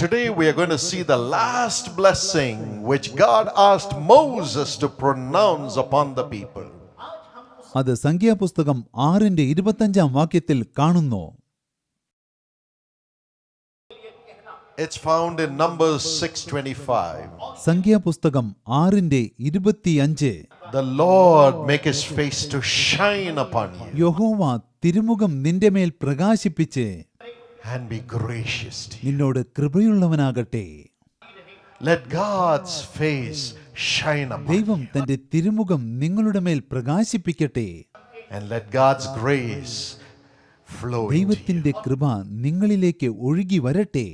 Today we are going to see the last blessing which God asked Moses to pronounce upon the people. അത് സംഖ്യാപുസ്തകം 6:25 കാണുന്നു. It's found in Numbers 6:25. സംഖ്യാപുസ്തകം 6:25. The Lord make his face to shine upon you യഹോവ തിരുമുഖം നിന്റെ മേൽ പ്രകാശിപ്പിച്ച് and be gracious to you. നിന്നോട് കൃപയുള്ളവനാകട്ടെ. Let God's face shine upon you. ദൈവം തന്റെ തിരുമുഖം നിങ്ങളുടെ മേൽ പ്രകാശിപ്പിക്കട്ടെ. And let God's grace flow into you. ദൈവത്തിന്റെ കൃപ നിങ്ങളിലേക്ക് ഒഴുകി വരട്ടെ.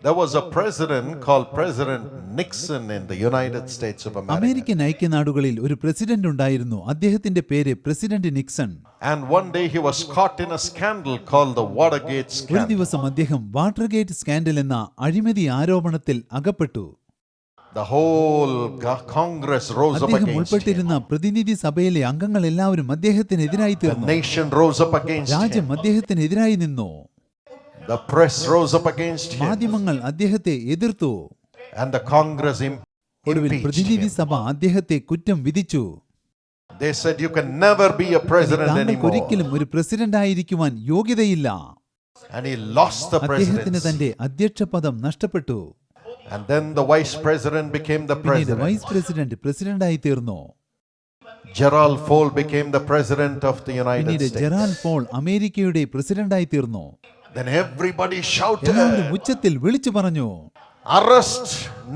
There was a president called President Nixon in the United States of America. American ഐക്യനാടുകളിൽ ഒരു പ്രസിഡന്റ് ഉണ്ടായിരുന്നു. അദ്ദേഹത്തിന്റെ പേര് president Nixon. And one day he was caught in a scandal called the Watergate ഒരു scandal. ദിവസം അദ്ദേഹം വാട്ടർഗേറ്റ് സ്കാൻഡൽ എന്ന അഴിമതി ആരോപണത്തിൽ അകപ്പെട്ടു. The whole Congress rose up അദ്ദേഹം against him. ഉൾപ്പെട്ടിരുന്ന പ്രതിനിധി സഭയിലെ അംഗങ്ങൾ എല്ലാവരും അദ്ദേഹത്തിനെതിരായി The തീർന്നു. nation rose up against രാജ്യം him. അദ്ദേഹത്തിനെതിരായി നിന്നു. The press rose up against him. മാധ്യമങ്ങൾ അദ്ദേഹത്തെ എതിർത്തു. And the Congress ഒടുവിൽ impeached പ്രതിനിധി him. സഭ അദ്ദേഹത്തെ കുറ്റം വിധിച്ചു. They said you can never be a president താങ്കൾക്ക് anymore. ഒരിക്കലും ഒരു president ആയിരിക്കുവാൻ യോഗ്യതയില്ല. And he lost the അദ്ദേഹത്തിന് presidency. തന്റെ അധ്യക്ഷ പദം നഷ്ടപ്പെട്ടു. And then the vice president became the പിന്നീട് president. വൈസ് പ്രസിഡന്റ് പ്രസിഡന്റായി തീർന്നു. Gerald Ford became the president of the United പിന്നീട് States. ജെറാൾഡ് ഫോൾ അമേരിക്കയുടെ പ്രസിഡന്റായി തീർന്നു. Then everybody shouted, എല്ലാവരും ഉച്ചത്തിൽ വിളിച്ചു പറഞ്ഞു, arrest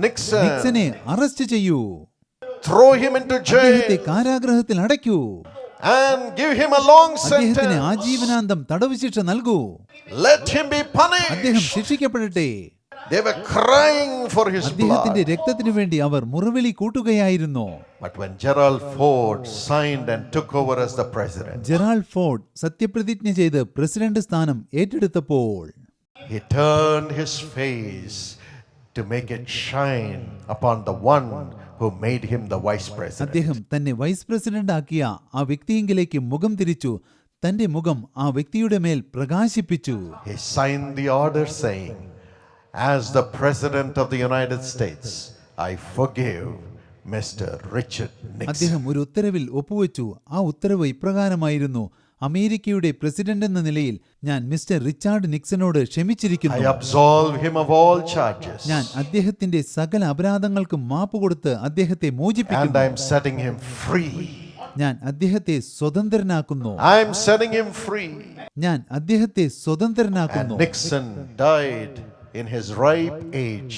Nixon, നിക്സനെ അറസ്റ്റ് ചെയ്യൂ, throw him into അദ്ദേഹത്തെ jail കാരാഗൃഹത്തിൽ അടയ്ക്കൂ, and give him a long അദ്ദേഹത്തിന് sentence. ആജീവനാന്തം തടവ് ശിക്ഷ നൽകൂ, Let him be അദ്ദേഹം punished. ശിക്ഷിക്കപ്പെടട്ടെ. They were crying for his അദ്ദേഹത്തിന്റെ blood. രക്തത്തിനു വേണ്ടി അവർ മുറവിളി കൂട്ടുകയായിരുന്നു. But when Gerald Ford signed and took over as the president, Gerald Ford സത്യപ്രതിജ്ഞ ചെയ്ത് പ്രസിഡന്റ് സ്ഥാനം ഏറ്റെടുത്തപ്പോൾ he turned his face to make it shine upon the one who made him the vice president. അദ്ദേഹം തന്നെ vice president ആക്കിയ ആ വ്യക്തിയെങ്കിലേക്ക് മുഖം തിരിച്ചു, തന്റെ മുഖം ആ വ്യക്തിയുടെ മേൽ പ്രകാശിപ്പിച്ചു. He signed the order saying, as the president of the United States, I forgive Mr. Richard Nixon. അദ്ദേഹം ഒരു ഉത്തരവിൽ ഒപ്പുവെച്ചു. ആ ഉത്തരവ് ഇപ്രകാരമായിരുന്നു: അമേരിക്കയുടെ പ്രസിഡന്റ് എന്ന നിലയിൽ ഞാൻ മിസ്റ്റർ റിച്ചാർഡ് നിക്സനോട് I ക്ഷമിച്ചിരിക്കുന്നു. absolve him of all charges. ഞാൻ അദ്ദേഹത്തിന്റെ സകല അപരാധങ്ങൾക്കും മാപ്പ് കൊടുത്ത് അദ്ദേഹത്തെ And മോചിപ്പിക്കുന്നു. I'm setting him free. ഞാൻ അദ്ദേഹത്തെ സ്വതന്ത്രനാക്കുന്നു. I'm setting him free. ഞാൻ അദ്ദേഹത്തെ And സ്വതന്ത്രനാക്കുന്നു. Nixon died in his ripe age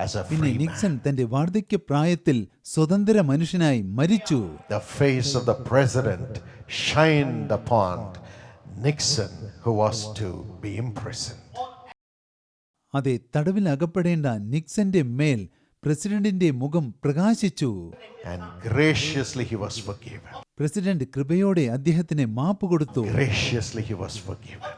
as a പിന്നെ free man. നിക്സൺ തന്റെ വാർദ്ധക്യ പ്രായത്തിൽ സ്വതന്ത്ര മനുഷ്യനായി മരിച്ചു. The face of the president shined upon Nixon, who was to be imprisoned. അതെ, തടവിൽ അകപ്പെടേണ്ട നിക്സന്റെ മേൽ പ്രസിഡന്റിന്റെ മുഖം പ്രകാശിച്ചു. And graciously he was forgiven. President കൃപയോടെ അദ്ദേഹത്തിന് മാപ്പ് കൊടുത്തു. Graciously he was forgiven.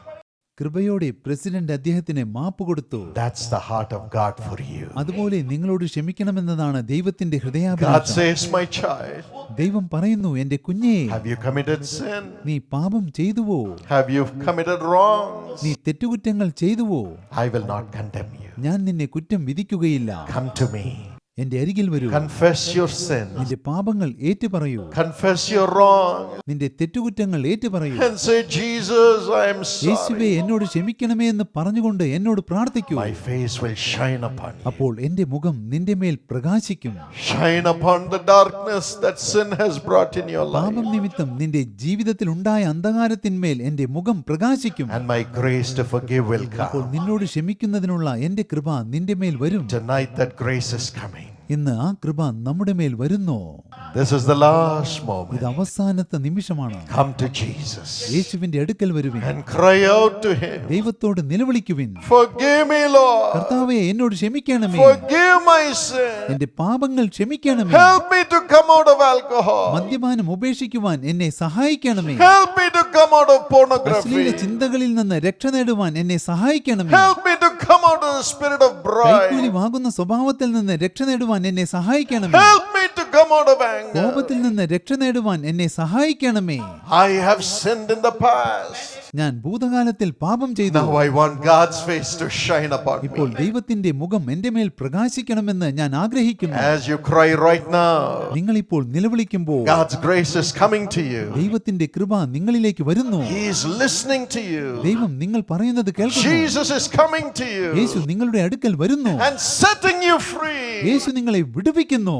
കൃപയോടെ പ്രസിഡന്റ് അദ്ദേഹത്തിന് മാപ്പ് കൊടുത്തു. That's the heart of God for you. അതുപോലെ നിങ്ങളോട് ക്ഷമിക്കണമെന്നതാണ് ദൈവത്തിന്റെ God ഹൃദയാഭിലാഷം. says, my child, ദൈവം പറയുന്നു, എന്റെ കുഞ്ഞേ, have you committed sin? നീ പാപം ചെയ്തുവോ? Have you committed wrongs? നീ തെറ്റുകുറ്റങ്ങൾ ചെയ്തുവോ? I will not condemn you. ഞാൻ നിന്നെ കുറ്റം വിധിക്കുകയില്ല. Come to me. എന്റെ അരികിൽ വരൂ. Confess your sins. നിന്റെ പാപങ്ങൾ ഏറ്റുപറയൂ. Confess your wrong. നിന്റെ തെറ്റുകുറ്റങ്ങൾ ഏറ്റുപറയൂ. And say, Jesus, I am യേശുവേ, sorry. എന്നോട് ക്ഷമിക്കണമേ എന്ന് പറഞ്ഞുകൊണ്ട് എന്നോട് പ്രാർത്ഥിക്കൂ. My face will shine upon you. അപ്പോൾ എന്റെ മുഖം നിന്റെ മേൽ പ്രകാശിക്കും. Shine upon the darkness that sin has brought in your life. പാപം നിമിത്തം നിന്റെ ജീവിതത്തിൽ ഉണ്ടായ അന്ധകാരത്തിന്മേൽ എന്റെ മുഖം പ്രകാശിക്കും. And my grace to forgive will അപ്പോൾ come. നിന്നോട് ക്ഷമിക്കുന്നതിനുള്ള എന്റെ കൃപ നിന്റെ മേൽ വരും. Tonight that grace is coming. ഇന്ന് ആ കൃപ നമ്മുടെ മേൽ വരുന്നു. This is the last ഇത് moment. അവസാനത്തെ നിമിഷമാണ്. Come to Jesus യേശുവിന്റെ അടുക്കൽ വരുവിൻ. and cry out to him. ദൈവത്തോട് നിലവിളിക്കുവിൻ. Forgive me, Lord. കർത്താവേ, എന്നോട് ക്ഷമിക്കണമേ. Forgive my sin. എന്റെ പാപങ്ങൾ ക്ഷമിക്കണമേ. Help me to come out of alcohol. മദ്യപാനം ഉപേക്ഷിക്കുവാൻ എന്നെ സഹായിക്കണമേ. Help me to come out of അശ്ലീല pornography. ചിന്തകളിൽ നിന്ന് രക്ഷ നേടുവാൻ എന്നെ സഹായിക്കണമേ. Help me to come out of the spirit of കൈക്കൂലി pride. വാങ്ങുന്ന സ്വഭാവത്തിൽ നിന്ന് രക്ഷ നേടുവാൻ എന്നെ സഹായിക്കണമേ. Help me to come out of anger. കോപത്തിൽ നിന്ന് രക്ഷ നേടുവാൻ എന്നെ സഹായിക്കണമേ. I have sinned in the past. ഞാൻ ഭൂതകാലത്തിൽ പാപം ചെയ്തു. Now I want God's face to shine upon ഇപ്പോൾ me. ദൈവത്തിന്റെ മുഖം എന്റെ മേൽ പ്രകാശിക്കണമെന്ന് ഞാൻ ആഗ്രഹിക്കുന്നു. As you cry right now, നിങ്ങൾ ഇപ്പോൾ നിലവിളിക്കുമ്പോൾ God's grace is coming to you. ദൈവത്തിന്റെ കൃപ നിങ്ങളിലേക്ക് വരുന്നു. He is listening to you. ദൈവം നിങ്ങൾ പറയുന്നത് കേൾക്കുന്നു. Jesus is coming to you യേശു നിങ്ങളുടെ അടുക്കൽ വരുന്നു. and setting you free. യേശു നിങ്ങളെ വിടുവിക്കുന്നു.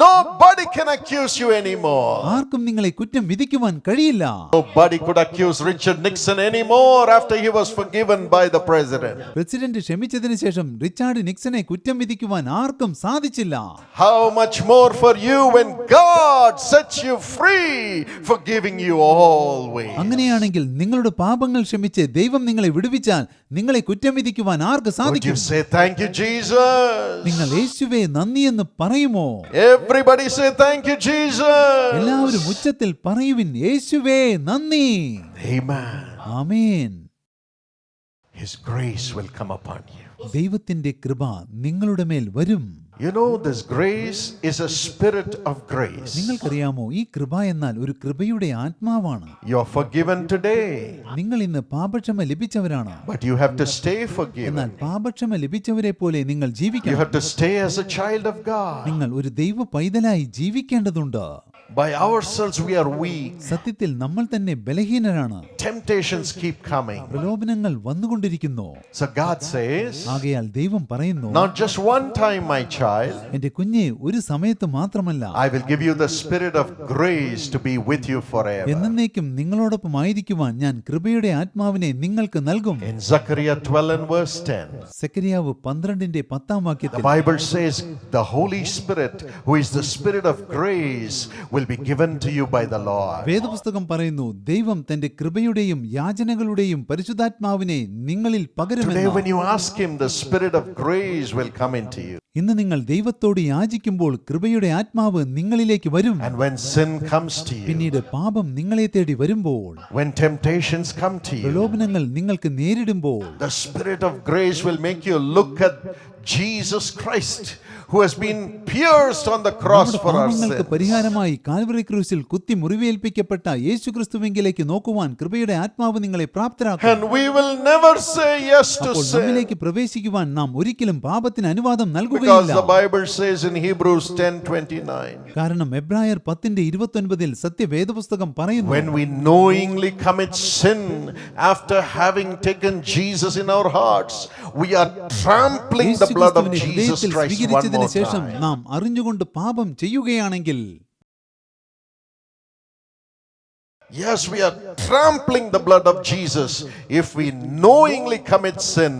Nobody can accuse you anymore. ആർക്കും നിങ്ങളെ കുറ്റം വിധിക്കുവാൻ കഴിയില്ല. Nobody could accuse Richard Nixon anymore after he was forgiven by the president. President ക്ഷമിച്ചതിന് ശേഷം റിച്ചാർഡ് നിക്സനെ കുറ്റം വിധിക്കുവാൻ ആർക്കും സാധിച്ചില്ല. How much more for you when God sets you free, forgiving you always. അങ്ങനെയാണെങ്കിൽ നിങ്ങളുടെ പാപങ്ങൾ ക്ഷമിച്ച് ദൈവം നിങ്ങളെ വിടുവിച്ചാൽ നിങ്ങളെ കുറ്റം വിധിക്കുവാൻ ആർക്ക് Would you സാധിക്കും? say thank you, Jesus? നിങ്ങൾ യേശുവേ നന്ദി എന്ന് പറയുമോ? Everybody say thank you, Jesus. എല്ലാവരും ഉച്ചത്തിൽ പറയുവിൻ, യേശുവേ നന്ദി. Amen. Amen. His grace will come upon you. ദൈവത്തിന്റെ കൃപ നിങ്ങളുടെ മേൽ വരും. You know, this grace is a spirit of grace. നിങ്ങൾക്കറിയാമോ, ഈ കൃപ എന്നാൽ ഒരു കൃപയുടെ ആത്മാവാണ്. You are forgiven today, നിങ്ങൾ ഇന്ന് പാപക്ഷമ ലഭിച്ചവരാണ്. but you have to stay forgiven. എന്നാൽ പാപക്ഷമ ലഭിച്ചവരെ പോലെ നിങ്ങൾ You ജീവിക്കണം. have to stay as a child of God. നിങ്ങൾ ഒരു ദൈവ പൈതലായി ജീവിക്കേണ്ടതുണ്ട്. By ourselves we are weak. സത്യത്തിൽ നമ്മൾ തന്നെ ബലഹീനരാണ്. Temptations keep coming. പ്രലോഭനങ്ങൾ വന്നുകൊണ്ടിരിക്കുന്നു. So God says, ആകയാൽ ദൈവം പറയുന്നു, not just one time, my child, എന്റെ കുഞ്ഞെ, ഒരു സമയത്ത് മാത്രമല്ല, I will give you the spirit of grace to be with you forever. എന്നേക്കും നിങ്ങളോടൊപ്പം ആയിരിക്കുവാൻ ഞാൻ കൃപയുടെ ആത്മാവിനെ നിങ്ങൾക്ക് നൽകും. In Zechariah 12 and verse 10, സെക്കരിയാവ് 12:10 the വാക്യത്തിൽ Bible says, the Holy Spirit, who is the spirit of grace, will be given to you by the Lord. വേദപുസ്തകം പറയുന്നു, ദൈവം തന്റെ കൃപയുടെയും യാചനകളുടെയും പരിശുദ്ധാത്മാവിനെ നിങ്ങളിൽ Today പകരുമെന്ന്. when you ask him, the spirit of grace will come into you. ഇന്ന് നിങ്ങൾ ദൈവത്തോട് യാചിക്കുമ്പോൾ കൃപയുടെ ആത്മാവ് നിങ്ങളിലേക്ക് വരും. And when sin comes to you, പിന്നീട് പാപം നിങ്ങളെ തേടി വരുമ്പോൾ, when temptations come to you, പ്രലോഭനങ്ങൾ നിങ്ങൾക്ക് നേരിടുമ്പോൾ, the spirit of grace will make you look at Jesus Christ, who has been pierced on the cross നമ്മുടെ for our പാപങ്ങൾക്ക് sins. പരിഹാരമായി കാൽവറി ക്രൂശിൽ കുത്തി മുറിവേൽപ്പിക്കപ്പെട്ട യേശുക്രിസ്തുവിങ്കിലേക്ക് നോക്കുവാൻ കൃപയുടെ ആത്മാവ് നിങ്ങളെ പ്രാപ്തരാക്കും. And we will never say yes to അപ്പോൾ sin, നമ്മിലേക്ക് പ്രവേശിക്കുവാൻ നാം ഒരിക്കലും പാപത്തിന് അനുവാദം because നൽകുകയില്ല. the Bible says in Hebrews 10:29, കാരണം എബ്രായർ 10:29 സത്യവേദപുസ്തകം പറയുന്നു, when we knowingly commit sin after having taken Jesus in our hearts, we are trampling the blood of യേശുക്രിസ്തുവിനെ Jesus ഹൃദയത്തിൽ Christ one സ്വീകരിച്ചതിന് more ശേഷം time. നാം അറിഞ്ഞുകൊണ്ട് പാപം ചെയ്യുകയാണെങ്കിൽ, Yes, we are trampling the blood of Jesus if we knowingly commit sin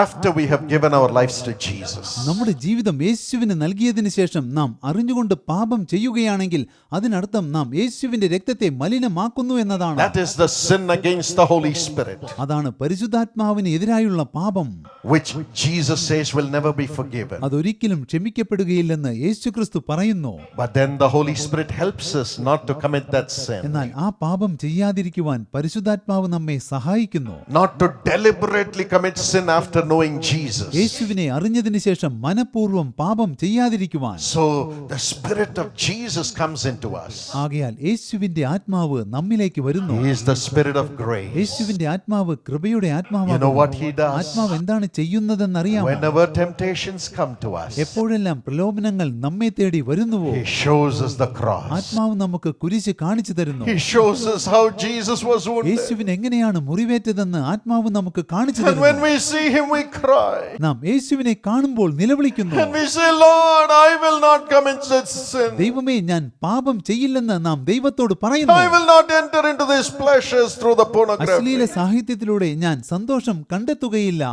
after we have given our lives to Jesus. നമ്മുടെ ജീവിതം യേശുവിന് നൽകിയതിനു ശേഷം നാം അറിഞ്ഞുകൊണ്ട് പാപം ചെയ്യുകയാണെങ്കിൽ അതിനർത്ഥം നാം യേശുവിന്റെ രക്തത്തെ മലിനമാക്കുന്നു എന്നതാണ്. That is the sin against the Holy Spirit, അതാണ് പരിശുദ്ധാത്മാവിന് എതിരായുള്ള പാപം, which Jesus says will never be forgiven. അതൊരിക്കലും ക്ഷമിക്കപ്പെടുകയില്ലെന്ന് യേശുക്രിസ്തു പറയുന്നു. But then the Holy Spirit helps us not to commit that sin, എന്നാൽ ആ പാപം ചെയ്യാതിരിക്കുവാൻ പരിശുദ്ധാത്മാവ് നമ്മെ സഹായിക്കുന്നു. not to deliberately commit sin after knowing Jesus. യേശുവിനെ അറിഞ്ഞതിന് ശേഷം മനഃപൂർവ്വം പാപം ചെയ്യാതിരിക്കുവാൻ. So the Spirit of Jesus comes into us. ആകയാൽ യേശുവിന്റെ ആത്മാവ് നമ്മിലേക്ക് വരുന്നു. He is the Spirit of grace. യേശുവിന്റെ ആത്മാവ് കൃപയുടെ You know ആത്മാവാണ്. what He does? ആത്മാവ് എന്താണ് ചെയ്യുന്നതെന്നറിയാമോ? Whenever temptations come to us, എപ്പോഴെല്ലാം പ്രലോഭനങ്ങൾ നമ്മെ തേടി വരുന്നുവോ, He shows us the cross. ആത്മാവ് നമുക്ക് കുരിശ് കാണിച്ചു തരുന്നു. He shows us how Jesus was wounded. യേശുവിന് എങ്ങനെയാണ് മുറിവേറ്റതെന്ന് ആത്മാവ് നമുക്ക് കാണിച്ചു And when തരുന്നു. we see Him, we cry. നാം യേശുവിനെ കാണുമ്പോൾ നിലവിളിക്കുന്നു. And we say, Lord, I will not commit such sin. ദൈവമേ, ഞാൻ പാപം ചെയ്യില്ലെന്ന് നാം ദൈവത്തോട് പറയുന്നു. I will not enter into these pleasures through the pornography. അശ്ലീല സാഹിത്യത്തിലൂടെ ഞാൻ സന്തോഷം കണ്ടെത്തുകയില്ല.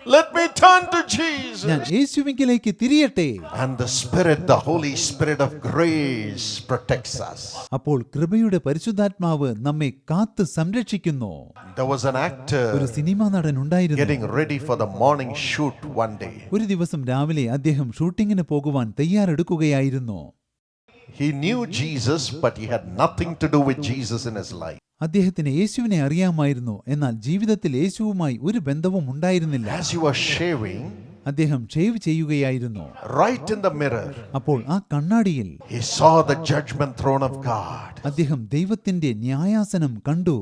Let me turn to Jesus. ഞാൻ യേശുവിങ്കിലേക്ക് തിരിയട്ടെ. And the Spirit, the Holy Spirit of grace, protects us. അപ്പോൾ കൃപയുടെ പരിശുദ്ധാത്മാവ് നമ്മെ കാത്ത് സംരക്ഷിക്കുന്നു. There was an ഒരു actor സിനിമാ നടൻ ഉണ്ടായിരുന്നു. getting ready for the morning shoot one day. ഒരു ദിവസം രാവിലെ അദ്ദേഹം ഷൂട്ടിങ്ങിന് പോകുവാൻ തയ്യാറെടുക്കുകയായിരുന്നു. He knew Jesus, but he had nothing to do with Jesus in his life. അദ്ദേഹത്തിന് യേശുവിനെ അറിയാമായിരുന്നു, എന്നാൽ ജീവിതത്തിൽ യേശുവുമായി ഒരു ബന്ധവും ഉണ്ടായിരുന്നില്ല. As he was shaving, അദ്ദേഹം ഷേവ് ചെയ്യുകയായിരുന്നു. right in the mirror, അപ്പോൾ ആ കണ്ണാടിയിൽ he saw the judgment throne of God. അദ്ദേഹം ദൈവത്തിന്റെ ന്യായാസനം കണ്ടു.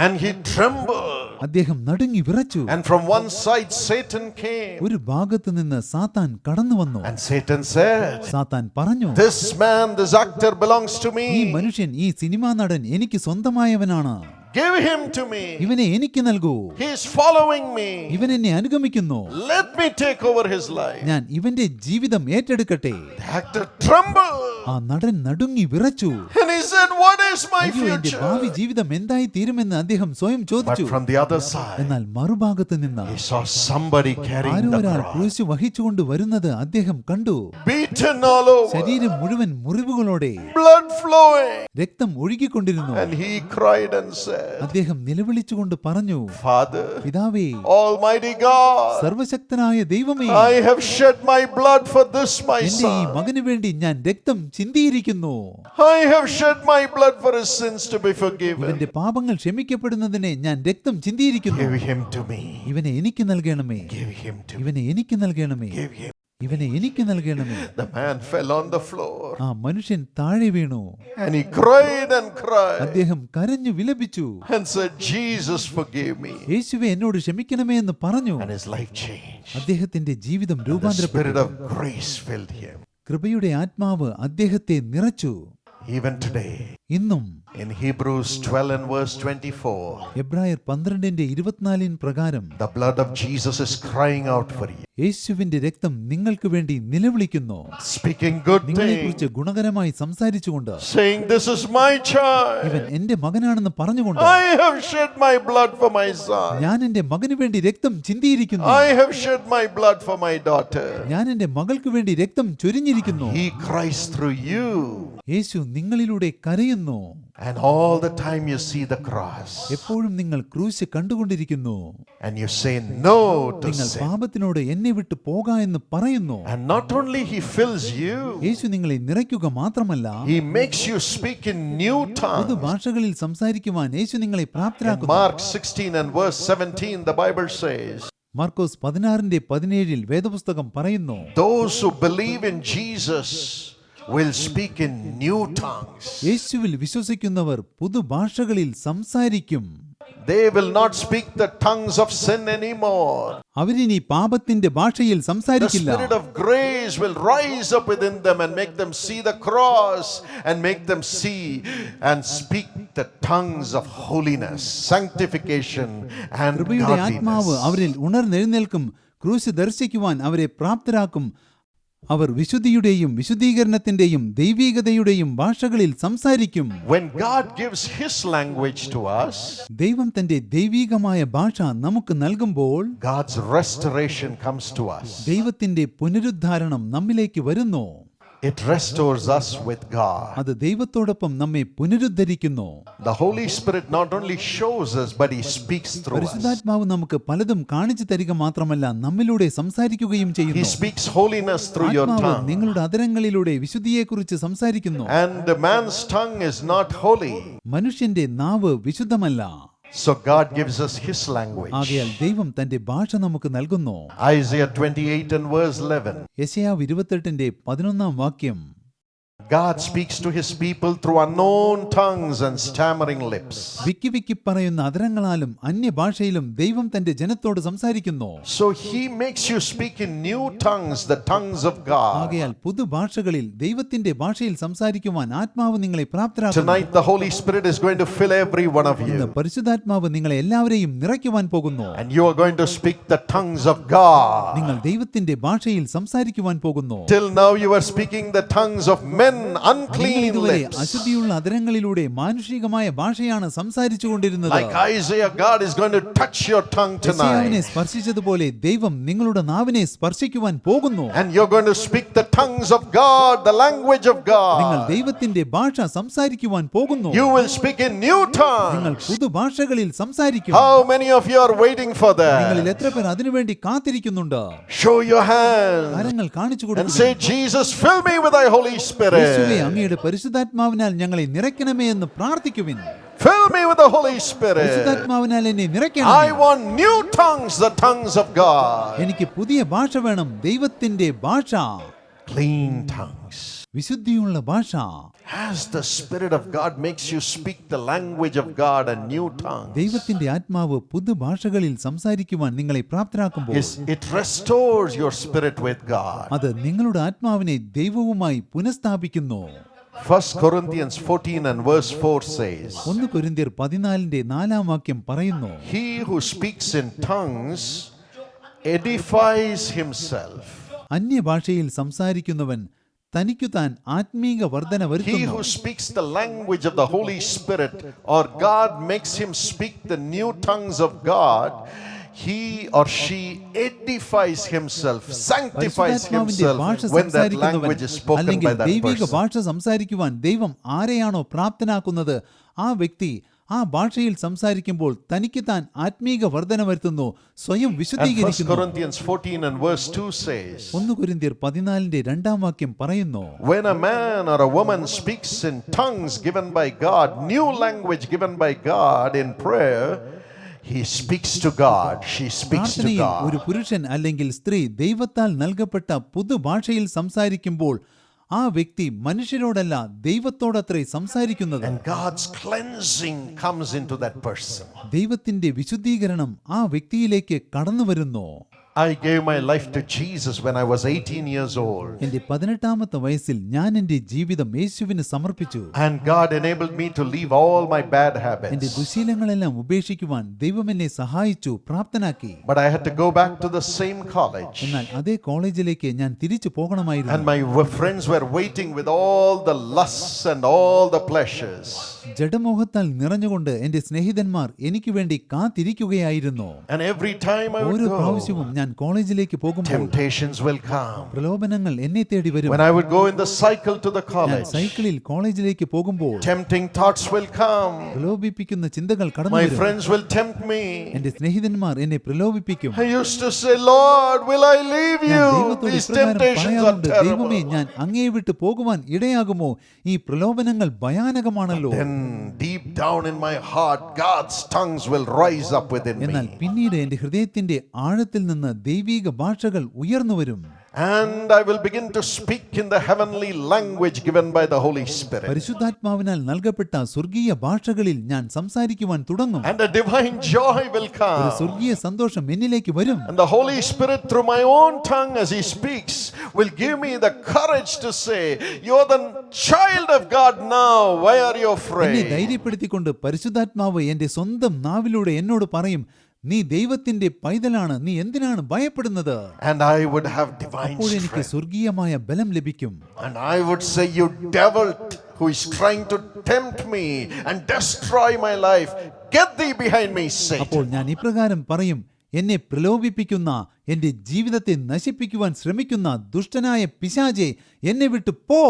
And he trembled. അദ്ദേഹം നടുങ്ങി വിറച്ചു. And from one side Satan came. ഒരു ഭാഗത്ത് നിന്ന് സാത്താൻ കടന്നു വന്നു. And Satan said, സാത്താൻ പറഞ്ഞു, this man, this actor belongs to ഈ me. മനുഷ്യൻ, ഈ സിനിമാ നടൻ എനിക്ക് സ്വന്തമായവനാണ്. Give him to me. ഇവനെ എനിക്ക് നൽകൂ. He is following me. ഇവൻ എന്നെ അനുഗമിക്കുന്നു. Let me take over his life. ഞാൻ ഇവന്റെ ജീവിതം ഏറ്റെടുക്കട്ടെ. The actor trembled. ആ നടൻ നടുങ്ങി വിറച്ചു. And he said, what is my അയ്യോ, എന്റെ ഭാവി future? ജീവിതം എന്തായി തീരുമെന്ന് അദ്ദേഹം സ്വയം But ചോദിച്ചു. from the other side, എന്നാൽ മറുഭാഗത്ത് നിന്ന് he saw somebody carrying arrow the ഒരാൾ cross. ക്രൂശ് വഹിച്ചുകൊണ്ട് വരുന്നത് അദ്ദേഹം കണ്ടു. Beaten all over. ശരീരം മുഴുവൻ മുറിവുകളോടെ, Blood flowing. രക്തം ഒഴുകിക്കൊണ്ടിരുന്നു. And he cried and said, അദ്ദേഹം നിലവിളിച്ചുകൊണ്ട് പറഞ്ഞു, Father, പിതാവേ, Almighty God, സർവശക്തനായ ദൈവമേ, I have shed my blood for this my എന്റെ ഈ son. മകന് വേണ്ടി ഞാൻ രക്തം ചിന്തിയിരിക്കുന്നു. I have shed my blood for his sins to be forgiven. ഇവന്റെ പാപങ്ങൾ ക്ഷമിക്കപ്പെടുന്നതിനെ ഞാൻ രക്തം ചിന്തിയിരിക്കുന്നു. Give him to me. ഇവനെ എനിക്ക് നൽകണമേ. Give him to me. ഇവനെ എനിക്ക് നൽകണമേ. Give him. ഇവനെ എനിക്ക് നൽകണമേ. The man fell on the floor ആ മനുഷ്യൻ താഴെ വീണു. and he cried and cried അദ്ദേഹം കരഞ്ഞു വിലപിച്ചു. and said, Jesus, forgive me. യേശുവേ, എന്നോട് ക്ഷമിക്കണമേ എന്ന് പറഞ്ഞു. And his life changed. അദ്ദേഹത്തിന്റെ ജീവിതം The രൂപാന്തരപ്പെട്ടു. spirit of grace filled him. കൃപയുടെ ആത്മാവ് അദ്ദേഹത്തെ നിറച്ചു. Even today, ഇന്നും in Hebrews 12 and verse 24, എബ്രായർ 12:24 പ്രകാരം the blood of Jesus is crying out for you, യേശുവിന്റെ രക്തം നിങ്ങൾക്ക് വേണ്ടി നിലവിളിക്കുന്നു. speaking good നിങ്ങളെക്കുറിച്ച് things, ഗുണകരമായി സംസാരിച്ചുകൊണ്ട്, saying, this is my ഇവൻ child. എന്റെ മകനാണെന്ന് പറഞ്ഞുകൊണ്ട്, I have shed my blood for my son. ഞാൻ എന്റെ മകന് വേണ്ടി രക്തം ചിന്തിയിരിക്കുന്നു. I have shed my blood for my daughter. ഞാൻ എന്റെ മകൾക്ക് വേണ്ടി രക്തം ചൊരിഞ്ഞിരിക്കുന്നു. He cries through you. യേശു നിങ്ങളിലൂടെ കരയുന്നു. And all the time you see the cross. എപ്പോഴും നിങ്ങൾ ക്രൂശ് കണ്ടുകൊണ്ടിരിക്കുന്നു. And you say no to നിങ്ങൾ sin. പാപത്തിനോട് എന്നെ വിട്ടു പോകാ എന്ന് പറയുന്നു. And not only he fills you, യേശു നിങ്ങളെ നിറയ്ക്കുക മാത്രമല്ല, he makes you speak in new tongues. പുതുഭാഷകളിൽ സംസാരിക്കുവാൻ യേശു നിങ്ങളെ In പ്രാപ്തരാക്കുന്നു. Mark 16 and verse 17, the Bible says, Markose 16:17 വേദപുസ്തകം പറയുന്നു, those who believe in Jesus will speak in new tongues. യേശുവിൽ വിശ്വസിക്കുന്നവർ പുതുഭാഷകളിൽ സംസാരിക്കും. They will not speak the tongues of sin anymore. അവരിനി പാപത്തിന്റെ ഭാഷയിൽ The സംസാരിക്കില്ല. Spirit of grace will rise up within them and make them see the cross and make them see and speak the tongues of holiness, sanctification and കൃപയുടെ ആത്മാവ് godliness. അവരിൽ ഉണർന്നെഴുന്നേൽക്കും. ക്രൂശ് ദർശിക്കുവാൻ അവരെ പ്രാപ്തരാക്കും. അവർ വിശുദ്ധിയുടെയും വിശുദ്ധീകരണത്തിന്റെയും ദൈവീകതയുടെയും ഭാഷകളിൽ സംസാരിക്കും. When God gives His language to us, ദൈവം തന്റെ ദൈവീകമായ ഭാഷ നമുക്ക് നൽകുമ്പോൾ God's restoration comes to us. ദൈവത്തിന്റെ പുനരുദ്ധാരണം നമ്മിലേക്ക് വരുന്നു. It restores us with God. അത് ദൈവത്തോടൊപ്പം നമ്മെ പുനരുദ്ധരിക്കുന്നു. The Holy Spirit not only shows us, but He speaks through us. പരിശുദ്ധാത്മാവ് നമുക്ക് പലതും കാണിച്ചു തരിക മാത്രമല്ല, നമ്മിലൂടെ സംസാരിക്കുകയും He ചെയ്യുന്നു. speaks holiness through your ആത്മാവ് tongue. നിങ്ങളുടെ അധരങ്ങളിലൂടെ വിശുദ്ധിയെക്കുറിച്ച് സംസാരിക്കുന്നു. And man's tongue is not holy. മനുഷ്യന്റെ നാവ് വിശുദ്ധമല്ല. So God gives us His language. ആകയാൽ ദൈവം തന്റെ ഭാഷ നമുക്ക് നൽകുന്നു. Isaiah 28 and verse 11. യെശയ്യാവ് 28:11 God speaks to His people through unknown tongues and stammering lips. വിക്കി വിക്കി പറയുന്ന അധരങ്ങളാലും അന്യഭാഷയിലും ദൈവം തന്റെ ജനത്തോട് സംസാരിക്കുന്നു. So He makes you speak in new tongues, the tongues of God. ആകയാൽ പുതുഭാഷകളിൽ ദൈവത്തിന്റെ ഭാഷയിൽ സംസാരിക്കുവാൻ ആത്മാവ് നിങ്ങളെ പ്രാപ്തരാക്കുന്നു. Tonight the Holy Spirit is going to fill every one of ഇന്ന് you. പരിശുദ്ധാത്മാവ് നിങ്ങളെ എല്ലാവരെയും നിറയ്ക്കുവാൻ പോകുന്നു. And you are going to speak the tongues of God. നിങ്ങൾ ദൈവത്തിന്റെ ഭാഷയിൽ സംസാരിക്കുവാൻ പോകുന്നു. Till now you are speaking the tongues of men, നിങ്ങൾ unclean ഇതുവരെ lips. അശുദ്ധിയുള്ള അധരങ്ങളിലൂടെ മാനുഷികമായ ഭാഷയാണ് സംസാരിച്ചു കൊണ്ടിരുന്നത്. Like Isaiah, God is going to touch your tongue യെശയ്യാവിനെ tonight. സ്പർശിച്ചതുപോലെ ദൈവം നിങ്ങളുടെ നാവിനെ സ്പർശിക്കുവാൻ പോകുന്നു. And you're going to speak the tongues of God, the language of നിങ്ങൾ God. ദൈവത്തിന്റെ ഭാഷ സംസാരിക്കുവാൻ പോകുന്നു. You will speak in new നിങ്ങൾ tongues. പുതുഭാഷകളിൽ സംസാരിക്കും. How many of you are waiting for നിങ്ങളിൽ that? എത്ര പേർ അതിനുവേണ്ടി കാത്തിരിക്കുന്നുണ്ട്? Show your hands കരങ്ങൾ കാണിച്ചു and കൊടുക്കുക. say, Jesus, fill me with thy Holy യേശുവേ, Spirit. അങ്ങയുടെ പരിശുദ്ധാത്മാവിനാൽ ഞങ്ങളെ നിറയ്ക്കണമേ എന്ന് പ്രാർത്ഥിക്കുവിൻ. Fill me with the Holy Spirit. പരിശുദ്ധാത്മാവിനാൽ എന്നെ I നിറയ്ക്കണമേ. want new tongues, the tongues of God. എനിക്ക് പുതിയ ഭാഷ വേണം, ദൈവത്തിന്റെ ഭാഷ. Clean tongues. വിശുദ്ധിയുള്ള ഭാഷ. As the Spirit of God makes you speak the language of God and new tongues, ദൈവത്തിന്റെ ആത്മാവ് പുതുഭാഷകളിൽ സംസാരിക്കുവാൻ നിങ്ങളെ പ്രാപ്തരാക്കുമ്പോൾ it restores your spirit with God. അത് നിങ്ങളുടെ ആത്മാവിനെ ദൈവവുമായി പുനഃസ്ഥാപിക്കുന്നു. 1 Corinthians 14 and verse 4 says, 1 കൊരിന്ത്യർ 14:4 പറയുന്നു, He who speaks in tongues edifies himself. അന്യഭാഷയിൽ സംസാരിക്കുന്നവൻ തനിക്കു താൻ ആത്മീക വർധന He വരുത്തുന്നു. who speaks the language of the Holy Spirit, or God makes him speak the new tongues of God, he or she edifies himself, sanctifies പരിശുദ്ധാത്മാവിന്റെ himself ഭാഷ when that സംസാരിക്കുന്നവൻ language is spoken അല്ലെങ്കിൽ by that ദൈവിക person. ഭാഷ സംസാരിക്കുവാൻ ദൈവം ആരെയാണോ പ്രാപ്തനാക്കുന്നത് ആ വ്യക്തി ആ ഭാഷയിൽ സംസാരിക്കുമ്പോൾ തനിക്ക് താൻ ആത്മീക വർധന വരുത്തുന്നു, സ്വയം And 1 വിശുദ്ധീകരിക്കുന്നു. Corinthians 14 and verse 2 says, 1 കൊരിന്ത്യർ 14:2 പറയുന്നു, when a man or a woman speaks in tongues given by God, new language given by God in prayer, he speaks to God, she speaks to പ്രാർത്ഥനയിൽ ഒരു God. പുരുഷൻ അല്ലെങ്കിൽ സ്ത്രീ ദൈവത്താൽ നൽകപ്പെട്ട പുതുഭാഷയിൽ സംസാരിക്കുമ്പോൾ ആ വ്യക്തി മനുഷ്യരോടല്ല ദൈവത്തോടത്രേ സംസാരിക്കുന്നത്. And God's cleansing comes into that person. ദൈവത്തിന്റെ വിശുദ്ധീകരണം ആ വ്യക്തിയിലേക്ക് കടന്നു വരുന്നു. I gave my life to Jesus when I was 18 years old. എന്റെ 18-ാമത്തെ വയസ്സിൽ ഞാൻ എന്റെ ജീവിതം യേശുവിന് സമർപ്പിച്ചു. And God enabled me to leave all my bad എന്റെ habits. ദുശീലങ്ങളെല്ലാം ഉപേക്ഷിക്കുവാൻ ദൈവം എന്നെ സഹായിച്ചു, പ്രാപ്തനാക്കി. But I had to go back to the same college. എന്നാൽ അതേ കോളേജിലേക്ക് ഞാൻ തിരിച്ചു And പോകണമായിരുന്നു. my friends were waiting with all the lusts and all the pleasures. ജഡമോഹത്താൽ നിറഞ്ഞുകൊണ്ട് എന്റെ സ്നേഹിതന്മാർ എനിക്ക് വേണ്ടി കാത്തിരിക്കുകയായിരുന്നു. And every time I would ഓരോ go, പ്രാവശ്യവും ഞാൻ കോളേജിലേക്ക് പോകുമ്പോൾ temptations will come. പ്രലോഭനങ്ങൾ എന്നെ തേടി വരും. When I would go in the cycle to the ഞാൻ college, സൈക്കിളിൽ കോളേജിലേക്ക് പോകുമ്പോൾ tempting thoughts will come. പ്രലോഭിപ്പിക്കുന്ന ചിന്തകൾ കടന്നു My വരും. friends will tempt me. എന്റെ സ്നേഹിതന്മാർ എന്നെ പ്രലോഭിപ്പിക്കും. I used to say, Lord, will I leave ഞാൻ you? ദൈവത്തോട് These ഇപ്രകാരം temptations are പറയാറുണ്ട്, ദൈവമേ terrible. ഞാൻ അങ്ങയെ വിട്ട് പോകുവാൻ ഇടയാകുമോ? ഈ പ്രലോഭനങ്ങൾ ഭയാനകമാണല്ലോ. Then deep down in my heart, God's tongues will rise up within എന്നാൽ me. പിന്നീട് എന്റെ ഹൃദയത്തിന്റെ ആഴത്തിൽ നിന്ന് ദൈവിക ഭാഷകൾ ഉയർന്നു വരും. And I will begin to speak in the heavenly language given by the Holy Spirit. പരിശുദ്ധാത്മാവിനാൽ നൽകപ്പെട്ട സ്വർഗീയ ഭാഷകളിൽ ഞാൻ സംസാരിക്കുവാൻ തുടങ്ങും. And a divine joy will ഒരു come. സ്വർഗീയ സന്തോഷം എന്നിലേക്ക് വരും. And the Holy Spirit, through my own tongue as He speaks, will give me the courage to say, You're the child of God now. Why are you എന്നെ afraid? ധൈര്യപ്പെടുത്തിക്കൊണ്ട് പരിശുദ്ധാത്മാവ് എന്റെ സ്വന്തം നാവിലൂടെ എന്നോട് പറയും, നീ ദൈവത്തിന്റെ പൈതലാണ്, നീ എന്തിനാണ് ഭയപ്പെടുന്നത്? And I would have divine അപ്പോഴെനിക്ക് strength. സ്വർഗീയമായ ബലം ലഭിക്കും. And I would say, You devil who is trying to tempt me and destroy my life, get thee behind me, അപ്പോൾ Satan. ഞാൻ ഇപ്രകാരം പറയും, എന്നെ പ്രലോഭിപ്പിക്കുന്ന, എന്റെ ജീവിതത്തെ നശിപ്പിക്കുവാൻ ശ്രമിക്കുന്ന ദുഷ്ടനായ പിശാചേ, എന്നെ വിട്ടു പോ.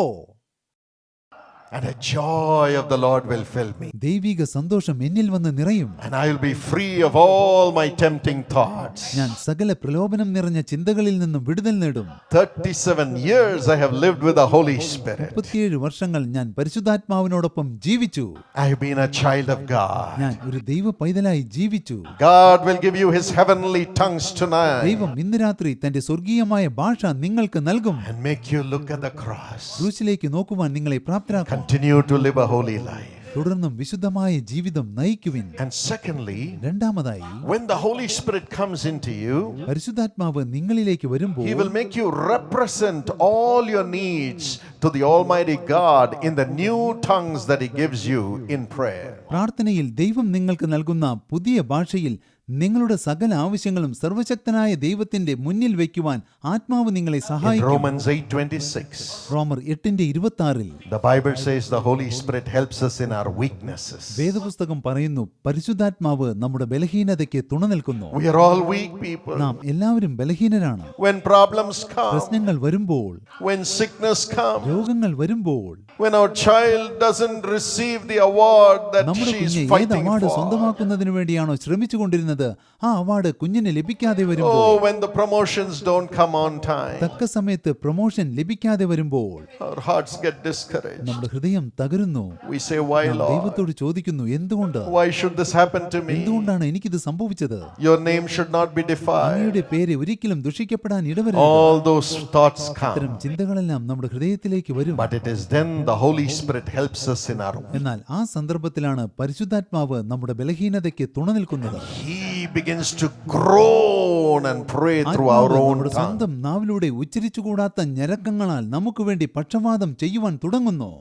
And a joy of the Lord will fill me. ദൈവിക സന്തോഷം എന്നിൽ വന്ന് നിറയും. And I will be free of all my tempting thoughts. ഞാൻ സകല പ്രലോഭനം നിറഞ്ഞ ചിന്തകളിൽ നിന്നും വിടുതൽ നേടും. 37 years I have lived with the Holy Spirit. 37 വർഷങ്ങൾ ഞാൻ പരിശുദ്ധാത്മാവിനോടൊപ്പം ജീവിച്ചു. I have been a child of God. ഞാൻ ഒരു ദൈവ പൈതലായി ജീവിച്ചു. God will give you His heavenly tongues tonight ദൈവം ഇന്ന് രാത്രി തന്റെ സ്വർഗീയമായ ഭാഷ നിങ്ങൾക്ക് നൽകും. and make you look at the cross. ക്രൂശിലേക്ക് നോക്കുവാൻ നിങ്ങളെ പ്രാപ്തരാക്കും. Continue to live a holy life. തുടർന്നും വിശുദ്ധമായ ജീവിതം നയിക്കുവിൻ. And secondly, രണ്ടാമതായി, when the Holy Spirit comes into you, പരിശുദ്ധാത്മാവ് നിങ്ങളിലേക്ക് വരുമ്പോൾ He will make you represent all your needs to the Almighty God in the new tongues that He gives you in prayer. പ്രാർത്ഥനയിൽ ദൈവം നിങ്ങൾക്ക് നൽകുന്ന പുതിയ ഭാഷയിൽ നിങ്ങളുടെ സകല ആവശ്യങ്ങളും സർവശക്തനായ ദൈവത്തിന്റെ മുന്നിൽ വയ്ക്കുവാൻ ആത്മാവ് നിങ്ങളെ In സഹായിക്കും. Romans 8:26, റോമർ 8:26 the Bible says the Holy Spirit helps us in our weaknesses. വേദപുസ്തകം പറയുന്നു, പരിശുദ്ധാത്മാവ് നമ്മുടെ ബലഹീനതയ്ക്ക് തുണ നിൽക്കുന്നു. We are all weak people. നാം എല്ലാവരും ബലഹീനരാണ്. When problems come, പ്രശ്നങ്ങൾ വരുമ്പോൾ, when sickness comes, രോഗങ്ങൾ വരുമ്പോൾ, when our child doesn't receive the award that നമ്മുടെ she is കുഞ്ഞ് ഏത് fighting അവാർഡ് for, സ്വന്തമാക്കുന്നതിന് വേണ്ടിയാണോ ശ്രമിച്ചുകൊണ്ടിരുന്നത് സംഭവിക്കുന്നത് ആ അവാർഡ് കുഞ്ഞിന് ലഭിക്കാതെ വരുമ്പോൾ, Oh, when the promotions don't come on time, തക്ക സമയത്ത് പ്രൊമോഷൻ ലഭിക്കാതെ വരുമ്പോൾ our hearts get discouraged. നമ്മുടെ ഹൃദയം തകരുന്നു. We say, Why, നാം Lord? ദൈവത്തോട് ചോദിക്കുന്നു, എന്തുകൊണ്ട് Why should this happen to me? എന്തുകൊണ്ടാണ് എനിക്കിത് സംഭവിച്ചത്? Your name should not be defiled. അങ്ങയുടെ പേര് ഒരിക്കലും ദുഷിക്കപ്പെടാൻ ഇടവരരുത്. All those thoughts ഇത്തരം come. ചിന്തകളെല്ലാം നമ്മുടെ ഹൃദയത്തിലേക്ക് വരും. But it is then the Holy Spirit helps us in our എന്നാൽ ആ സന്ദർഭത്തിലാണ് പരിശുദ്ധാത്മാവ് നമ്മുടെ ബലഹീനതയ്ക്ക് തുണ നിൽക്കുന്നത്. He begins to groan and pray through our ആത്മാവ് own നമ്മുടെ tongue. സ്വന്തം നാവിലൂടെ ഉച്ചരിച്ചുകൂടാത്ത ഞരക്കങ്ങളാൽ നമുക്ക് വേണ്ടി പക്ഷവാദം ചെയ്യുവാൻ തുടങ്ങുന്നു.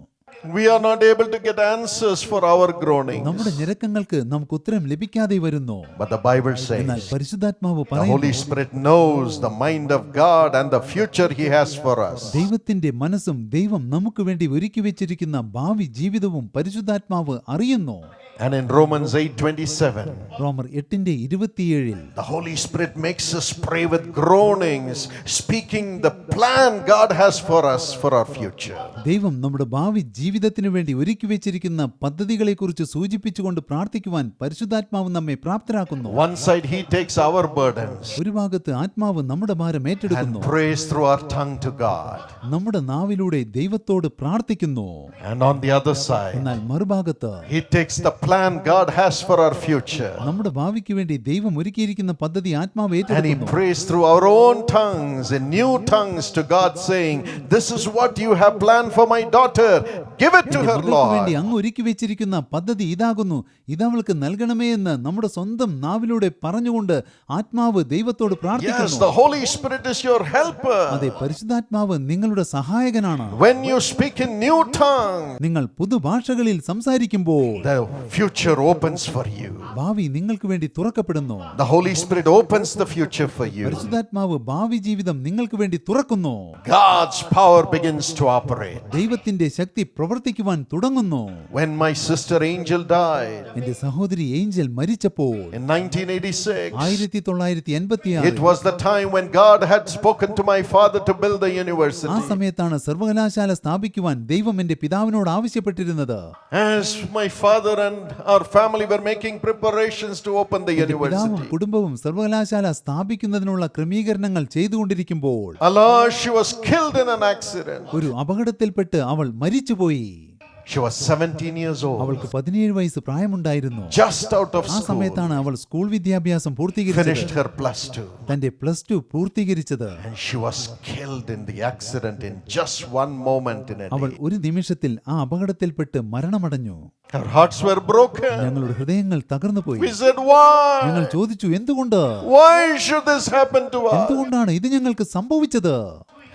We are not able to get answers for our groaning. നമ്മുടെ ഞരക്കങ്ങൾക്ക് നമുക്ക് ഉത്തരം ലഭിക്കാതെ വരുന്നു. But the Bible എന്നാൽ says പരിശുദ്ധാത്മാവ് the Holy പറയുന്നു, Spirit knows the mind of God and the future He has for us. ദൈവത്തിന്റെ മനസ്സും ദൈവം നമുക്ക് വേണ്ടി ഒരുക്കി വെച്ചിരിക്കുന്ന ഭാവി ജീവിതവും പരിശുദ്ധാത്മാവ് അറിയുന്നു. And in Romans 8:27, റോമർ 8:27 the Holy Spirit makes us pray with groanings, speaking the plan God has for us for our future. ദൈവം നമ്മുടെ ഭാവി ജീവിതത്തിനു വേണ്ടി ഒരുക്കി വെച്ചിരിക്കുന്ന പദ്ധതികളെക്കുറിച്ച് സൂചിപ്പിച്ചുകൊണ്ട് പ്രാർത്ഥിക്കുവാൻ പരിശുദ്ധാത്മാവ് നമ്മെ പ്രാപ്തരാക്കുന്നു. One side He takes our burdens ഒരു ഭാഗത്ത് ആത്മാവ് നമ്മുടെ ഭാരം ഏറ്റെടുക്കുന്നു, and prays through our tongue to God. നമ്മുടെ നാവിലൂടെ ദൈവത്തോട് പ്രാർത്ഥിക്കുന്നു. And on the other side, എന്നാൽ മറുഭാഗത്ത് He takes the plan God has for our future നമ്മുടെ ഭാവിക്ക് വേണ്ടി ദൈവം ഒരുക്കിയിരിക്കുന്ന പദ്ധതി ആത്മാവ് and He ഏറ്റെടുക്കുന്നു. prays through our own tongues in new tongues to God, saying, This is what you have planned for my daughter. Give it to her, മകൾക്ക് വേണ്ടി Lord. അങ്ങ് ഒരുക്കി വെച്ചിരിക്കുന്ന പദ്ധതി ഇതാകുന്നു, ഇതവൾക്ക് നൽകണമേ എന്ന് നമ്മുടെ സ്വന്തം നാവിലൂടെ പറഞ്ഞുകൊണ്ട് ആത്മാവ് ദൈവത്തോട് Yes, പ്രാർത്ഥിക്കുന്നു. the Holy Spirit is your helper. അതെ, പരിശുദ്ധാത്മാവ് നിങ്ങളുടെ സഹായകനാണ്. When you speak in new tongue, നിങ്ങൾ പുതുഭാഷകളിൽ സംസാരിക്കുമ്പോൾ the future opens for you. ഭാവി നിങ്ങൾക്ക് വേണ്ടി തുറക്കപ്പെടുന്നു. The Holy Spirit opens the future for you. പരിശുദ്ധാത്മാവ് ഭാവി ജീവിതം നിങ്ങൾക്ക് വേണ്ടി തുറക്കുന്നു. God's power begins to operate. ദൈവത്തിന്റെ ശക്തി പ്രവർത്തിക്കുവാൻ തുടങ്ങുന്നു. When my sister Angel died എന്റെ സഹോദരി ഏഞ്ചൽ മരിച്ചപ്പോൾ in 1986, 1986 it was the time when God had spoken to my father to build the ആ university. സമയത്താണ് സർവകലാശാല സ്ഥാപിക്കുവാൻ ദൈവം എന്റെ പിതാവിനോട് ആവശ്യപ്പെട്ടിരുന്നത്. As my father and our family were making preparations to open the എന്റെ പിതാവും university, കുടുംബവും സർവകലാശാല സ്ഥാപിക്കുന്നതിനുള്ള ക്രമീകരണങ്ങൾ ചെയ്തുകൊണ്ടിരിക്കുമ്പോൾ alas, she was killed in an accident. ഒരു അപകടത്തിൽപ്പെട്ട് അവൾ മരിച്ചുപോയി. She was 17 years old, അവൾക്ക് 17 വയസ്സ് പ്രായമുണ്ടായിരുന്നു. just out of ആ school, സമയത്താണ് അവൾ സ്കൂൾ വിദ്യാഭ്യാസം finished പൂർത്തീകരിച്ചത്, her +2, തന്റെ +2 പൂർത്തീകരിച്ചത്. and she was killed in the accident in just one moment in a അവൾ day. ഒരു നിമിഷത്തിൽ ആ അപകടത്തിൽപ്പെട്ട് മരണമടഞ്ഞു. Her hearts were broken. ഞങ്ങളുടെ ഹൃദയങ്ങൾ തകർന്നുപോയി. We said, why? ഞങ്ങൾ ചോദിച്ചു, എന്തുകൊണ്ട്? Why should this happen to us? എന്തുകൊണ്ടാണ് ഇത് ഞങ്ങൾക്ക് സംഭവിച്ചത്?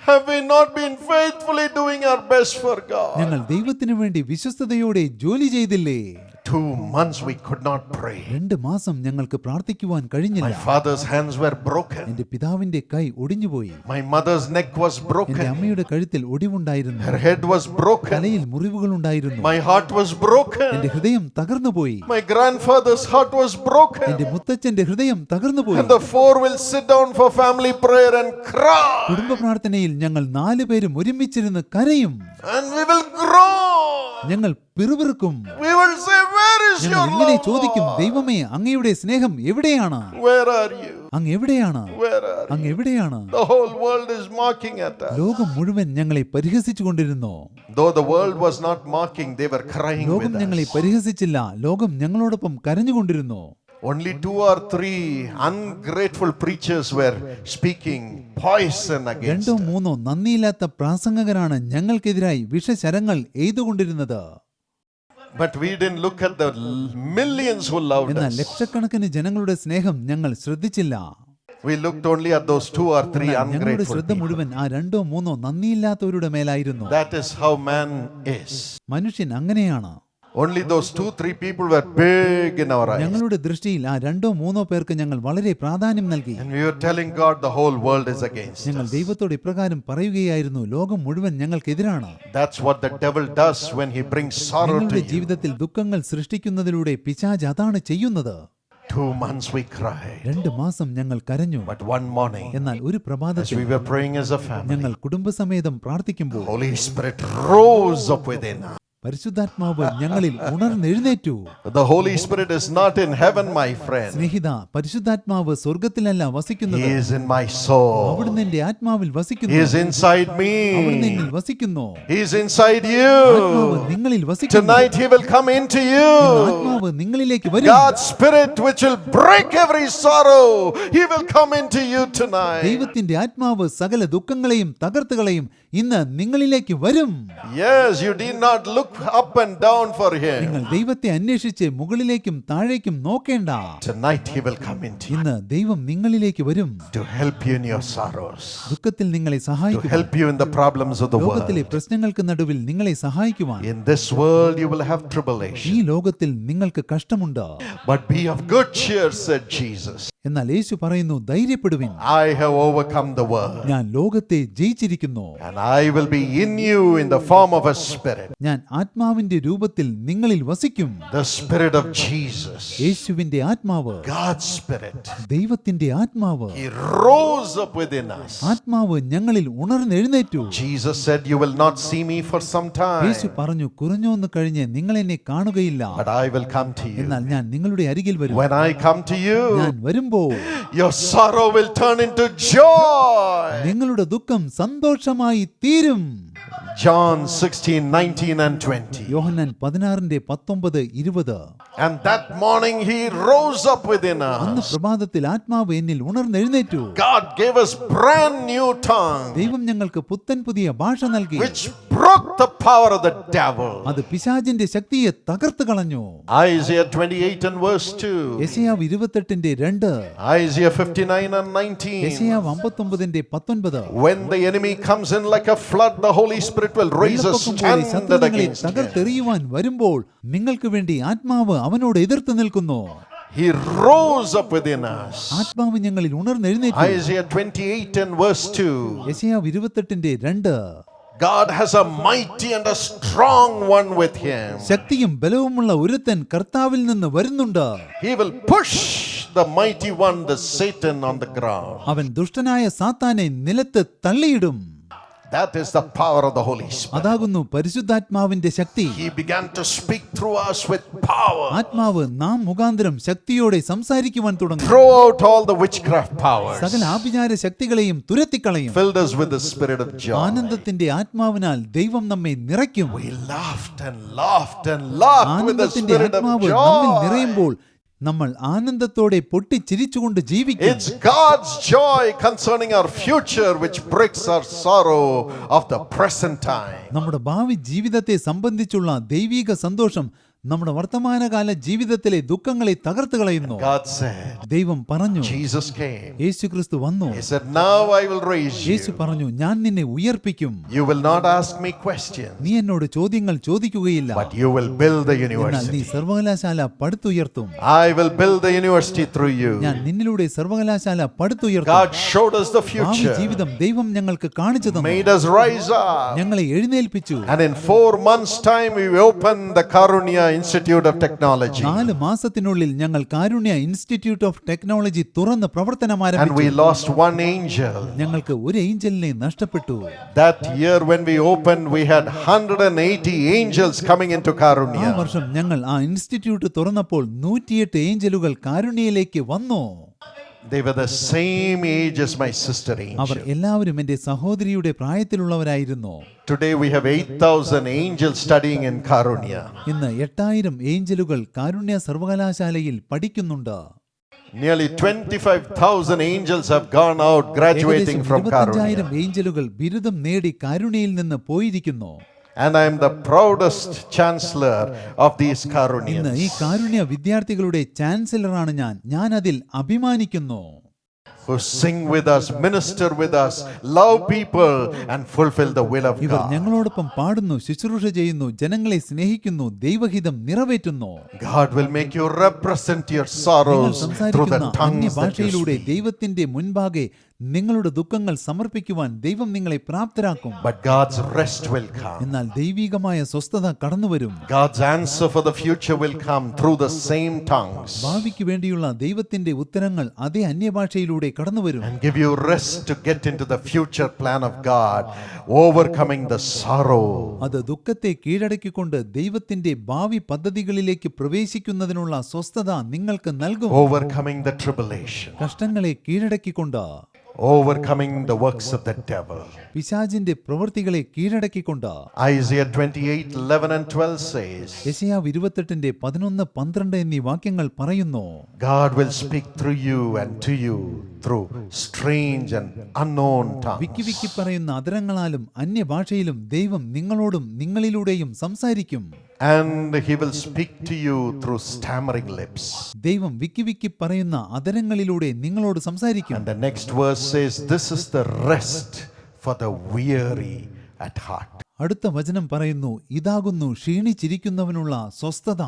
Have we not been faithfully doing our best for God? ഞങ്ങൾ ദൈവത്തിനു വേണ്ടി വിശ്വസ്തയോടെ ജോലി ചെയ്തില്ലേ? 2 months we could not pray. 2 മാസം ഞങ്ങൾക്ക് പ്രാർത്ഥിക്കുവാൻ My കഴിഞ്ഞില്ല. father's hands were broken. എന്റെ പിതാവിന്റെ കൈ ഒടിഞ്ഞുപോയി. My mother's neck was എന്റെ broken. അമ്മയുടെ കഴുത്തിൽ ഒടിവുണ്ടായിരുന്നു. Her head was broken. തലയിൽ മുറിവുകൾ ഉണ്ടായിരുന്നു. My heart was broken. എന്റെ ഹൃദയം തകർന്നുപോയി. My grandfather's heart was broken. എന്റെ മുത്തച്ഛന്റെ ഹൃദയം തകർന്നുപോയി. And the 4 will sit down for family prayer and cry. കുടുംബ പ്രാർത്ഥനയിൽ ഞങ്ങൾ 4 പേരും ഒരുമിച്ചിരുന്ന് കരയും. And we will groan. ഞങ്ങൾ പിറുപിറുക്കും. We will say, Where is ഞങ്ങൾ your ഇങ്ങനെ ചോദിക്കും, love? ദൈവമേ, അങ്ങയുടെ സ്നേഹം എവിടെയാണ്? Where are you? അങ്ങ് എവിടെയാണ്? Where are you? അങ്ങ് എവിടെയാണ്? The whole world is mocking at us. ലോകം മുഴുവൻ ഞങ്ങളെ പരിഹസിച്ചു കൊണ്ടിരുന്നു. Though the world was not mocking, they were crying ലോകം with ഞങ്ങളെ us. പരിഹസിച്ചില്ല, ലോകം ഞങ്ങളോടൊപ്പം കരഞ്ഞുകൊണ്ടിരുന്നു. Only 2 or 3 ungrateful preachers were speaking poison against 2 us. 3 നന്ദിയില്ലാത്ത പ്രാസംഗകരാണ് ഞങ്ങൾക്കെതിരായി വിഷശരങ്ങൾ എയ്തുകൊണ്ടിരുന്നത്. But we didn't look at the millions who loved എന്നാൽ us. ലക്ഷക്കണക്കിന് ജനങ്ങളുടെ സ്നേഹം ഞങ്ങൾ ശ്രദ്ധിച്ചില്ല. We looked only at those 2 or 3 ഞങ്ങളുടെ ungrateful ശ്രദ്ധ people. മുഴുവൻ ആ 2 3 നന്ദിയില്ലാത്തവരുടെ മേലായിരുന്നു. That is how man is. മനുഷ്യൻ അങ്ങനെയാണ്. Only those 2-3 people were big in our eyes. ഞങ്ങളുടെ ദൃഷ്ടിയിൽ ആ 2 3 പേർക്ക് ഞങ്ങൾ വളരെ പ്രാധാന്യം നൽകി. And we were telling God the whole world is against ഞങ്ങൾ us. ദൈവത്തോട് ഇപ്രകാരം പറയുകയായിരുന്നു, ലോകം മുഴുവൻ ഞങ്ങൾക്കെതിരാണ്. That's what the devil does when he brings sorrow to ഞങ്ങളുടെ you. ജീവിതത്തിൽ ദുഃഖങ്ങൾ സൃഷ്ടിക്കുന്നതിലൂടെ പിശാച് അതാണ് ചെയ്യുന്നത്. 2 months we cried. 2 മാസം ഞങ്ങൾ കരഞ്ഞു. But one morning, എന്നാൽ ഒരു as പ്രഭാതത്തിൽ we were praying as a family, ഞങ്ങൾ കുടുംബസമേതം പ്രാർത്ഥിക്കുമ്പോൾ Holy Spirit rose up within us. പരിശുദ്ധാത്മാവ് ഞങ്ങളിൽ ഉണർന്നെഴുന്നേറ്റു. The Holy Spirit is not in heaven, my friend. സ്നേഹിത, പരിശുദ്ധാത്മാവ് സ്വർഗത്തിലല്ല വസിക്കുന്നത്. He is in my soul. അവിടുന്ന് എന്റെ ആത്മാവിൽ He വസിക്കുന്നു. is inside me. അവിടുന്ന് എന്നിൽ വസിക്കുന്നു. He is inside ആത്മാവ് you. നിങ്ങളിൽ വസിക്കുന്നു. Tonight He will come into you. ആത്മാവ് നിങ്ങളിലേക്ക് വരും. God's Spirit which will break every sorrow. He will come into you tonight. ദൈവത്തിന്റെ ആത്മാവ് സകല ദുഃഖങ്ങളെയും തകർത്തുകളെയും ഇന്ന് നിങ്ങളിലേക്ക് വരും. Yes, you did not look up and down for Him. നിങ്ങൾ ദൈവത്തെ അന്വേഷിച്ച് മുകളിലേക്കും താഴേക്കും നോക്കേണ്ട. Tonight He will come into you ഇന്ന് ദൈവം നിങ്ങളിലേക്ക് വരും. to help you in your sorrows, ദുഃഖത്തിൽ നിങ്ങളെ to സഹായിക്കുവാൻ, help you in the problems of the ലോകത്തിലെ world. പ്രശ്നങ്ങൾക്ക് നടുവിൽ നിങ്ങളെ സഹായിക്കുവാൻ. In this world you will have ഈ tribulation, ലോകത്തിൽ നിങ്ങൾക്ക് കഷ്ടമുണ്ട്. but be of good cheer, said Jesus. എന്നാൽ യേശു പറയുന്നു, ധൈര്യപ്പെടുവിൻ, I have overcome the world, ഞാൻ ലോകത്തെ ജയിച്ചിരിക്കുന്നു. and I will be in you in the form of a spirit, ഞാൻ ആത്മാവിന്റെ രൂപത്തിൽ നിങ്ങളിൽ വസിക്കും. the spirit of Jesus, യേശുവിന്റെ ആത്മാവ്, God's spirit. ദൈവത്തിന്റെ ആത്മാവ്, He rose up within us. ആത്മാവ് ഞങ്ങളിൽ ഉണർന്നെഴുന്നേറ്റു. Jesus said, you will not see me for some Yeshu time, പറഞ്ഞു, കുറഞ്ഞൊന്ന് കഴിഞ്ഞ് നിങ്ങൾ എന്നെ കാണുകയില്ല, but I will come to you. എന്നാൽ ഞാൻ നിങ്ങളുടെ അരികിൽ വരും. When I come to you, ഞാൻ വരുമ്പോൾ your sorrow will turn into joy. നിങ്ങളുടെ ദുഃഖം സന്തോഷമായി തീരും. John 16:19 and 20. Yohannan 16:19-20. And that morning He rose up within അന്ന് us. പ്രഭാതത്തിൽ ആത്മാവ് എന്നിൽ ഉണർന്നെഴുന്നേറ്റു. God gave us brand new tongue, ദൈവം ഞങ്ങൾക്ക് പുത്തൻ പുതിയ ഭാഷ നൽകി. which broke the power of the devil. അത് പിശാചിന്റെ ശക്തിയെ തകർത്ത് കളഞ്ഞു. Isaiah 28 and verse 2. യെശയ്യാവ് 28:2, Isaiah 59 and 19. യെശയ്യാവ് 59:19. When the enemy comes in like a flood, the Holy Spirit will raise a വെള്ളപ്പൊക്കം പോലെ ശത്രു standard നിങ്ങളെ against him. തകർത്തെറിയുവാൻ വരുമ്പോൾ നിങ്ങൾക്ക് വേണ്ടി ആത്മാവ് അവനോട് എതിർത്ത് നിൽക്കുന്നു. He rose up within us. ആത്മാവ് ഞങ്ങളിൽ ഉണർന്നെഴുന്നേറ്റു. Isaiah 28 and verse 2. യെശയ്യാവ് 28:2. God has a mighty and a strong one with him. ശക്തിയും ബലവുമുള്ള ഒരുത്തൻ കർത്താവിൽ നിന്ന് വരുന്നുണ്ട്. He will push the mighty one, the Satan, on the ground. അവൻ ദുഷ്ടനായ സാത്താനെ നിലത്ത് തള്ളിയിടും. That is the power of the Holy Spirit. അതാകുന്നു പരിശുദ്ധാത്മാവിന്റെ ശക്തി. He began to speak through us with power. ആത്മാവ് നാം മുഖാന്തരം ശക്തിയോടെ സംസാരിക്കുവാൻ തുടങ്ങി. Throw out all the witchcraft powers. സകല ആഭിചാര ശക്തികളെയും തുരത്തിക്കളയും. Filled us with the spirit of joy. ആനന്ദത്തിന്റെ ആത്മാവിനാൽ ദൈവം നമ്മെ നിറയ്ക്കും. We laughed and laughed and laughed with the ആനന്ദത്തിന്റെ spirit of ആത്മാവ് നമ്മിൽ joy. നിറയുമ്പോൾ നമ്മൾ ആനന്ദത്തോടെ പൊട്ടിച്ചിരിച്ചുകൊണ്ട് ജീവിക്കും. It's God's joy concerning our future which breaks our sorrow of the present time. നമ്മുടെ ഭാവി ജീവിതത്തെ സംബന്ധിച്ചുള്ള ദൈവിക സന്തോഷം നമ്മുടെ വർത്തമാനകാല ജീവിതത്തിലെ ദുഃഖങ്ങളെ തകർത്ത് കളയുന്നു. God said, ദൈവം പറഞ്ഞു, Jesus came. യേശുക്രിസ്തു വന്നു. He said, now I will raise Yeshu you. പറഞ്ഞു, ഞാൻ നിന്നെ ഉയർപ്പിക്കും. You will not ask me questions, നീ എന്നോട് ചോദ്യങ്ങൾ ചോദിക്കുകയില്ല, but you will build the എന്നാൽ നീ university. സർവകലാശാല പടുത്തുയർത്തും. I will build the university through you. ഞാൻ നിന്നിലൂടെ സർവകലാശാല പടുത്തുയർത്തും. God showed us the ഭാവി future, ജീവിതം ദൈവം ഞങ്ങൾക്ക് കാണിച്ചു തന്നു. made us rise up. ഞങ്ങളെ എഴുന്നേൽപ്പിച്ചു. And in 4 months' time, we opened the Karunya Institute of Technology. 4 മാസത്തിനുള്ളിൽ ഞങ്ങൾ കാരുണ്യ ഇൻസ്റ്റിറ്റ്യൂട്ട് ഓഫ് ടെക്നോളജി തുറന്ന് പ്രവർത്തനം And we ആരംഭിച്ചു. lost one angel. ഞങ്ങൾക്ക് ഒരു ഏഞ്ചലിനെ നഷ്ടപ്പെട്ടു. That year when we opened, we had 180 angels coming into ആ Karunya. വർഷം ഞങ്ങൾ ആ ഇൻസ്റ്റിറ്റ്യൂട്ട് തുറന്നപ്പോൾ 108 ഏഞ്ചലുകൾ കാരുണ്യയിലേക്ക് വന്നു. They were the same age as my sister our angel. എല്ലാവരും എൻ്റെ സഹോദരിയുടെ പ്രായത്തിലുള്ളവരായിരുന്നു. Today we have 8,000 angels studying in Karunya. ഇന്ന് 8000 ഏഞ്ചലുകൾ കാരുണ്യ സർവകലാശാലയിൽ പഠിക്കുന്നുണ്ട്. Nearly 25,000 angels have gone out graduating ഏകദേശം from 25,000 Karunya. ഏഞ്ചലുകൾ ബിരുദം നേടി കാരുണ്യയിൽ നിന്ന് പോയിരിക്കുന്നു. And I am the proudest chancellor of these ഇന്ന് ഈ Karunyans കാരുണ്യ വിദ്യാർത്ഥികളുടെ ചാൻസലറാണ് ഞാൻ. ഞാൻ അതിൽ അഭിമാനിക്കുന്നു. who sing with us, minister with us, love people and fulfill the will of ഇവർ God. ഞങ്ങളോടൊപ്പം പാടുന്നു, ശുശ്രൂഷ ചെയ്യുന്നു, ജനങ്ങളെ സ്നേഹിക്കുന്നു, ദൈവഹിതം നിറവേറ്റുന്നു. God will make you represent your നിങ്ങൾ sorrows through the സംസാരിക്കുന്ന tongues that you അന്യഭാഷയിലൂടെ speak. ദൈവത്തിന്റെ മുൻപാകെ നിങ്ങളുടെ ദുഃഖങ്ങൾ സമർപ്പിക്കുവാൻ ദൈവം നിങ്ങളെ പ്രാപ്തരാക്കും. But God's rest will come. എന്നാൽ ദൈവികമായ സ്വസ്ഥത കടന്നുവരും. God's answer for the future will come through the same tongues ഭാവിക്ക് വേണ്ടിയുള്ള ദൈവത്തിന്റെ ഉത്തരങ്ങൾ അതേ അന്യഭാഷയിലൂടെ കടന്നുവരും. and give you rest to get into the future plan of God, overcoming the sorrow. അത് ദുഃഖത്തെ കീഴടക്കിക്കൊണ്ട് ദൈവത്തിന്റെ ഭാവി പദ്ധതികളിലേക്ക് പ്രവേശിക്കുന്നതിനുള്ള സ്വസ്ഥത നിങ്ങൾക്ക് നൽകും. Overcoming the tribulation, കഷ്ടങ്ങളെ കീഴടക്കിക്കൊണ്ട്, overcoming the works of the devil. പിശാചിന്റെ പ്രവൃത്തികളെ കീഴടക്കിക്കൊണ്ട്. Isaiah 28:11 and 12 says, യെശയ്യാവ് 28:11-12 എന്നീ വാക്യങ്ങൾ പറയുന്നു. God will speak through you and to you through strange and unknown Vicky tongues. വിക്കി പറയുന്ന അധരങ്ങളാലും അന്യഭാഷയിലും ദൈവം നിങ്ങളോടും നിങ്ങളിലൂടെയും സംസാരിക്കും. And he will speak to you through stammering lips. ദൈവം വിക്കി വിക്കി പറയുന്ന അധരങ്ങളിലൂടെ നിങ്ങളോട് സംസാരിക്കും. And the next verse says, this is the rest for the weary at heart. അടുത്ത വചനം പറയുന്നു, ഇതാകുന്നു ക്ഷീണിച്ചിരിക്കുന്നവനുള്ള സ്വസ്ഥത.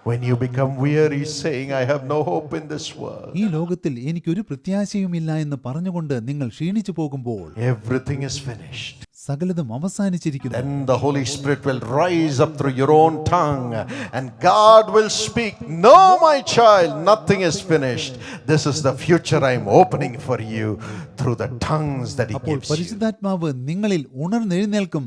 When you become weary saying, I have no hope in this world, ഈ ലോകത്തിൽ എനിക്കൊരു പ്രത്യാശയുമില്ല എന്ന് പറഞ്ഞുകൊണ്ട് നിങ്ങൾ ക്ഷീണിച്ചു പോകുമ്പോൾ everything is finished. സകലതും അവസാനിച്ചിരിക്കുന്നു. Then the Holy Spirit will rise up through your own tongue and God will speak, no my child, nothing is finished. This is the future I am opening for you through the tongues that he അപ്പോൾ gives you. പരിശുദ്ധാത്മാവ് നിങ്ങളിൽ ഉണർന്നെഴുന്നേൽക്കും.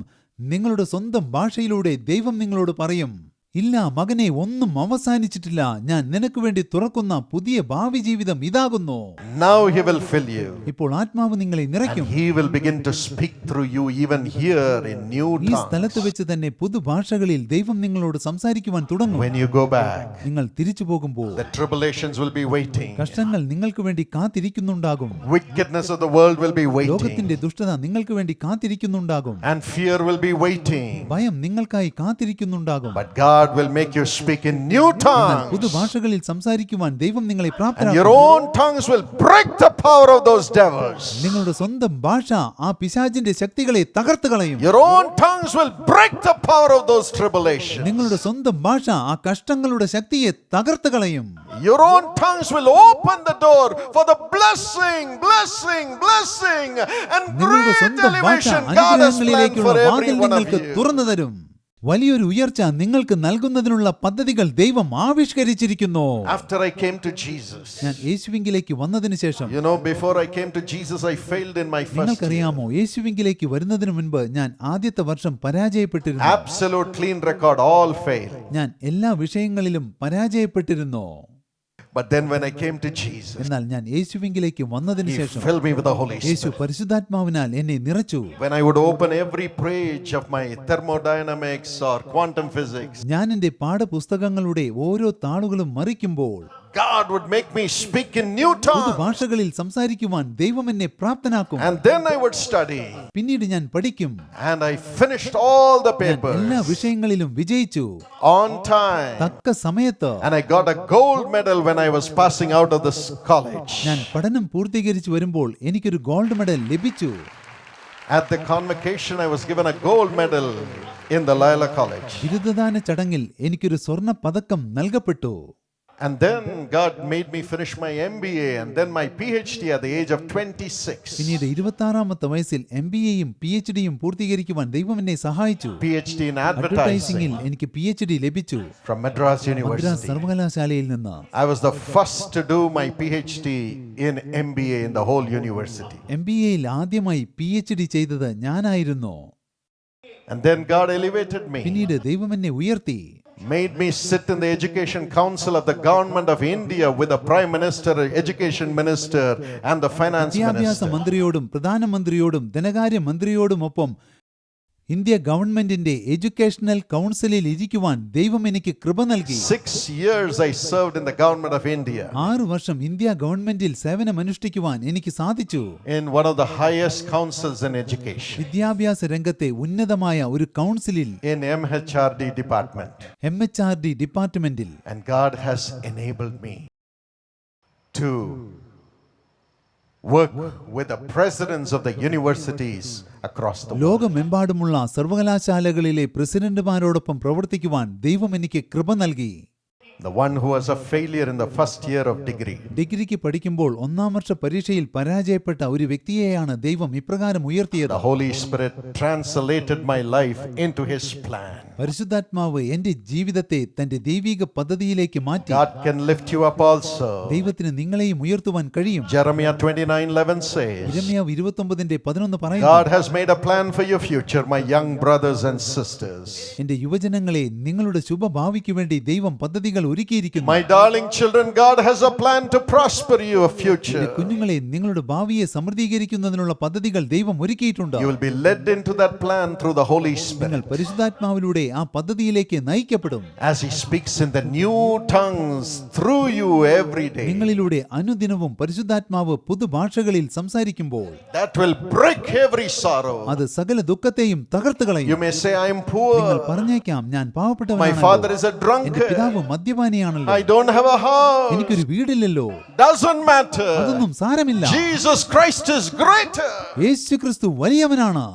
നിങ്ങളുടെ സ്വന്തം ഭാഷയിലൂടെ ദൈവം നിങ്ങളോട് പറയും, ഇല്ല മകനെ, ഒന്നും അവസാനിച്ചിട്ടില്ല. ഞാൻ നിനക്ക് വേണ്ടി തുറക്കുന്ന പുതിയ ഭാവി ജീവിതം ഇതാകുന്നു. Now he will fill you. ഇപ്പോൾ ആത്മാവ് നിങ്ങളെ നിറയ്ക്കും. And he will begin to speak through you even here in new ഈ സ്ഥലത്ത് tongues. വെച്ച് തന്നെ പുതുഭാഷകളിൽ ദൈവം നിങ്ങളോട് സംസാരിക്കുവാൻ തുടങ്ങും. When you go back, നിങ്ങൾ തിരിച്ചു പോകുമ്പോൾ the tribulations will be waiting. കഷ്ടങ്ങൾ നിങ്ങൾക്ക് വേണ്ടി കാത്തിരിക്കുന്നുണ്ടാകും. Wickedness of the world will be waiting. ലോകത്തിന്റെ ദുഷ്ടത നിങ്ങൾക്ക് വേണ്ടി കാത്തിരിക്കുന്നുണ്ടാകും. And fear will be waiting. ഭയം നിങ്ങൾക്കായി കാത്തിരിക്കുന്നുണ്ടാകും. But God will make you speak in new tongues. പുതുഭാഷകളിൽ സംസാരിക്കുവാൻ ദൈവം നിങ്ങളെ And പ്രാപ്തരാക്കും. your own tongues will break the power of those devils. നിങ്ങളുടെ സ്വന്തം ഭാഷ ആ പിശാചിന്റെ ശക്തികളെ തകർത്ത് കളയും. Your own tongues will break the power of those tribulations. നിങ്ങളുടെ സ്വന്തം ഭാഷ ആ കഷ്ടങ്ങളുടെ ശക്തിയെ തകർത്ത് കളയും. Your own tongues will open the door for the blessing and നിങ്ങളുടെ great സ്വന്തം ഭാഷ elevation God has planned അനുഗ്രഹങ്ങളിലേക്കുള്ള for വാതിൽ every one of നിങ്ങൾക്ക് you. തുറന്നു തരും. വലിയൊരു ഉയർച്ച നിങ്ങൾക്ക് നൽകുന്നതിനുള്ള പദ്ധതികൾ ദൈവം ആവിഷ്കരിച്ചിരിക്കുന്നു. After I came to Jesus, ഞാൻ യേശുവിങ്കിലേക്ക് വന്നതിന് ശേഷം, you know, before I came to Jesus, I failed in my first year. നിങ്ങൾക്കറിയാമോ, യേശുവിങ്കിലേക്ക് വരുന്നതിന് മുൻപ് ഞാൻ ആദ്യത്തെ വർഷം പരാജയപ്പെട്ടിരുന്നു. Absolute clean record, all failed. ഞാൻ എല്ലാ വിഷയങ്ങളിലും പരാജയപ്പെട്ടിരുന്നു. But then when I came to Jesus, എന്നാൽ ഞാൻ യേശുവിങ്കിലേക്ക് വന്നതിന് he ശേഷം filled me with the Holy Yeshu Spirit. പരിശുദ്ധാത്മാവിനാൽ എന്നെ നിറച്ചു. When I would open every page of my thermodynamics or quantum physics, ഞാൻ എൻ്റെ പാഠപുസ്തകങ്ങളുടെ ഓരോ താളുകളും മറിക്കുമ്പോൾ God would make me speak in new tongues. പുതുഭാഷകളിൽ സംസാരിക്കുവാൻ ദൈവം എന്നെ പ്രാപ്തനാക്കും. And then I would study. പിന്നീട് ഞാൻ പഠിക്കും. And I finished all the ഞാൻ എല്ലാ papers വിഷയങ്ങളിലും വിജയിച്ചു, on time. തക്ക സമയത്ത്. And I got a gold medal when I was passing out of this college. ഞാൻ പഠനം പൂർത്തീകരിച്ചു വരുമ്പോൾ എനിക്കൊരു ഗോൾഡ് മെഡൽ ലഭിച്ചു. At the convocation, I was given a gold medal in the Loyola College. ബിരുദദാന ചടങ്ങിൽ എനിക്കൊരു സ്വർണ്ണ പതക്കം നൽകപ്പെട്ടു. And then God made me finish my MBA and then my PhD at the age of 26. പിന്നീട് 26-ാമത്തെ വയസ്സിൽ MBAയും PhDയും പൂർത്തീകരിക്കുവാൻ ദൈവം എന്നെ സഹായിച്ചു. PhD in അഡ്വർടൈസിംഗിൽ advertising എനിക്ക് PhD ലഭിച്ചു, from Madras മദ്രാസ് University. സർവകലാശാലയിൽ നിന്ന്. I was the first to do my PhD in MBA in the whole university. MBAയിൽ ആദ്യമായി PhD ചെയ്തത് ഞാനായിരുന്നു. And then God elevated me, പിന്നീട് ദൈവം എന്നെ ഉയർത്തി. made me sit in the education council of the government of India with the prime minister, education minister and the finance വിദ്യാഭ്യാസ minister. മന്ത്രിയോടും പ്രധാനമന്ത്രിയോടും ധനകാര്യ മന്ത്രിയോടുമൊപ്പം India ഗവൺമെന്റിന്റെ എഡ്യൂക്കേഷണൽ കൗൺസിലിൽ ഇരിക്കുവാൻ ദൈവം എനിക്ക് കൃപ നൽകി. 6 years I served in the government of India 6 വർഷം ഇന്ത്യ ഗവൺമെന്റിൽ സേവനമനുഷ്ഠിക്കുവാൻ എനിക്ക് സാധിച്ചു. in one of the highest councils in education, വിദ്യാഭ്യാസ രംഗത്തെ ഉന്നതമായ ഒരു കൗൺസിലിൽ, in MHRD department. MHRD ഡിപ്പാർട്ട്മെന്റിൽ. And God has enabled me to work with the presidents of the universities across the world. ലോകമെമ്പാടുമുള്ള സർവകലാശാലകളിലെ പ്രസിഡന്റുമാരോടൊപ്പം പ്രവർത്തിക്കുവാൻ ദൈവം എനിക്ക് കൃപ നൽകി. The one who was a failure in the first year of degree. ഡിഗ്രിക്ക് പഠിക്കുമ്പോൾ ഒന്നാം വർഷ പരീക്ഷയിൽ പരാജയപ്പെട്ട ഒരു വ്യക്തിയെയാണ് ദൈവം ഇപ്രകാരം ഉയർത്തിയത്. The Holy Spirit translated my life into His plan. പരിശുദ്ധാത്മാവ് എന്റെ ജീവിതത്തെ തന്റെ ദൈവിക പദ്ധതിയിലേക്ക് മാറ്റി. God can lift you up also. ദൈവത്തിന് നിങ്ങളെയും ഉയർത്തുവാൻ കഴിയും. Jeremiah 29:11 says, യിരെമ്യാവ് 29:11 പറയുന്നു, God has made a plan for your future, my young brothers and sisters. എന്റെ യുവജനങ്ങളെ, നിങ്ങളുടെ ശുഭഭാവിക്ക് വേണ്ടി ദൈവം പദ്ധതികൾ ഒരുക്കിയിരിക്കുന്നു. My darling children, God has a plan to prosper your future. എന്റെ കുഞ്ഞുങ്ങളെ, നിങ്ങളുടെ ഭാവിയെ സമൃദ്ധീകരിക്കുന്നതിനുള്ള പദ്ധതികൾ ദൈവം ഒരുക്കിയിട്ടുണ്ട്. You will be led into that plan through the Holy നിങ്ങൾ Spirit. പരിശുദ്ധാത്മാവിലൂടെ ആ പദ്ധതിയിലേക്ക് നയിക്കപ്പെടും. As He speaks in the new tongues through you every day. നിങ്ങളിലൂടെ അനുദിനവും പരിശുദ്ധാത്മാവ് പുതുഭാഷകളിൽ സംസാരിക്കുമ്പോൾ That will break every sorrow. അത് സകല ദുഃഖത്തെയും തകർത്ത് You കളയും. may say, I am നിങ്ങൾ poor. പറഞ്ഞേക്കാം, ഞാൻ My പാവപ്പെട്ടവനാണല്ലോ, father is a എന്റെ drunkard. പിതാവ് മദ്യപാനിയാണല്ലോ, I don't have a house. എനിക്കൊരു വീടില്ലല്ലോ. Doesn't matter. അതൊന്നും സാരമില്ല. Jesus Christ is greater. യേശു ക്രിസ്തു വലിയവനാണ്.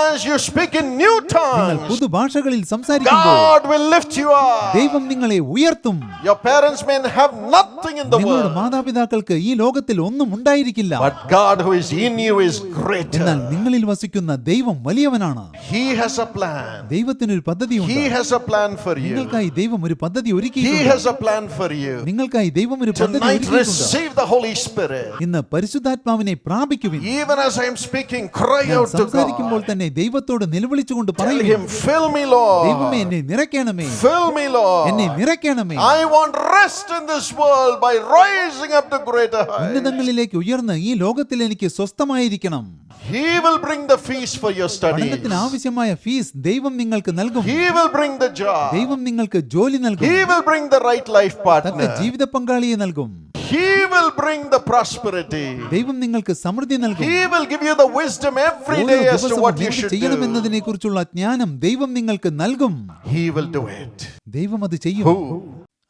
As you speak in new നിങ്ങൾ tongues, പുതുഭാഷകളിൽ സംസാരിക്കുമ്പോൾ God will lift you up. ദൈവം നിങ്ങളെ ഉയർത്തും. Your parents may have nothing in the നിങ്ങളുടെ world, മാതാപിതാക്കൾക്ക് ഈ ലോകത്തിൽ ഒന്നും ഉണ്ടായിരിക്കില്ല. but God who is in you is എന്നാൽ greater. നിങ്ങളിൽ വസിക്കുന്ന ദൈവം വലിയവനാണ്. He has a plan. ദൈവത്തിനൊരു പദ്ധതിയുണ്ട്. He has a plan for you. നിങ്ങൾക്കായി ദൈവം ഒരു പദ്ധതി He ഒരുക്കിയിട്ടുണ്ട്. has a plan for you. നിങ്ങൾക്കായി ദൈവം ഒരു പദ്ധതി Tonight ഒരുക്കിയിട്ടുണ്ട്. receive the Holy Spirit. ഇന്ന് പരിശുദ്ധാത്മാവിനെ പ്രാപിക്കുവിൻ. Even as I am speaking, cry ഞാൻ out to സംസാരിക്കുമ്പോൾ God. തന്നെ ദൈവത്തോട് നിലവിളിച്ചുകൊണ്ട് Tell പറയുവിൻ, Him, fill me, ദൈവമേ, Lord. എന്നെ നിറയ്ക്കണമേ, Fill me, എന്നെ Lord. നിറയ്ക്കണമേ. I want rest in this world by rising up to greater heights. ഉന്നതങ്ങളിലേക്ക് ഉയർന്ന് ഈ ലോകത്തിൽ എനിക്ക് സ്വസ്ഥമായിരിക്കണം. He will bring the fees for your studies. പഠനത്തിന് ആവശ്യമായ ഫീസ് ദൈവം നിങ്ങൾക്ക് നൽകും. He will bring the job. ദൈവം നിങ്ങൾക്ക് ജോലി നൽകും. He will bring the right life തക്ക partner. ജീവിത പങ്കാളിയെ നൽകും. He will bring the prosperity. ദൈവം നിങ്ങൾക്ക് സമൃദ്ധി നൽകും. He will give you the wisdom every ഓരോ day as to ദിവസവും what you എന്ത് should do. ചെയ്യണമെന്നതിനെ കുറിച്ചുള്ള ജ്ഞാനം ദൈവം നിങ്ങൾക്ക് നൽകും. He will do it. ദൈവം അത് ചെയ്യും. Who?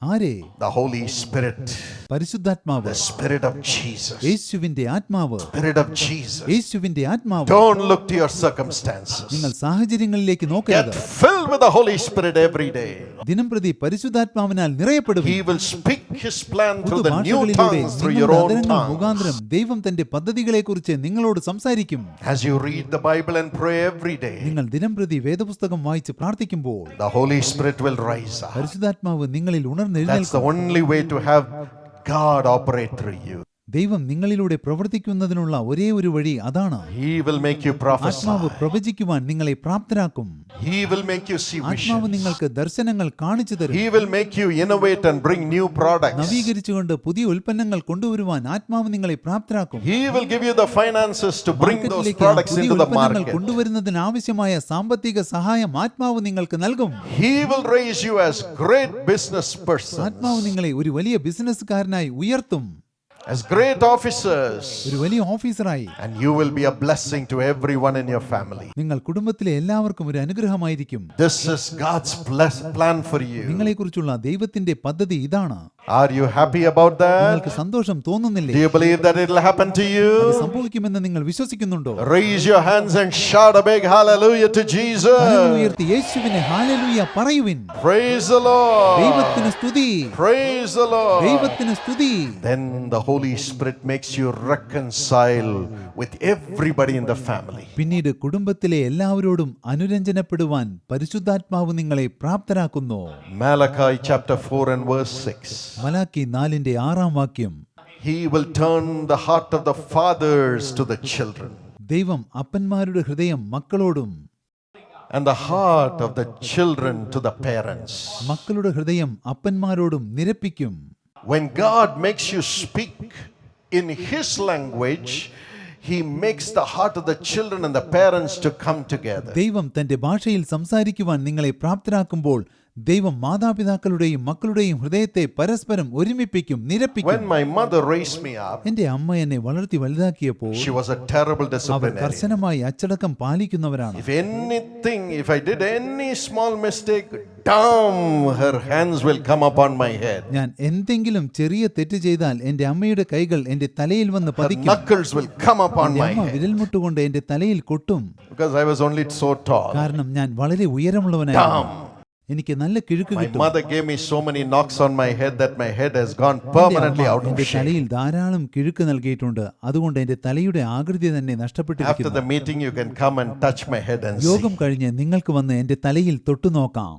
ആരെ? The Holy Spirit. പരിശുദ്ധാത്മാവ്, The Spirit of Jesus. യേശുവിന്റെ ആത്മാവ്, Spirit of Jesus. യേശുവിന്റെ ആത്മാവ്. Don't look to your circumstances. നിങ്ങൾ സാഹചര്യങ്ങളിലേക്ക് നോക്കരുത്. Get filled with the Holy Spirit every day. ദിനംപ്രതി പരിശുദ്ധാത്മാവിനാൽ നിറയപ്പെടും. He will speak His plan through the new പുതുഭാഷകളിലൂടെ tongues, through your നിങ്ങളുടെ own അധരങ്ങൾ tongues. മുഖാന്തരം ദൈവം തന്റെ പദ്ധതികളെക്കുറിച്ച് നിങ്ങളോട് സംസാരിക്കും. As you read the Bible and pray every day, നിങ്ങൾ ദിനംപ്രതി വേദപുസ്തകം വായിച്ച് പ്രാർത്ഥിക്കുമ്പോൾ the Holy Spirit will rise up. പരിശുദ്ധാത്മാവ് നിങ്ങളിൽ That's ഉണർന്നെഴുന്നേൽക്കും. the only way to have God operate through you. ദൈവം നിങ്ങളിലൂടെ പ്രവർത്തിക്കുന്നതിനുള്ള ഒരേ ഒരു വഴി അതാണ്. He will make you ആത്മാവ് prophesy. പ്രവചിക്കുവാൻ നിങ്ങളെ പ്രാപ്തരാക്കും. He will make you see ആത്മാവ് visions. നിങ്ങൾക്ക് ദർശനങ്ങൾ കാണിച്ചു തരും. He will make you innovate and bring new products. നവീകരിച്ചുകൊണ്ട് പുതിയ ഉൽപ്പന്നങ്ങൾ കൊണ്ടുവരുവാൻ ആത്മാവ് നിങ്ങളെ പ്രാപ്തരാക്കും. He will give you the finances to bring those മാർക്കറ്റിലേക്ക് ആ products പുതിയ into the ഉൽപ്പന്നങ്ങൾ market. കൊണ്ടുവരുന്നതിന് ആവശ്യമായ സാമ്പത്തിക സഹായം ആത്മാവ് നിങ്ങൾക്ക് നൽകും. He will raise you as great business persons, ആത്മാവ് നിങ്ങളെ ഒരു വലിയ ബിസിനസ്സുകാരനായി ഉയർത്തും, as great officers, ഒരു വലിയ ഓഫീസറായി. and you will be a blessing to everyone in your family. നിങ്ങൾ കുടുംബത്തിലെ എല്ലാവർക്കും ഒരു അനുഗ്രഹമായിരിക്കും. This is God's plan for you. നിങ്ങളെക്കുറിച്ചുള്ള ദൈവത്തിന്റെ പദ്ധതി ഇതാണ്. Are you happy about that? നിങ്ങൾക്ക് സന്തോഷം തോന്നുന്നില്ലേ? Do you believe that it will happen to അത് you? സംഭവിക്കുമെന്ന് നിങ്ങൾ വിശ്വസിക്കുന്നുണ്ടോ? Raise your hands and shout a big hallelujah to കരങ്ങൾ Jesus. ഉയർത്തി യേശുവിനെ ഹല്ലേലൂയ പറയുവിൻ. Praise the Lord. ദൈവത്തിന് സ്തുതി, Praise the Lord. ദൈവത്തിന് സ്തുതി. Then the Holy Spirit makes you reconcile with everybody in the family. പിന്നീട് കുടുംബത്തിലെ എല്ലാവരോടും അനുരഞ്ജനപ്പെടുവാൻ പരിശുദ്ധാത്മാവ് നിങ്ങളെ പ്രാപ്തരാക്കുന്നു. Malachi chapter 4 and verse 6. Malachi 4:6 He will turn the heart of the fathers to the children, ദൈവം അപ്പന്മാരുടെ ഹൃദയം മക്കളോടും and the heart of the children to the parents. മക്കളുടെ ഹൃദയം അപ്പന്മാരോടും നിരപ്പിക്കും. When God makes you speak in His language, He makes the heart of the children and the parents to come together. ദൈവം തന്റെ ഭാഷയിൽ സംസാരിക്കുവാൻ നിങ്ങളെ പ്രാപ്തരാക്കുമ്പോൾ ദൈവം മാതാപിതാക്കളുടെയും മക്കളുടെയും ഹൃദയത്തെ പരസ്പരം ഒരുമിപ്പിക്കും, നിരപ്പിക്കും. When my mother raised me up, എന്റെ അമ്മ എന്നെ വളർത്തി വലുതാക്കിയപ്പോൾ she was a terrible our disciplinarian. കർശനമായി അച്ചടക്കം പാലിക്കുന്നവരാണ്. If I did any small mistake, damn, her hands will come upon my head. ഞാൻ എന്തെങ്കിലും ചെറിയ തെറ്റ് ചെയ്താൽ എന്റെ അമ്മയുടെ കൈകൾ എന്റെ തലയിൽ വന്ന് Her പതിക്കും. knuckles will come upon എന്റെ my അമ്മ head. വിരൽമുട്ടുകൊണ്ട് എന്റെ തലയിൽ കൊട്ടും. Because I was only so tall. കാരണം ഞാൻ വളരെ ഉയരമുള്ളവനായിരുന്നു. എനിക്ക് നല്ല കിഴുക്ക് My കിട്ടും. mother gave me so many knocks on my head that my head has gone permanently out of എന്റെ shape. തലയിൽ ധാരാളം കിഴുക്ക് നൽകിയിട്ടുണ്ട്. അതുകൊണ്ട് എന്റെ തലയുടെ ആകൃതി തന്നെ After നഷ്ടപ്പെട്ടിരിക്കുന്നു. the meeting, you can come and touch my head and see. യോഗം കഴിഞ്ഞ് നിങ്ങൾക്ക് വന്ന് എന്റെ തലയിൽ തൊട്ടുനോക്കാം.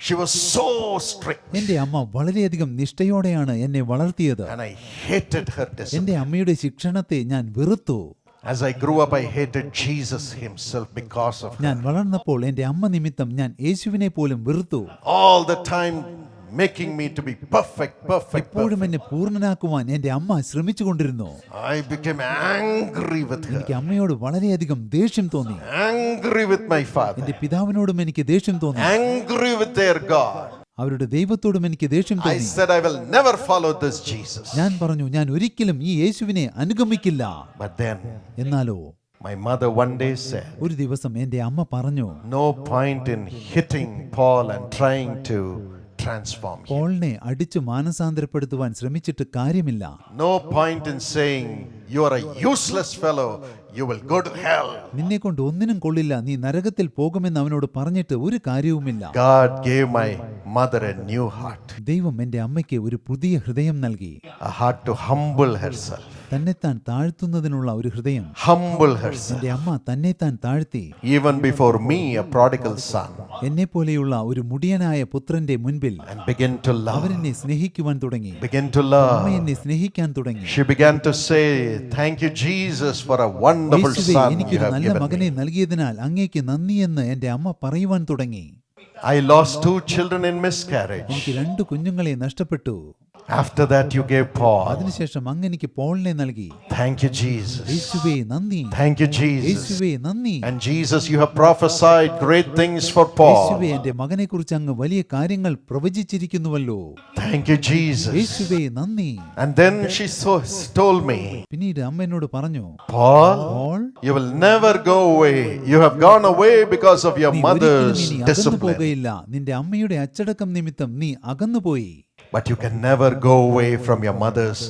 She was so strict, എന്റെ അമ്മ വളരെയധികം നിഷ്ഠയോടെയാണ് എന്നെ വളർത്തിയത്. and I hated her discipline. എന്റെ അമ്മയുടെ ശിക്ഷണത്തെ ഞാൻ വെറുത്തു. As I grew up, I hated Jesus himself because of her. ഞാൻ വളർന്നപ്പോൾ എന്റെ അമ്മ നിമിത്തം ഞാൻ യേശുവിനെ പോലും വെറുത്തു. All the time making me to be perfect. എപ്പോഴും എന്നെ പൂർണ്ണനാക്കുവാൻ എന്റെ അമ്മ ശ്രമിച്ചുകൊണ്ടിരുന്നു. I became angry with her, എനിക്ക് അമ്മയോട് വളരെയധികം ദേഷ്യം തോന്നി. angry with my father, എന്റെ പിതാവിനോടും എനിക്ക് ദേഷ്യം തോന്നി. angry with their God. അവരുടെ ദൈവത്തോടും എനിക്ക് ദേഷ്യം I തോന്നി. said, I will never follow this Jesus. ഞാൻ പറഞ്ഞു, ഞാൻ ഒരിക്കലും ഈ യേശുവിനെ അനുഗമിക്കില്ല. But then എന്നാലോ my mother one day said, ഒരു ദിവസം എന്റെ അമ്മ പറഞ്ഞു, no point in hitting Paul and trying to transform him. പോളിനെ അടിച്ചു മാനസാന്തരപ്പെടുത്തുവാൻ ശ്രമിച്ചിട്ട് കാര്യമില്ല. No point in saying, you are a useless fellow, you will go to hell. നിന്നെ കൊണ്ട് ഒന്നിനും കൊള്ളില്ല, നീ നരകത്തിൽ പോകുമെന്ന് അവനോട് പറഞ്ഞിട്ട് ഒരു കാര്യവുമില്ല. God gave my mother a new heart, ദൈവം എന്റെ അമ്മയ്ക്ക് ഒരു പുതിയ ഹൃദയം നൽകി. a heart to humble herself. തന്നെത്താൻ താഴ്ത്തുന്നതിനുള്ള ഒരു ഹൃദയം. Humble herself. എന്റെ അമ്മ തന്നെത്താൻ താഴ്ത്തി. Even before me, a prodigal son, എന്നെ പോലെയുള്ള ഒരു മുടിയനായ പുത്രന്റെ മുൻപിൽ and begin to love. അവരെന്നെ സ്നേഹിക്കുവാൻ തുടങ്ങി. Begin to അമ്മ love. എന്നെ സ്നേഹിക്കാൻ തുടങ്ങി. She began to say, thank you, Jesus, for a wonderful യേശുവേ, son you എനിക്കൊരു have നല്ല given മകനെ me. നൽകിയതിനാൽ അങ്ങേക്ക് നന്ദിയെന്ന് എന്റെ അമ്മ പറയുവാൻ തുടങ്ങി. I lost 2 children in miscarriage. എനിക്ക് 2 കുഞ്ഞുങ്ങളെ നഷ്ടപ്പെട്ടു. After that, you gave Paul. അതിനുശേഷം അങ്ങ് എനിക്ക് പോളിനെ നൽകി. Thank you, Jesus. യേശുവേ നന്ദി. Thank you, Jesus. യേശുവേ നന്ദി. And Jesus, you have prophesied great things for Paul. യേശുവേ, എന്റെ മകനെ കുറിച്ച് അങ്ങ് വലിയ കാര്യങ്ങൾ പ്രവചിച്ചിരിക്കുന്നുവല്ലോ. Thank you, Jesus. യേശുവേ നന്ദി. And then she told me, പിന്നീട് അമ്മ എന്നോട് പറഞ്ഞു, Paul, Paul, you will never go away. You have gone away because of your നീ ഒരിക്കലും mother's ഇനി അകന്നു discipline. പോകയില്ല. നിന്റെ അമ്മയുടെ അച്ചടക്കം നിമിത്തം നീ അകന്നുപോയി. But you can never go away from your mother's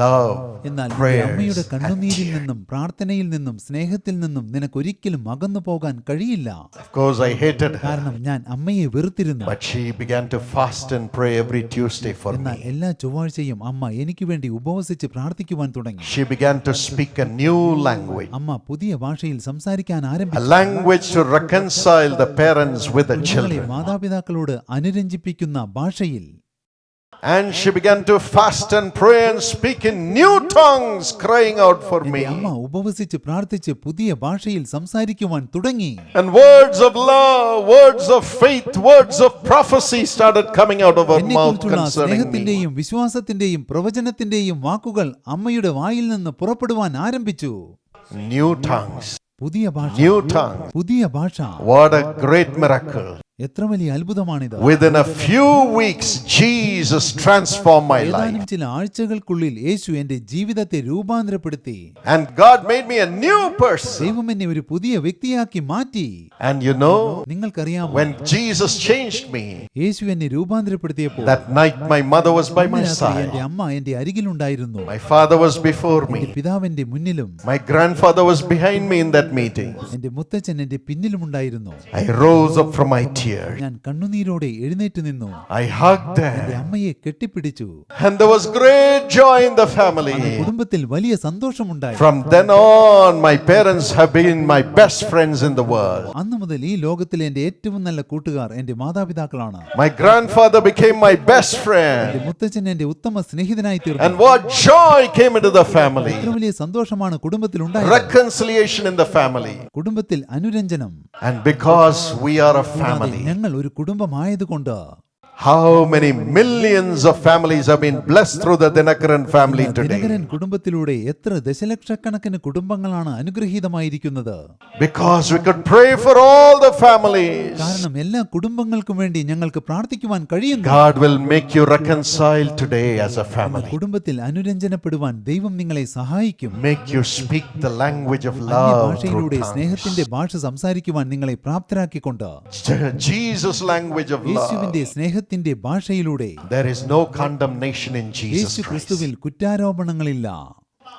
love, എന്നാൽ നിന്റെ prayers, അമ്മയുടെ and കണ്ണുനീരിൽ tears. നിന്നും പ്രാർത്ഥനയിൽ നിന്നും സ്നേഹത്തിൽ നിന്നും നിനക്കൊരിക്കലും അകന്നു പോകാൻ കഴിയില്ല. Of course, I hated her. കാരണം ഞാൻ അമ്മയെ വെറുത്തിരുന്നു. But she began to fast and pray every Tuesday for എന്നാൽ me. എല്ലാ ചൊവ്വാഴ്ചയും അമ്മ എനിക്ക് വേണ്ടി ഉപവസിച്ച് പ്രാർത്ഥിക്കുവാൻ തുടങ്ങി. She began to speak a new language, അമ്മ പുതിയ ഭാഷയിൽ സംസാരിക്കാൻ a ആരംഭിച്ചു. language to reconcile the parents with the കുഞ്ഞുങ്ങളെ children. മാതാപിതാക്കളോട് അനുരഞ്ജിപ്പിക്കുന്ന ഭാഷയിൽ. And she began to fast and pray and speak in new tongues, crying out for എന്റെ me. അമ്മ ഉപവസിച്ച് പ്രാർത്ഥിച്ച് പുതിയ ഭാഷയിൽ സംസാരിക്കുവാൻ തുടങ്ങി. And words of love, words of faith, words of prophecy started coming out of her എന്നെ mouth കുറിച്ചുള്ള concerning me. സ്നേഹത്തിന്റെയും വിശ്വാസത്തിന്റെയും പ്രവചനത്തിന്റെയും വാക്കുകൾ അമ്മയുടെ വായിൽ നിന്ന് പുറപ്പെടുവാൻ ആരംഭിച്ചു. New tongues, പുതിയ ഭാഷ, new tongues. പുതിയ ഭാഷ. What a great miracle. എത്ര വലിയ അത്ഭുതമാണിത്. Within a few weeks, Jesus transformed my ഏതാനും life. ചില ആഴ്ചകൾക്കുള്ളിൽ യേശു എന്റെ ജീവിതത്തെ രൂപാന്തരപ്പെടുത്തി. And God made me a new person. ദൈവം എന്നെ ഒരു പുതിയ വ്യക്തിയാക്കി മാറ്റി. And you know, നിങ്ങൾക്കറിയാമോ, when Jesus changed me, യേശു എന്നെ രൂപാന്തരപ്പെടുത്തിയപ്പോൾ that night my mother was by my അന്ന് രാത്രി എന്റെ side. അമ്മ എന്റെ അരികിലുണ്ടായിരുന്നു. My father was before എന്റെ me. പിതാവിന്റെ മുന്നിലും My grandfather was behind me in that meeting. എന്റെ മുത്തച്ഛൻ എന്റെ പിന്നിലുമുണ്ടായിരുന്നു. I rose up from my tears. ഞാൻ കണ്ണുനീരോടെ എഴുന്നേറ്റ് നിന്നു. I hugged എന്റെ them. അമ്മയെ കെട്ടിപ്പിടിച്ചു. And there was great joy in the family. കുടുംബത്തിൽ വലിയ സന്തോഷമുണ്ടായി. From then on, my parents have been my best friends in the world. അന്നു മുതൽ ഈ ലോകത്തിലെ എന്റെ ഏറ്റവും നല്ല കൂട്ടുകാർ എന്റെ മാതാപിതാക്കളാണ്. My grandfather became my best എന്റെ friend. മുത്തച്ഛൻ എന്റെ ഉത്തമ സ്നേഹിതനായി തീർന്നു. And what joy came into the family. എത്ര വലിയ സന്തോഷമാണ് കുടുംബത്തിൽ ഉണ്ടായത്. Reconciliation in the family. കുടുംബത്തിൽ അനുരഞ്ജനം. And because we are a കൂടാതെ family, ഞങ്ങൾ ഒരു കുടുംബമായതുകൊണ്ട് how many millions of families have been blessed through the Dinakaran family today? Dinakaran കുടുംബത്തിലൂടെ എത്ര ദശലക്ഷക്കണക്കിന് കുടുംബങ്ങളാണ് അനുഗ്രഹീതമായിരിക്കുന്നത്. Because we could pray for all the families. കാരണം എല്ലാ കുടുംബങ്ങൾക്കും വേണ്ടി ഞങ്ങൾക്ക് പ്രാർത്ഥിക്കുവാൻ കഴിയുന്നു. God will make you reconcile today as a family. കുടുംബത്തിൽ അനുരഞ്ജനപ്പെടുവാൻ ദൈവം നിങ്ങളെ സഹായിക്കും. Make you speak the language of love through ഭാഷയിലൂടെ tongues. സ്നേഹത്തിന്റെ ഭാഷ സംസാരിക്കുവാൻ നിങ്ങളെ പ്രാപ്തരാക്കിക്കൊണ്ട് Jesus' language of love. യേശുവിന്റെ സ്നേഹത്തിന്റെ ഭാഷയിലൂടെ There is no condemnation in Jesus Yeshu Christ. ക്രിസ്തുവിൽ കുറ്റാരോപണങ്ങളില്ല.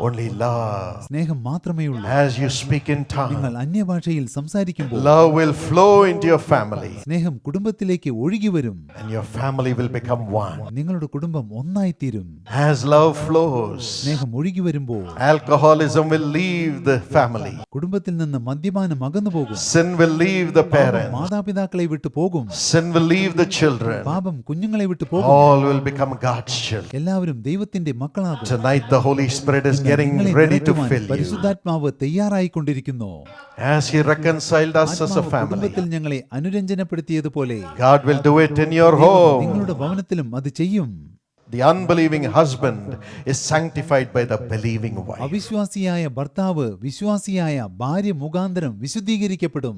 Only love. സ്നേഹം മാത്രമേ ഉള്ളൂ. As you speak in നിങ്ങൾ tongues, അന്യഭാഷയിൽ സംസാരിക്കുമ്പോൾ love will flow into your family, സ്നേഹം കുടുംബത്തിലേക്ക് ഒഴുകി വരും. and your family will become one. നിങ്ങളുടെ കുടുംബം ഒന്നായിത്തീരും. As love flows, സ്നേഹം ഒഴുകി വരുമ്പോൾ alcoholism will leave the family. കുടുംബത്തിൽ നിന്ന് മദ്യപാനം അകന്നു പോകും. Sin will leave the parents. മാതാപിതാക്കളെ വിട്ടു പോകും. Sin will leave the children. പാപം കുഞ്ഞുങ്ങളെ വിട്ടു പോകും. All will become God's children. എല്ലാവരും ദൈവത്തിന്റെ മക്കളാകും. Tonight the Holy Spirit is getting നിങ്ങളെ ready to നിറയ്ക്കുവാൻ fill you. പരിശുദ്ധാത്മാവ് തയ്യാറായിക്കൊണ്ടിരിക്കുന്നു. As He reconciled us as a ആത്മാവ് family, കുടുംബത്തിൽ ഞങ്ങളെ അനുരഞ്ജനപ്പെടുത്തിയതുപോലെ God will do it in your home. നിങ്ങളുടെ ഭവനത്തിലും അത് ചെയ്യും. The unbelieving husband is sanctified by the believing wife. അവിശ്വാസിയായ ഭർത്താവ് വിശ്വാസിയായ ഭാര്യ മുഖാന്തരം വിശുദ്ധീകരിക്കപ്പെടും.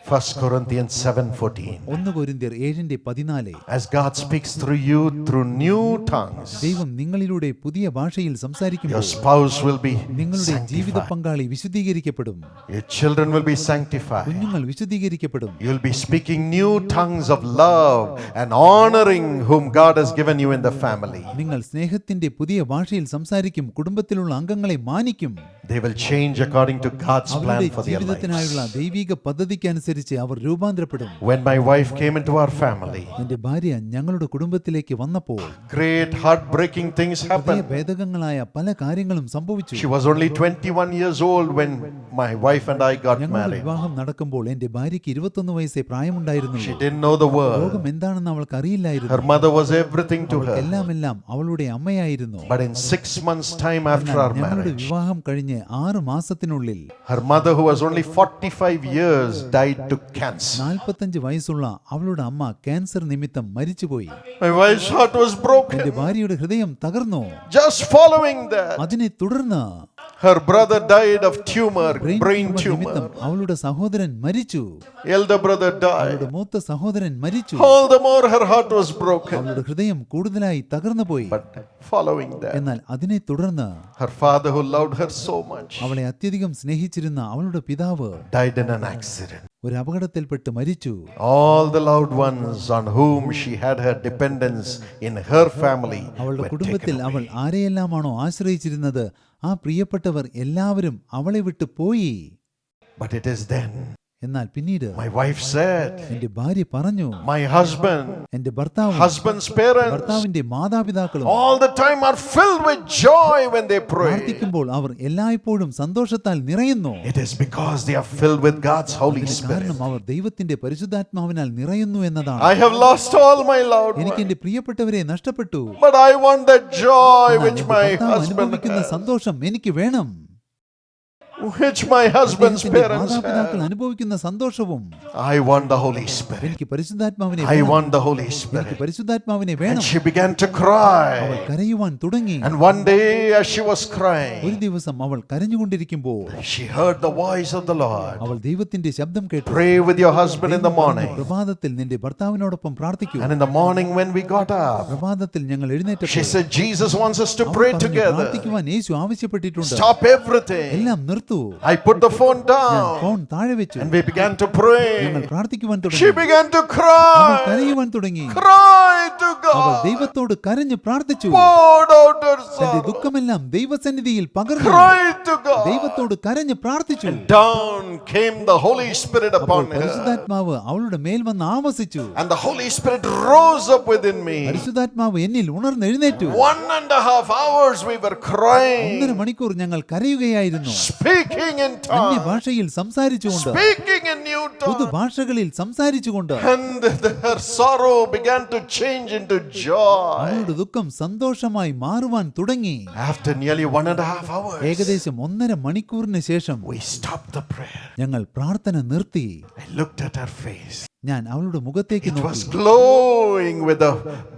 1 Corinthians 7:14. 1 കൊരിന്ത്യർ 7:14. As God speaks through you through new tongues, ദൈവം നിങ്ങളിലൂടെ പുതിയ ഭാഷയിൽ your സംസാരിക്കുമ്പോൾ spouse will be നിങ്ങളുടെ ജീവിത sanctified. പങ്കാളി വിശുദ്ധീകരിക്കപ്പെടും. Your children will be sanctified. കുഞ്ഞുങ്ങൾ വിശുദ്ധീകരിക്കപ്പെടും. You will be speaking new tongues of love and honoring whom God has given you in the family. നിങ്ങൾ സ്നേഹത്തിന്റെ പുതിയ ഭാഷയിൽ സംസാരിക്കും. കുടുംബത്തിലുള്ള അംഗങ്ങളെ മാനിക്കും. They will change according to God's അവരുടെ plan for their ജീവിതത്തിനായുള്ള lives. ദൈവിക പദ്ധതിക്കനുസരിച്ച് അവർ രൂപാന്തരപ്പെടും. When my wife came into our family, എന്റെ ഭാര്യ ഞങ്ങളുടെ കുടുംബത്തിലേക്ക് വന്നപ്പോൾ great heartbreaking things ഹൃദയ happened. ഭേദകങ്ങളായ പല കാര്യങ്ങളും സംഭവിച്ചു. She was only 21 years old when my wife and I got ഞങ്ങളുടെ married. വിവാഹം നടക്കുമ്പോൾ എന്റെ ഭാര്യയ്ക്ക് 21 വയസ്സേ She പ്രായമുണ്ടായിരുന്നുള്ളൂ. didn't know the word. ലോകം എന്താണെന്ന് അവൾക്ക് അറിയില്ലായിരുന്നു. Her mother was everything to her. എല്ലാം അവളുടെ അമ്മയായിരുന്നു. But in 6 months' time after our ഞങ്ങളുടെ marriage, വിവാഹം കഴിഞ്ഞ് 6 മാസത്തിനുള്ളിൽ her mother, who was only 45 years, died to cancer. 45 വയസ്സുള്ള അവളുടെ അമ്മ ക്യാൻസർ നിമിത്തം മരിച്ചുപോയി. My wife's heart was broken. എന്റെ ഭാര്യയുടെ ഹൃദയം തകർന്നു. Just following that, അതിനെ തുടർന്ന് her brother died of tumor, brain നിമിത്തം tumor. അവളുടെ സഹോദരൻ മരിച്ചു. Elder brother died. അവളുടെ മൂത്ത സഹോദരൻ മരിച്ചു. All the more her heart was broken. അവളുടെ ഹൃദയം കൂടുതലായി തകർന്നു പോയി. But following that, എന്നാൽ അതിനെ തുടർന്ന് her father, who loved her so much, അവളെ അത്യധികം സ്നേഹിച്ചിരുന്ന അവളുടെ പിതാവ് died in an accident. ഒരു അപകടത്തിൽപ്പെട്ട് മരിച്ചു. All the loved ones on whom she had her dependence in her family അവളുടെ were കുടുംബത്തിൽ taken അവൾ away. ആരെയെല്ലാമാണോ ആശ്രയിച്ചിരുന്നത് ആ പ്രിയപ്പെട്ടവർ എല്ലാവരും അവളെ വിട്ടു പോയി. But it is then എന്നാൽ പിന്നീട് my wife said, എന്റെ ഭാര്യ പറഞ്ഞു, my husband, എന്റെ ഭർത്താവ് husband's parents, ഭർത്താവിന്റെ മാതാപിതാക്കളും all the time are filled with joy when they pray. പ്രാർത്ഥിക്കുമ്പോൾ അവർ എല്ലായ്പ്പോഴും സന്തോഷത്താൽ നിറയുന്നു. It is because they are filled with God's Holy അതിന് Spirit. കാരണം അവർ ദൈവത്തിന്റെ പരിശുദ്ധാത്മാവിനാൽ നിറയുന്നു എന്നതാണ്. I have lost all my loved എനിക്ക് ones, എന്റെ പ്രിയപ്പെട്ടവരെ നഷ്ടപ്പെട്ടു. but I want that joy എന്നാൽ which എന്റെ my ഭർത്താവ് husband അനുഭവിക്കുന്ന has, സന്തോഷം എനിക്ക് വേണം. which my husband's അദ്ദേഹത്തിന്റെ parents മാതാപിതാക്കൾ have. അനുഭവിക്കുന്ന സന്തോഷവും I want the Holy Spirit. എനിക്ക് പരിശുദ്ധാത്മാവിനെ I വേണം. want the Holy എനിക്ക് Spirit. പരിശുദ്ധാത്മാവിനെ And വേണം. she began to അവൾ cry. കരയുവാൻ തുടങ്ങി. And one day, as she was ഒരു crying, ദിവസം അവൾ കരഞ്ഞുകൊണ്ടിരിക്കുമ്പോൾ she heard the voice of the Lord. അവൾ ദൈവത്തിന്റെ ശബ്ദം കേട്ടു. Pray with your husband in the morning. പ്രഭാതത്തിൽ നിന്റെ ഭർത്താവിനോടൊപ്പം പ്രാർത്ഥിക്കൂ. And in the morning, when we got up, പ്രഭാതത്തിൽ ഞങ്ങൾ she എഴുന്നേറ്റപ്പോൾ said, Jesus wants us to അവൾ pray പറഞ്ഞു, together. പ്രാർത്ഥിക്കുവാൻ യേശു ആവശ്യപ്പെട്ടിട്ടുണ്ട്. Stop everything. എല്ലാം നിർത്തു. I put the phone ഞാൻ down. ഫോൺ താഴെ വെച്ചു. And we began to ഞങ്ങൾ pray. പ്രാർത്ഥിക്കുവാൻ She തുടങ്ങി. began to അവൾ cry. കരയുവാൻ തുടങ്ങി. Cry to അവൾ God. ദൈവത്തോട് കരഞ്ഞു പ്രാർത്ഥിച്ചു. Poured out her തന്റെ sorrow. ദുഃഖമെല്ലാം ദൈവസന്നിധിയിൽ പകർന്നു. Cry to God. ദൈവത്തോട് കരഞ്ഞു പ്രാർത്ഥിച്ചു. Down came the Holy Spirit അപ്പോൾ upon her. പരിശുദ്ധാത്മാവ് അവളുടെ മേൽ വന്ന് ആവസിച്ചു. And the Holy Spirit rose up within me. പരിശുദ്ധാത്മാവ് എന്നിൽ ഉണർന്നെഴുന്നേറ്റു. 1.5 hours we were crying, 1.5 മണിക്കൂർ ഞങ്ങൾ കരയുകയായിരുന്നു. speaking in tongues, അന്യഭാഷയിൽ സംസാരിച്ചുകൊണ്ട്, speaking in new tongues. പുതുഭാഷകളിൽ സംസാരിച്ചുകൊണ്ട് And her sorrow began to change into joy. അവളുടെ ദുഃഖം സന്തോഷമായി മാറുവാൻ തുടങ്ങി. After nearly 1.5 hours, ഏകദേശം 1.5 മണിക്കൂറിന് ശേഷം we stopped the prayer. ഞങ്ങൾ പ്രാർത്ഥന നിർത്തി. I looked at her face. ഞാൻ അവളുടെ മുഖത്തേക്ക് It was നോക്കി. glowing with the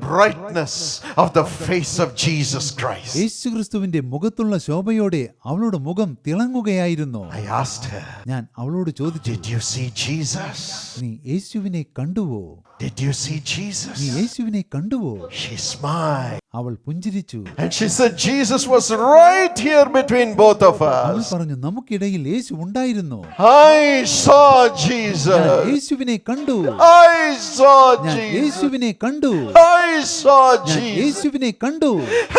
brightness of the face of Jesus Christ. യേശുക്രിസ്തുവിന്റെ മുഖത്തുള്ള ശോഭയോടെ അവളുടെ മുഖം തിളങ്ങുകയായിരുന്നു. I asked her, ഞാൻ അവളോട് ചോദിച്ചു, did you see Jesus? നീ യേശുവിനെ കണ്ടുവോ? Did you see നീ Jesus? യേശുവിനെ കണ്ടുവോ? She smiled. അവൾ പുഞ്ചിരിച്ചു. And she said, Jesus was right here between both of അവൾ us. പറഞ്ഞു, നമുക്കിടയിൽ യേശു ഉണ്ടായിരുന്നു. I saw ഞാൻ Jesus. യേശുവിനെ കണ്ടു. I saw ഞാൻ Jesus. യേശുവിനെ കണ്ടു. I saw ഞാൻ Jesus. യേശുവിനെ കണ്ടു.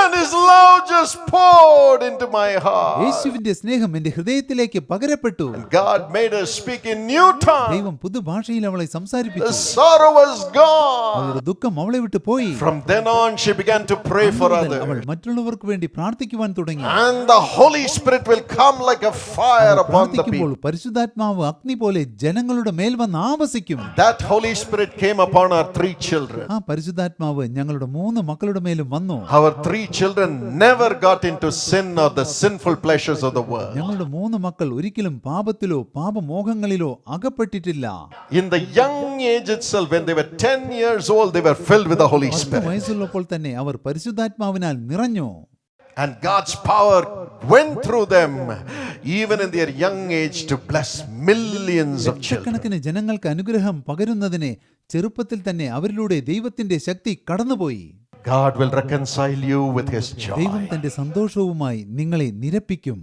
And his love just poured into my heart. യേശുവിന്റെ സ്നേഹം എന്റെ ഹൃദയത്തിലേക്ക് പകരപ്പെട്ടു. God made her speak in new tongue. ദൈവം പുതുഭാഷയിൽ അവളെ The സംസാരിപ്പിച്ചു. sorrow was gone. അവളുടെ ദുഃഖം അവളെ വിട്ടു പോയി. From then on, she began to pray for അന്ന് മുതൽ അവൾ others. മറ്റുള്ളവർക്ക് വേണ്ടി പ്രാർത്ഥിക്കുവാൻ തുടങ്ങി. And the Holy Spirit will come like a fire upon the പ്രാർത്ഥിക്കുമ്പോൾ people. പരിശുദ്ധാത്മാവ് അഗ്നി പോലെ ജനങ്ങളുടെ മേൽ വന്ന് ആവസിക്കും. That Holy Spirit came upon our 3 children. ആ പരിശുദ്ധാത്മാവ് ഞങ്ങളുടെ 3 മക്കളുടെ മേലും വന്നു. Our 3 children never got into sin or the sinful pleasures of the world. ഞങ്ങളുടെ 3 മക്കൾ ഒരിക്കലും പാപത്തിലോ പാപമോഹങ്ങളിലോ അകപ്പെട്ടിട്ടില്ല. In the young age itself, when they were 10 years old, they were filled with the Holy 10 Spirit. വയസ്സുള്ളപ്പോൾ തന്നെ അവർ പരിശുദ്ധാത്മാവിനാൽ നിറഞ്ഞു. And God's power went through them, even in their young age, to bless millions of children. ലക്ഷക്കണക്കിന് ജനങ്ങൾക്ക് അനുഗ്രഹം പകരുന്നതിന് ചെറുപ്പത്തിൽ തന്നെ അവരിലൂടെ ദൈവത്തിന്റെ ശക്തി കടന്നുപോയി. God will reconcile you with His ദൈവം joy തന്റെ സന്തോഷവുമായി നിങ്ങളെ നിരപ്പിക്കും.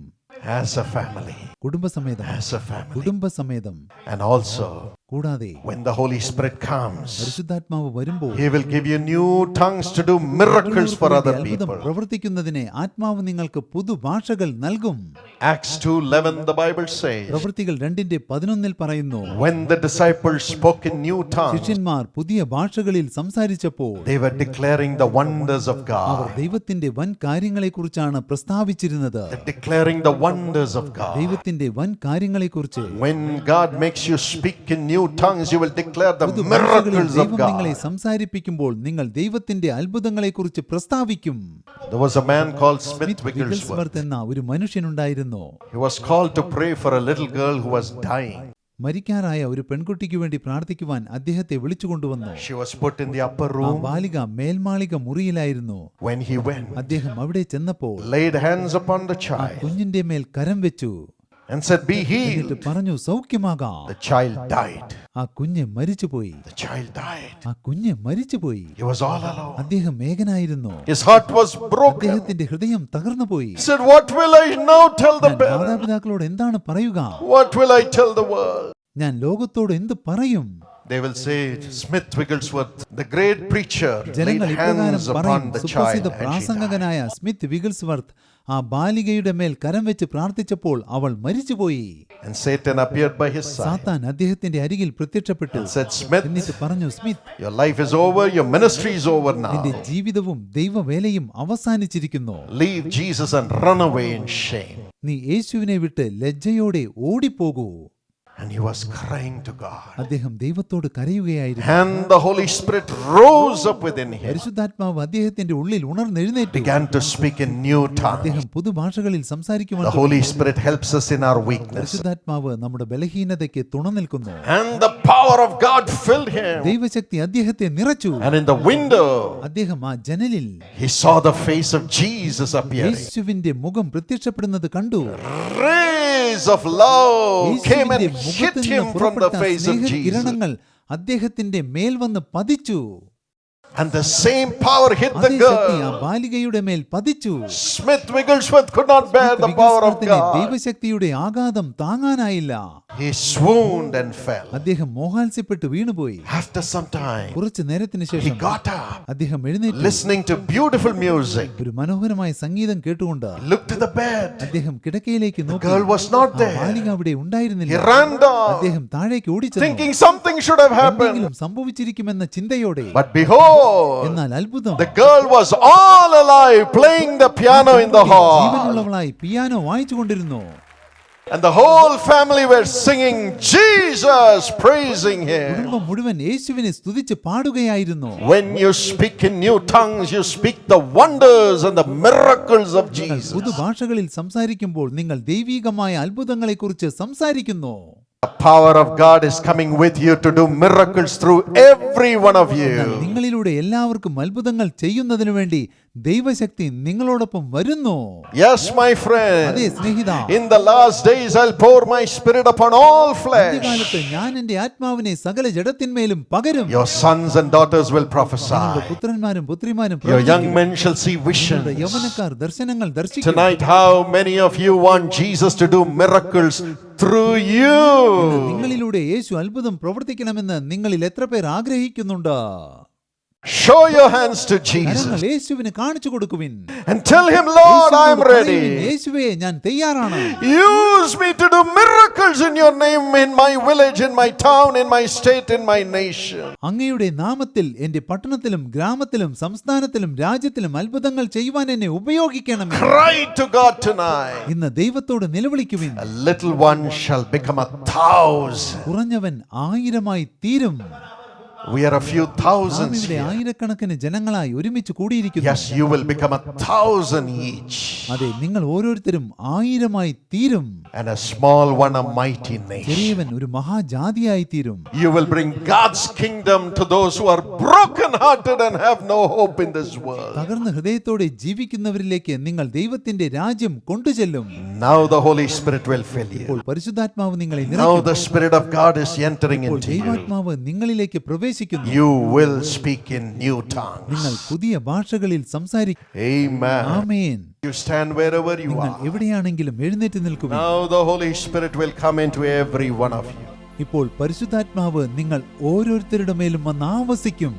as a family. കുടുംബസമേതം, As a family. കുടുംബസമേതം. And also, കൂടാതെ when the Holy Spirit comes, പരിശുദ്ധാത്മാവ് വരുമ്പോൾ He will give you new tongues to do miracles for other അത്ഭുതം people. പ്രവർത്തിക്കുന്നതിന് ആത്മാവ് നിങ്ങൾക്ക് പുതുഭാഷകൾ നൽകും. Acts 2:11, the Bible says, പ്രവൃത്തികൾ 2:11 പറയുന്നു, when the disciples spoke in new tongues, ശിഷ്യന്മാർ പുതിയ ഭാഷകളിൽ സംസാരിച്ചപ്പോൾ they were declaring the wonders of our God. ദൈവത്തിന്റെ വൻ കാര്യങ്ങളെക്കുറിച്ചാണ് പ്രസ്താവിച്ചിരുന്നത്. They're declaring the wonders of God. ദൈവത്തിന്റെ വൻ കാര്യങ്ങളെക്കുറിച്ച്. When God makes you speak in new tongues, you will declare the പുതുഭാഷകളിൽ miracles of ദൈവം നിങ്ങളെ God. സംസാരിപ്പിക്കുമ്പോൾ നിങ്ങൾ ദൈവത്തിന്റെ അത്ഭുതങ്ങളെക്കുറിച്ച് പ്രസ്താവിക്കും. There was a man called Smith Smith Wigglesworth. വിഗിൾസ്വർത്ത് എന്ന ഒരു മനുഷ്യനുണ്ടായിരുന്നു. He was called to pray for a little girl who was dying. മരിക്കാറായ ഒരു പെൺകുട്ടിക്ക് വേണ്ടി പ്രാർത്ഥിക്കുവാൻ അദ്ദേഹത്തെ വിളിച്ചുകൊണ്ടുവന്നു. She was put in the upper ആ room. Balika മേൽമാളിക മുറിയിലായിരുന്നു. When he went, അദ്ദേഹം അവിടെ ചെന്നപ്പോൾ laid hands upon the ആ child കുഞ്ഞിന്റെ മേൽ കരം വെച്ചു. and said, "Be എന്നിട്ട് healed." പറഞ്ഞു, സൗഖ്യമാകാം. The child died. ആ കുഞ്ഞ് മരിച്ചുപോയി. The child died. ആ കുഞ്ഞ് മരിച്ചുപോയി. He was all alone. അദ്ദേഹം ഏകനായിരുന്നു. His heart was broken. അദ്ദേഹത്തിന്റെ ഹൃദയം തകർന്നുപോയി. He said, "What will I now tell the ഞാൻ parents? മാതാപിതാക്കളോട് എന്താണ് പറയുക? What will I tell the world?" ഞാൻ ലോകത്തോട് എന്ത് പറയും? They will say, Smith Wigglesworth, the great preacher, laid ജനങ്ങൾ ഇപ്രകാരം hands പറയും, upon the സുപ്രസിദ്ധ child and she died. പ്രാസംഗകനായ സ്മിത്ത് വിഗിൾസ്വർത്ത് ആ ബാലികയുടെ മേൽ കരം വെച്ച് പ്രാർത്ഥിച്ചപ്പോൾ അവൾ മരിച്ചുപോയി. And Satan appeared by his side സാത്താൻ അദ്ദേഹത്തിന്റെ അരികിൽ പ്രത്യക്ഷപ്പെട്ടു. and said, "Smith, എന്നിട്ട് പറഞ്ഞു, Smith, your life is over, your ministry is over നിന്റെ now. ജീവിതവും ദൈവവേലയും അവസാനിച്ചിരിക്കുന്നു. Leave Jesus and run away in shame." നീ യേശുവിനെ വിട്ട് ലജ്ജയോടെ ഓടിപ്പോകൂ. And he was crying to God. അദ്ദേഹം ദൈവത്തോട് കരയുകയായിരുന്നു. And the Holy Spirit rose up within him, പരിശുദ്ധാത്മാവ് അദ്ദേഹത്തിന്റെ ഉള്ളിൽ ഉണർന്നെഴുന്നേറ്റു. began to speak in new tongues. അദ്ദേഹം പുതുഭാഷകളിൽ സംസാരിക്കുവാൻ The Holy Spirit helps us in our weakness. പരിശുദ്ധാത്മാവ് നമ്മുടെ ബലഹീനതയ്ക്ക് തുണ നിൽക്കുന്നു. And the power of God filled him. ദൈവശക്തി അദ്ദേഹത്തെ നിറച്ചു. And in the window, അദ്ദേഹം ആ ജനലിൽ he saw the face of Jesus appearing. യേശുവിന്റെ മുഖം പ്രത്യക്ഷപ്പെടുന്നത് കണ്ടു. Rays of love came and യേശുവിന്റെ hit മുഖത്ത് him നിന്ന് from the പുറപ്പെട്ട face of Jesus. സ്നേഹകിരണങ്ങൾ അദ്ദേഹത്തിന്റെ മേൽ വന്ന് പതിച്ചു. And the same power hit the അതേ ശക്തി ആ girl. ബാലികയുടെ മേൽ പതിച്ചു. Smith Wigglesworth could not bear the power of വിഗിൾസ്വർത്തിന് God. ദൈവശക്തിയുടെ ആഘാതം താങ്ങാനായില്ല. He swooned and fell. അദ്ദേഹം മോഹാത്സ്യപ്പെട്ട് വീണുപോയി. After some time, കുറച്ചു നേരത്തിന് he ശേഷം got up, അദ്ദേഹം എഴുന്നേറ്റു. listening to beautiful music. ഒരു മനോഹരമായ സംഗീതം കേട്ടുകൊണ്ട് He looked at the bed. അദ്ദേഹം കിടക്കയിലേക്ക് നോക്കി. girl was not ആ there. ബാലിക അവിടെ He ഉണ്ടായിരുന്നില്ല. ran down, അദ്ദേഹം താഴേക്ക് ഓടിച്ചെന്നു. thinking something should have happened. എന്തെങ്കിലും സംഭവിച്ചിരിക്കുമെന്ന ചിന്തയോടെ. But behold, എന്നാൽ അത്ഭുതം, the girl was all alive, playing the piano in the hall. ജീവനുള്ളവളായി പിയാനോ വായിച്ചുകൊണ്ടിരുന്നു. And the whole family were singing Jesus, praising him. കുടുംബം മുഴുവൻ യേശുവിനെ സ്തുതിച്ച് പാടുകയായിരുന്നു. When you speak in new tongues, you speak the wonders and the miracles of Jesus. പുതുഭാഷകളിൽ സംസാരിക്കുമ്പോൾ നിങ്ങൾ ദൈവികമായ അത്ഭുതങ്ങളെക്കുറിച്ച് സംസാരിക്കുന്നു. The power of God is coming with you to do miracles through every one of you. നിങ്ങളിലൂടെ എല്ലാവർക്കും അത്ഭുതങ്ങൾ ചെയ്യുന്നതിനു വേണ്ടി ദൈവശക്തി നിങ്ങളോടൊപ്പം വരുന്നു. Yes, my അതേ friend. Snehitha, In the last days, I'll pour my spirit upon all flesh. അന്ത്യകാലത്ത് ഞാൻ എന്റെ ആത്മാവിനെ സകല ജഡത്തിന്മേലും പകരും. Your sons and daughters will prophesy. നിങ്ങളുടെ പുത്രന്മാരും പുത്രിമാരും Your young പ്രവചിക്കും. men shall see നിങ്ങളുടെ visions. യൗവനക്കാർ ദർശനങ്ങൾ ദർശിക്കും. Tonight, how many of you want Jesus to do miracles through you? നിങ്ങളിലൂടെ യേശു അത്ഭുതം പ്രവർത്തിക്കണമെന്ന് നിങ്ങളിൽ എത്ര പേർ ആഗ്രഹിക്കുന്നുണ്ട്? Show your hands to Jesus കരങ്ങൾ യേശുവിന് കാണിച്ചു കൊടുക്കുവിൻ. and tell him, Lord, I am യേശുവിനോട് പറയുവിൻ, ready. യേശുവേ ഞാൻ തയ്യാറാണ്. Use me to do miracles in your name, in my village, in my town, in my state, in my nation. അങ്ങയുടെ നാമത്തിൽ എന്റെ പട്ടണത്തിലും ഗ്രാമത്തിലും സംസ്ഥാനത്തിലും രാജ്യത്തിലും അത്ഭുതങ്ങൾ ചെയ്യുവാൻ എന്നെ ഉപയോഗിക്കണമേ. Cry to God tonight. ഇന്ന് ദൈവത്തോട് നിലവിളിക്കുവിൻ. A little one shall become 1,000. കുറഞ്ഞവൻ 1000 തീരും. We are a few നാം thousands ഇവിടെ here. ആയിരക്കണക്കിന് ജനങ്ങളായി ഒരുമിച്ച് കൂടിയിരിക്കുന്നു. Yes, you will become 1,000 each. അതെ, നിങ്ങൾ ഓരോരുത്തരും 1000 തീരും. And a small one, a mighty nation. ചെറിയവൻ ഒരു മഹാജാതിയായി തീരും. You will bring God's kingdom to those who are broken-hearted and have no hope in this world. തകർന്ന ഹൃദയത്തോടെ ജീവിക്കുന്നവരിലേക്ക് നിങ്ങൾ ദൈവത്തിന്റെ രാജ്യം കൊണ്ടുചെല്ലും. Now the Holy Spirit will fill ഇപ്പോൾ you. പരിശുദ്ധാത്മാവ് നിങ്ങളെ Now നിറയ്ക്കും. the Spirit of God is entering ഇപ്പോൾ into you. ദൈവാത്മാവ് നിങ്ങളിലേക്ക് പ്രവേശിക്കുന്നു. You will speak in new tongues. നിങ്ങൾ പുതിയ ഭാഷകളിൽ സംസാരിക്കും. Amen. Amen. You stand wherever you നിങ്ങൾ are. എവിടെയാണെങ്കിലും എഴുന്നേറ്റ് നിൽക്കുക. Now the Holy Spirit will come into every one of you. ഇപ്പോൾ പരിശുദ്ധാത്മാവ് നിങ്ങൾ ഓരോരുത്തരുടെ മേലും വന്ന് ആവസിക്കും.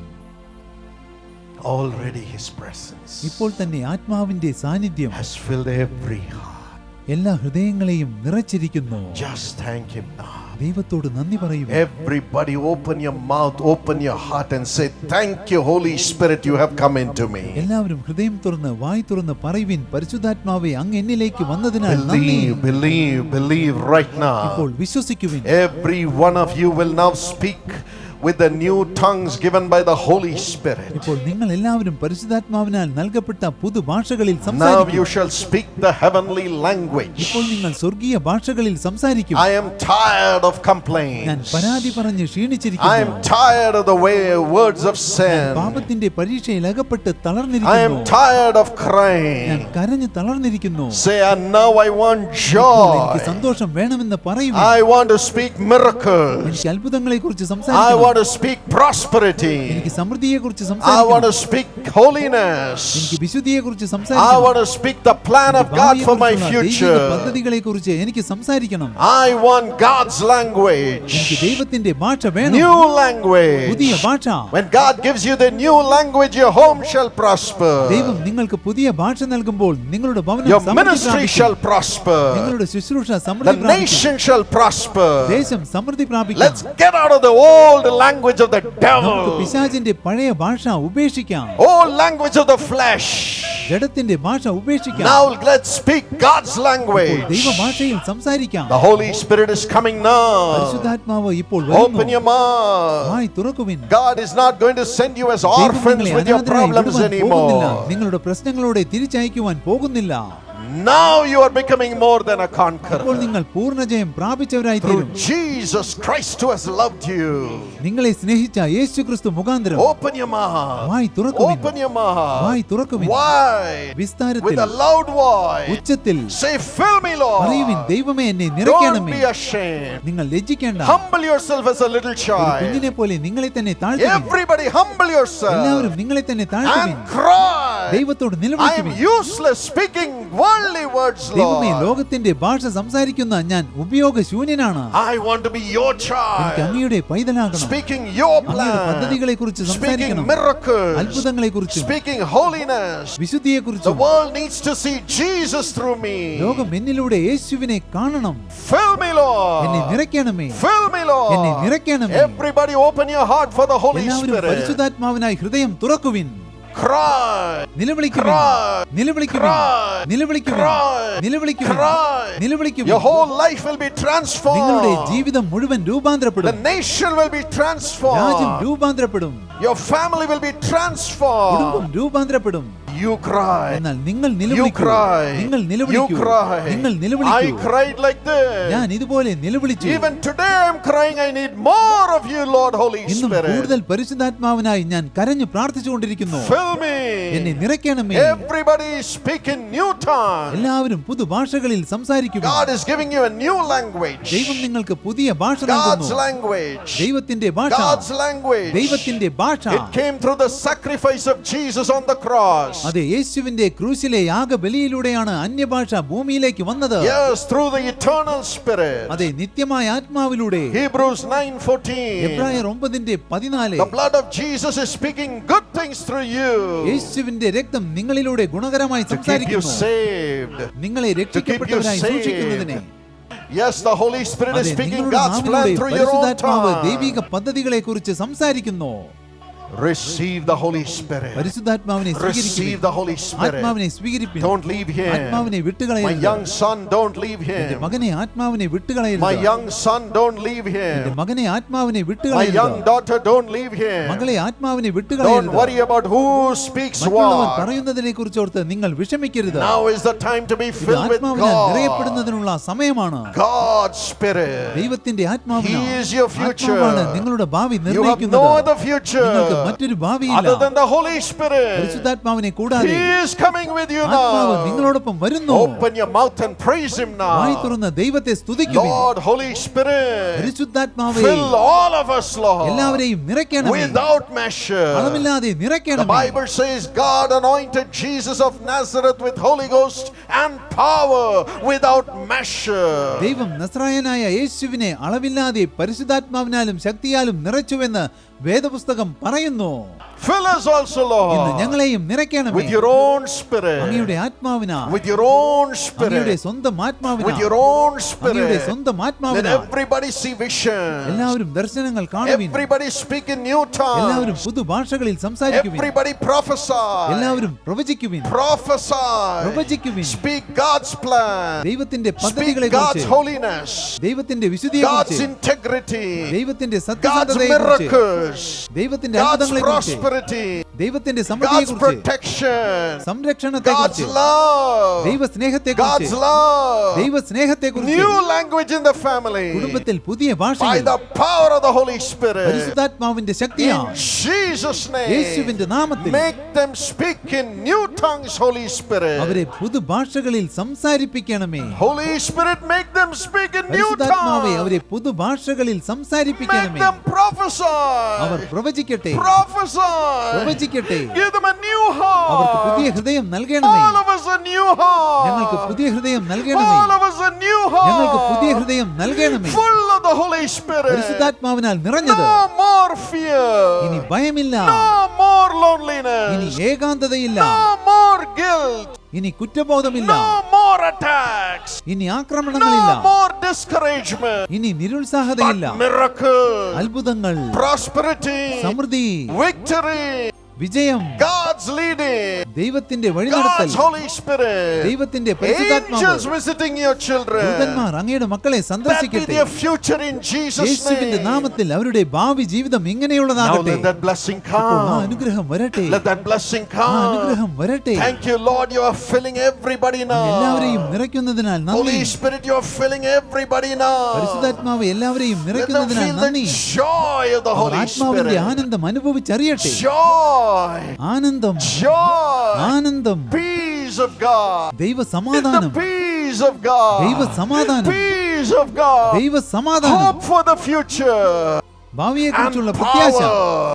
Already His presence ഇപ്പോൾ തന്നെ ആത്മാവിന്റെ സാന്നിധ്യം has filled every heart. എല്ലാ ഹൃദയങ്ങളെയും നിറച്ചിരിക്കുന്നു. Just thank Him now. ദൈവത്തോട് നന്ദി പറയുക. Everybody open your mouth, open your heart and say, thank you, Holy Spirit, you have come into me. എല്ലാവരും ഹൃദയം തുറന്ന് വായ് തുറന്ന് പറയുവിൻ, പരിശുദ്ധാത്മാവേ അങ്ങ് എന്നിലേക്ക് വന്നതിനാൽ നന്ദി. Believe right now. ഇപ്പോൾ വിശ്വസിക്കുവിൻ. Every one of you will now speak with the new tongues given by the Holy Spirit. ഇപ്പോൾ നിങ്ങൾ എല്ലാവരും പരിശുദ്ധാത്മാവിനാൽ നൽകപ്പെട്ട പുതുഭാഷകളിൽ Now സംസാരിക്കും. you shall speak the heavenly language. ഇപ്പോൾ നിങ്ങൾ സ്വർഗീയ ഭാഷകളിൽ സംസാരിക്കും. I am tired of ഞാൻ complaints. പരാതി പറഞ്ഞ് I ക്ഷീണിച്ചിരിക്കുന്നു. am tired of the words of sin. പാപത്തിന്റെ പരീക്ഷയിൽ അകപ്പെട്ട് I am തളർന്നിരിക്കുന്നു. tired of ഞാൻ crying. കരഞ്ഞ് തളർന്നിരിക്കുന്നു. Say, and now I want ഇപ്പോൾ എനിക്ക് joy. സന്തോഷം വേണമെന്ന് പറയുവിൻ. I want to speak miracles. എനിക്ക് അത്ഭുതങ്ങളെ കുറിച്ച് I സംസാരിക്കണം. want to speak prosperity. എനിക്ക് സമൃദ്ധിയെ കുറിച്ച് I want സംസാരിക്കണം. to speak holiness. എനിക്ക് വിശുദ്ധിയെ കുറിച്ച് I സംസാരിക്കണം. want to speak the plan of God for my future. പദ്ധതികളെ കുറിച്ച് എനിക്ക് സംസാരിക്കണം. I want God's language. എനിക്ക് ദൈവത്തിന്റെ ഭാഷ വേണം. New language. പുതിയ ഭാഷ. When God gives you the new language, your home shall prosper. ദൈവം നിങ്ങൾക്ക് പുതിയ ഭാഷ നൽകുമ്പോൾ നിങ്ങളുടെ ഭവനം Your സമൃദ്ധി ministry പ്രാപിക്കും. shall prosper. നിങ്ങളുടെ ശുശ്രൂഷ The സമൃദ്ധി പ്രാപിക്കും. nation shall prosper. ദേശം സമൃദ്ധി പ്രാപിക്കും. Let's get out of the old language of the നമുക്ക് devil. പിശാചിന്റെ പഴയ ഭാഷ ഉപേക്ഷിക്കാം. Old language of the flesh. ജഡത്തിന്റെ ഭാഷ ഉപേക്ഷിക്കാം. Now let's speak God's ഇപ്പോൾ language. ദൈവഭാഷയിൽ സംസാരിക്കാം. The Holy Spirit is coming now. പരിശുദ്ധാത്മാവ് ഇപ്പോൾ Open വരുന്നു. your mouth. വായ് തുറക്കുവിൻ. God is not going to send you as ദൈവം orphans നിങ്ങളെ with your അനാഥരായി problems വിടുവാൻ പോകുന്നില്ല. anymore. നിങ്ങളുടെ പ്രശ്നങ്ങളോടെ തിരിച്ചയക്കുവാൻ പോകുന്നില്ല. Now you are becoming more than a ഇപ്പോൾ conqueror. നിങ്ങൾ പൂർണ്ണജയം പ്രാപിച്ചവരായി Through തീരും. Jesus Christ who has loved you. നിങ്ങളെ സ്നേഹിച്ച യേശുക്രിസ്തു മുഖാന്തരം. Open your mouth. വായ് തുറക്കുവിൻ. Open your mouth. വായ് തുറക്കുവിൻ. Why? വിസ്താരത്തിൽ With a loud voice. ഉച്ചത്തിൽ Say, fill me, പറയുവിൻ, Lord. ദൈവമേ എന്നെ Don't നിറയ്ക്കണമേ. be ashamed. നിങ്ങൾ ലജ്ജിക്കേണ്ട. Humble yourself as a little ഒരു child. കുഞ്ഞിനെ പോലെ നിങ്ങളെ തന്നെ താഴ്ത്തുവിൻ. Everybody humble yourself എല്ലാവരും നിങ്ങളെ തന്നെ താഴ്ത്തുവിൻ. and cry. ദൈവത്തോട് I am നിലവിളിക്കുവിൻ. useless speaking worldly words, ദൈവമേ, Lord. ലോകത്തിന്റെ ഭാഷ സംസാരിക്കുന്ന ഞാൻ ഉപയോഗശൂന്യനാണ്. I want to be your എനിക്ക് child. അങ്ങയുടെ പൈതലാകണം. Speaking your അങ്ങയുടെ plan. പദ്ധതികളെക്കുറിച്ച് Speaking സംസാരിക്കണം. miracles. അത്ഭുതങ്ങളെക്കുറിച്ചും Speaking holiness. The വിശുദ്ധിയെക്കുറിച്ചും. world needs to see Jesus through me. ലോകം എന്നിലൂടെ യേശുവിനെ കാണണം. Fill me, എന്നെ Lord. നിറയ്ക്കണമേ. Fill me, എന്നെ Lord. നിറയ്ക്കണമേ. Everybody open your heart for the Holy എല്ലാവരും Spirit. പരിശുദ്ധാത്മാവിനായി ഹൃദയം തുറക്കുവിൻ. Cry. നിലവിളിക്കുവിൻ. Cry. നിലവിളിക്കുവിൻ. Cry. നിലവിളിക്കുവിൻ. Cry. നിലവിളിക്കുവിൻ. Cry. നിലവിളിക്കുവിൻ. Your whole life will be നിങ്ങളുടെ transformed. ജീവിതം മുഴുവൻ The രൂപാന്തരപ്പെടും. nation will be രാജ്യം transformed. രൂപാന്തരപ്പെടും. Your family will be transformed. കുടുംബം രൂപാന്തരപ്പെടും. You cry. എന്നാൽ നിങ്ങൾ You നിലവിളിക്കൂ. cry. നിങ്ങൾ You നിലവിളിക്കൂ. cry. നിങ്ങൾ I നിലവിളിക്കൂ. cried like ഞാൻ this. ഇതുപോലെ നിലവിളിച്ചു. Even today I'm crying. I need more of you, Lord Holy ഇന്നും Spirit. കൂടുതൽ പരിശുദ്ധാത്മാവിനായി ഞാൻ കരഞ്ഞു പ്രാർത്ഥിച്ചുകൊണ്ടിരിക്കുന്നു. Fill me. എന്നെ നിറയ്ക്കണമേ. Everybody speak in new tongue. എല്ലാവരും പുതുഭാഷകളിൽ സംസാരിക്കുക. God is giving you a new language. ദൈവം നിങ്ങൾക്ക് പുതിയ ഭാഷ God's നൽകുന്നു. language. ദൈവത്തിന്റെ ഭാഷ. God's language. ദൈവത്തിന്റെ ഭാഷ. It came through the sacrifice of Jesus on the cross. അതെ, യേശുവിന്റെ ക്രൂശിലെ യാഗബലിയിലൂടെയാണ് അന്യഭാഷ ഭൂമിയിലേക്ക് വന്നത്. Yes, through the eternal spirit. അതെ, നിത്യമായ ആത്മാവിലൂടെ. Hebrews 9:14. എബ്രായർ 9:14. The blood of Jesus is speaking good things through you. യേശുവിന്റെ രക്തം നിങ്ങളിലൂടെ ഗുണകരമായി To keep you സംസാരിക്കുന്നു. saved. നിങ്ങളെ രക്ഷിക്കപ്പെട്ടവരായി saved. സൂക്ഷിക്കുന്നതിനെ. Yes, the Holy Spirit is അതെ, speaking നിങ്ങളുടെ God's plan നാവിലൂടെ through your own പരിശുദ്ധാത്മാവ് tongue. ദൈവിക പദ്ധതികളെ കുറിച്ച് സംസാരിക്കുന്നു. Receive the Holy Spirit. പരിശുദ്ധാത്മാവിനെ Receive സ്വീകരിപ്പിൻ. the Holy Spirit. ആത്മാവിനെ സ്വീകരിപ്പിൻ. Don't leave him. ആത്മാവിനെ My വിട്ടുകളയരുത്. young son, don't leave എന്റെ him. മകനെ ആത്മാവിനെ My വിട്ടുകളയരുത്. young son, don't leave എന്റെ him. മകനെ ആത്മാവിനെ My വിട്ടുകളയരുത്. young daughter, don't leave him. മകളെ ആത്മാവിനെ Don't വിട്ടുകളയരുത്. worry about who speaks മറ്റുള്ളവർ what. പറയുന്നതിനെ കുറിച്ചോർത്ത് നിങ്ങൾ വിഷമിക്കരുത്. Now is the time to be ഇത് filled with ആത്മാവിനാൽ God. നിറയപ്പെടുന്നതിനുള്ള സമയമാണ്. God's Spirit. ദൈവത്തിന്റെ ആത്മാവിനാണ്. He is your future. ആത്മാവാണ് നിങ്ങളുടെ ഭാവി You have നിർണ്ണയിക്കുന്നത്. no other future നിങ്ങൾക്ക് മറ്റൊരു ഭാവിയില്ല. other than the Holy Spirit. പരിശുദ്ധാത്മാവിനെ കൂടാതെ He is coming with you ആത്മാവ് now. നിങ്ങളോടൊപ്പം വരുന്നു. Open your mouth and praise Him വായി now. തുറന്ന് ദൈവത്തെ സ്തുതിക്കുവിൻ. Lord, Holy Spirit, പരിശുദ്ധാത്മാവേ, fill all of us, Lord, എല്ലാവരെയും നിറയ്ക്കണമേ. without measure. അളവില്ലാതെ The നിറയ്ക്കണമേ. Bible says God anointed Jesus of Nazareth with Holy Ghost and power without measure. ദൈവം നസ്രായനായ യേശുവിനെ അളവില്ലാതെ പരിശുദ്ധാത്മാവിനാലും ശക്തിയാലും നിറച്ചുവെന്ന് വേദപുസ്തകം പറയുന്നു. Fill us also, ഇന്ന് Lord, ഞങ്ങളെയും നിറയ്ക്കണമേ. with your own Spirit, അങ്ങയുടെ ആത്മാവിനാ, with your own അങ്ങയുടെ Spirit, സ്വന്തം ആത്മാവിനാ, with your own അങ്ങയുടെ Spirit. സ്വന്തം Let ആത്മാവിനാ. everybody see visions. എല്ലാവരും ദർശനങ്ങൾ കാണുവിൻ. Everybody speak in new എല്ലാവരും tongues. പുതുഭാഷകളിൽ സംസാരിക്കുവിൻ. Everybody prophesy. എല്ലാവരും പ്രവചിക്കുവിൻ. Prophesy. പ്രവചിക്കുവിൻ. Speak God's plan. ദൈവത്തിന്റെ Speak പദ്ധതികളെ God's കുറിച്ച്, holiness. ദൈവത്തിന്റെ വിശുദ്ധിയെ God's കുറിച്ച്, integrity. ദൈവത്തിന്റെ God's സത്യസന്ധതയെ കുറിച്ച്, miracles. ദൈവത്തിന്റെ God's അത്ഭുതങ്ങളെ കുറിച്ച്, prosperity. ദൈവത്തിന്റെ സമൃദ്ധിയെ God's കുറിച്ച്, protection. സംരക്ഷണത്തെ God's കുറിച്ച്, love. ദൈവ സ്നേഹത്തെ God's കുറിച്ച്, love. ദൈവ സ്നേഹത്തെ കുറിച്ച്, New language in the family. കുടുംബത്തിൽ പുതിയ By ഭാഷകൾ the power of the Holy Spirit. പരിശുദ്ധാത്മാവിന്റെ ശക്തിയാ In Jesus' name. യേശുവിന്റെ നാമത്തിൽ Make them speak in new tongues, Holy Spirit. അവരെ പുതുഭാഷകളിൽ സംസാരിപ്പിക്കണമേ. Holy Spirit, make them speak in new പരിശുദ്ധാത്മാവെ tongues. അവരെ പുതുഭാഷകളിൽ Make സംസാരിപ്പിക്കണമേ. them prophesy. Our പ്രവചിക്കട്ടെ, Prophesy. പ്രവചിക്കട്ടെ. Give them a new അവർക്ക് പുതിയ heart. ഹൃദയം നൽകണമേ. All of us a new ഞങ്ങൾക്ക് heart. പുതിയ ഹൃദയം നൽകണമേ. All of us a new ഞങ്ങൾക്ക് പുതിയ heart. ഹൃദയം നൽകണമേ. Full of the Holy Spirit. പരിശുദ്ധാത്മാവിനാൽ നിറഞ്ഞത്. No more fear. ഇനി ഭയമില്ല, No more ഇനി loneliness. ഏകാന്തതയില്ല, No more guilt. ഇനി കുറ്റബോധമില്ല, No more attacks. ഇനി ആക്രമണങ്ങളില്ല, No more discouragement. ഇനി But നിരുത്സാഹതയില്ല. miracles, അത്ഭുതങ്ങൾ, prosperity, സമൃദ്ധി, victory, വിജയം, God's leading, ദൈവത്തിന്റെ വഴിനടത്തൽ, God's Holy Spirit, ദൈവത്തിന്റെ പരിശുദ്ധാത്മാവ്, angels visiting your children. ദൂതന്മാർ അങ്ങയുടെ മക്കളെ That be സന്ദർശിക്കട്ടെ. their future in Jesus' യേശുവിന്റെ name. നാമത്തിൽ അവരുടെ ഭാവി ജീവിതം Now ഇങ്ങനെയുള്ളതാകട്ടെ. let that blessing ഇപ്പോൾ ആ come. അനുഗ്രഹം വരട്ടെ, Let that blessing ആ come. അനുഗ്രഹം വരട്ടെ. Thank you, Lord. You are filling everybody എല്ലാവരെയും now. നിറയ്ക്കുന്നതിനാൽ നന്ദി. Holy Spirit, you are filling everybody now. പരിശുദ്ധാത്മാവ് എല്ലാവരെയും Let them നിറയ്ക്കുന്നതിനാൽ feel the നന്ദി. joy of the our Holy ആത്മാവിന്റെ Spirit. ആനന്ദം അനുഭവിച്ചറിയട്ടെ. Joy. ആനന്ദം, Joy. ആനന്ദം, Peace of God. ദൈവ The സമാധാനം, peace of God. ദൈവ സമാധാനം, Peace of God. ദൈവ സമാധാനം, Hope for the future. ഭാവിയെക്കുറിച്ചുള്ള And പ്രത്യാശ, power.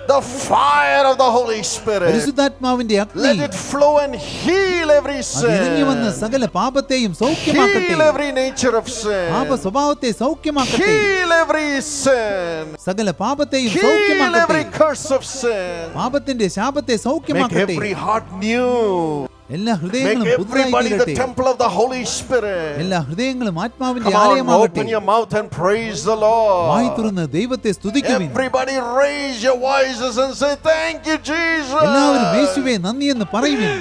The fire of the Holy Spirit. പരിശുദ്ധാത്മാവിന്റെ അഗ്നി Let it flow and heal every അത് ഇറങ്ങി വന്ന് sin. സകല പാപത്തെയും സൗഖ്യമാക്കട്ടെ. Heal every nature of പാപ sin. സ്വഭാവത്തെ സൗഖ്യമാക്കട്ടെ. Heal every sin. സകല പാപത്തെയും Heal സൗഖ്യമാക്കട്ടെ. every curse of sin. പാപത്തിന്റെ ശാപത്തെ Make സൗഖ്യമാക്കട്ടെ. every heart new. എല്ലാ ഹൃദയങ്ങളും Make പുതുതായി everybody the തീരട്ടെ. temple of the Holy Spirit. എല്ലാ ഹൃദയങ്ങളും ആത്മാവിന്റെ Come on, ആലയമാകട്ടെ. open your mouth and praise the വായി Lord. തുറന്ന് ദൈവത്തെ സ്തുതിക്കുവിൻ. Everybody raise your voices and say, thank you, എല്ലാവരും Jesus. യേശുവേ നന്ദി എന്ന് പറയുവിൻ.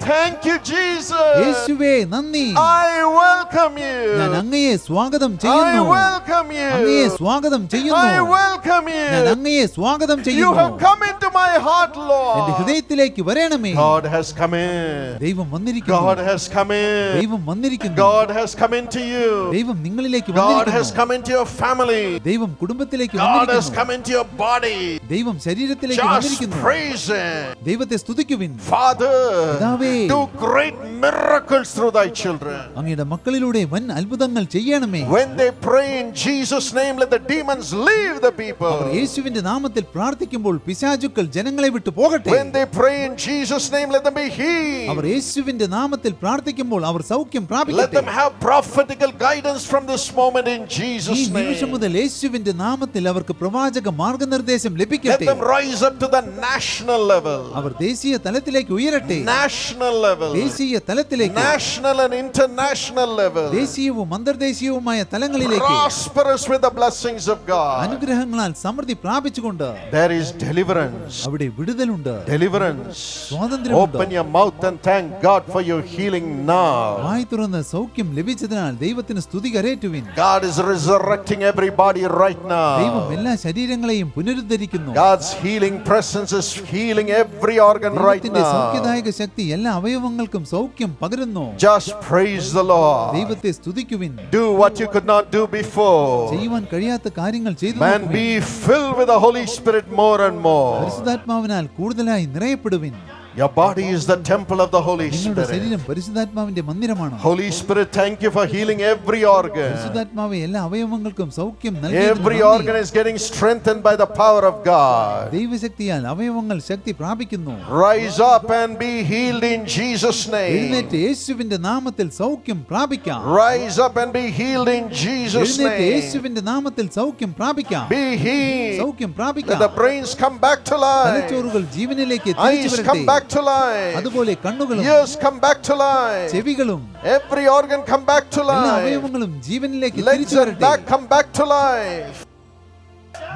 Thank you, Jesus. യേശുവേ നന്ദി. I welcome ഞാൻ you. അങ്ങയെ സ്വാഗതം I ചെയ്യുന്നു. welcome അങ്ങയെ you. സ്വാഗതം I ചെയ്യുന്നു. welcome ഞാൻ you. അങ്ങയെ സ്വാഗതം You ചെയ്യുന്നു. have come into my heart, എന്റെ Lord. ഹൃദയത്തിലേക്ക് വരണമേ. God has come in. ദൈവം വന്നിരിക്കുന്നു. God has come in. ദൈവം വന്നിരിക്കുന്നു. God has come into you. ദൈവം നിങ്ങളിലേക്ക് God has വന്നിരിക്കുന്നു. come into your family. ദൈവം കുടുംബത്തിലേക്ക് God has വന്നിരിക്കുന്നു. come into your body. ദൈവം ശരീരത്തിലേക്ക് Just വന്നിരിക്കുന്നു. praise Him. ദൈവത്തെ സ്തുതിക്കുവിൻ. Father, പിതാവേ, do great miracles through thy children. അങ്ങയുടെ മക്കളിലൂടെ വൻ അത്ഭുതങ്ങൾ ചെയ്യണമേ. When they pray in Jesus' name, let the demons leave the our people. യേശുവിന്റെ നാമത്തിൽ പ്രാർത്ഥിക്കുമ്പോൾ പിശാചുക്കൾ ജനങ്ങളെ വിട്ടു പോകട്ടെ. When they pray in Jesus' name, let them be healed. അവർ യേശുവിന്റെ നാമത്തിൽ പ്രാർത്ഥിക്കുമ്പോൾ അവർ സൗഖ്യം Let പ്രാപിക്കട്ടെ. them have prophetical guidance from this moment in ഈ Jesus' നിമിഷം name. മുതൽ യേശുവിന്റെ നാമത്തിൽ അവർക്ക് പ്രവാചക മാർഗനിർദ്ദേശം Let ലഭിക്കട്ടെ. them rise up to the national level. അവർ ദേശീയ തലത്തിലേക്ക് ഉയരട്ടെ. National level. ദേശീയ തലത്തിലേക്ക്, National and international level. ദേശീയവും അന്തർദേശീയവുമായ തലങ്ങളിലേക്ക് Prosperous with the blessings of God. അനുഗ്രഹങ്ങളാൽ സമൃദ്ധി പ്രാപിച്ചുകൊണ്ട് There is deliverance. അവിടെ വിടുതലുണ്ട്, Deliverance. സ്വാതന്ത്ര്യമുണ്ട്. Open your mouth and thank God for your healing now. വായ് തുറന്ന് സൗഖ്യം ലഭിച്ചതിനാൽ ദൈവത്തിന് സ്തുതി കരേറ്റുവിൻ. God is resurrecting everybody right ദൈവം now. എല്ലാ ശരീരങ്ങളെയും പുനരുദ്ധരിക്കുന്നു. God's healing presence is healing every organ right ദൈവത്തിന്റെ now. സൗഖ്യദായക ശക്തി എല്ലാ അവയവങ്ങൾക്കും സൗഖ്യം പകരുന്നു. Just praise the Lord. ദൈവത്തെ സ്തുതിക്കുവിൻ. Do what you could not do before. ചെയ്യുവാൻ കഴിയാത്ത കാര്യങ്ങൾ ചെയ്തു Man, നോക്കുവിൻ. be filled with the Holy Spirit more and more. പരിശുദ്ധാത്മാവിനാൽ കൂടുതലായി നിറയപ്പെടുവിൻ. Your body is the temple of the Holy നിങ്ങളുടെ Spirit. ശരീരം പരിശുദ്ധാത്മാവിന്റെ മന്ദിരമാണ്. Holy Spirit, thank you for healing every organ. പരിശുദ്ധാത്മാവ് എല്ലാ അവയവങ്ങൾക്കും സൗഖ്യം Every organ is getting strengthened by the power of God. ദൈവശക്തിയാൽ അവയവങ്ങൾ ശക്തി പ്രാപിക്കുന്നു. Rise up and be healed in Jesus' name. എഴുന്നേറ്റ് യേശുവിന്റെ നാമത്തിൽ സൗഖ്യം പ്രാപിക്കാം. Rise up and be healed in Jesus' എഴുന്നേറ്റ് name. യേശുവിന്റെ നാമത്തിൽ സൗഖ്യം പ്രാപിക്കാം. Be healed. സൗഖ്യം Let പ്രാപിക്കാം. the brains come back to life. തലച്ചോറുകൾ ജീവനിലേക്ക് തിരിച്ചു Eyes വരട്ടെ. come back to life. അതുപോലെ കണ്ണുകളും Ears come back to life. ചെവികളും Every organ come back to എല്ലാ life. അവയവങ്ങളും ജീവനിലേക്ക് Legs തിരിച്ചു and വരട്ടെ. back come back to life.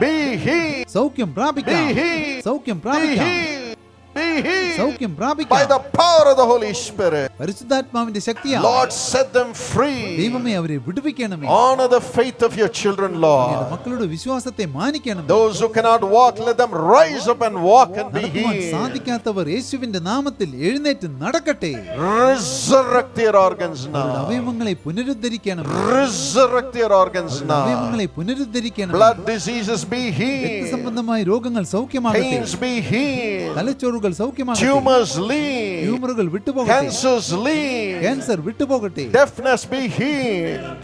Be healed. സൗഖ്യം പ്രാപിക്കാം. Be healed. സൗഖ്യം Be പ്രാപിക്കാം. healed. Be healed. സൗഖ്യം By പ്രാപിക്കാം. the power of the Holy Spirit. പരിശുദ്ധാത്മാവിന്റെ ശക്തിയാൽ Lord, set them free. ദൈവമേ അവരെ വിടുവിക്കണമേ. Honor the faith of your children, അങ്ങയുടെ Lord. മക്കളുടെ വിശ്വാസത്തെ മാനിക്കണമേ. Those who cannot walk, let them rise up and walk and be നടക്കുവാൻ healed. സാധിക്കാത്തവർ യേശുവിന്റെ നാമത്തിൽ എഴുന്നേറ്റ് നടക്കട്ടെ. Resurrect their organs അവരുടെ now. അവയവങ്ങളെ പുനരുദ്ധരിക്കണമേ. Resurrect their organs now. അവയവങ്ങളെ പുനരുദ്ധരിക്കണമേ. Blood diseases be healed. രക്തസംബന്ധമായ രോഗങ്ങൾ സൗഖ്യമാകട്ടെ. Pains be healed. തലച്ചോറുകൾ സൗഖ്യമാകട്ടെ. Tumors leave. ട്യൂമറുകൾ വിട്ടുപോകട്ടെ. Cancers leave. ക്യാൻസർ വിട്ടുപോകട്ടെ. Deafness be healed.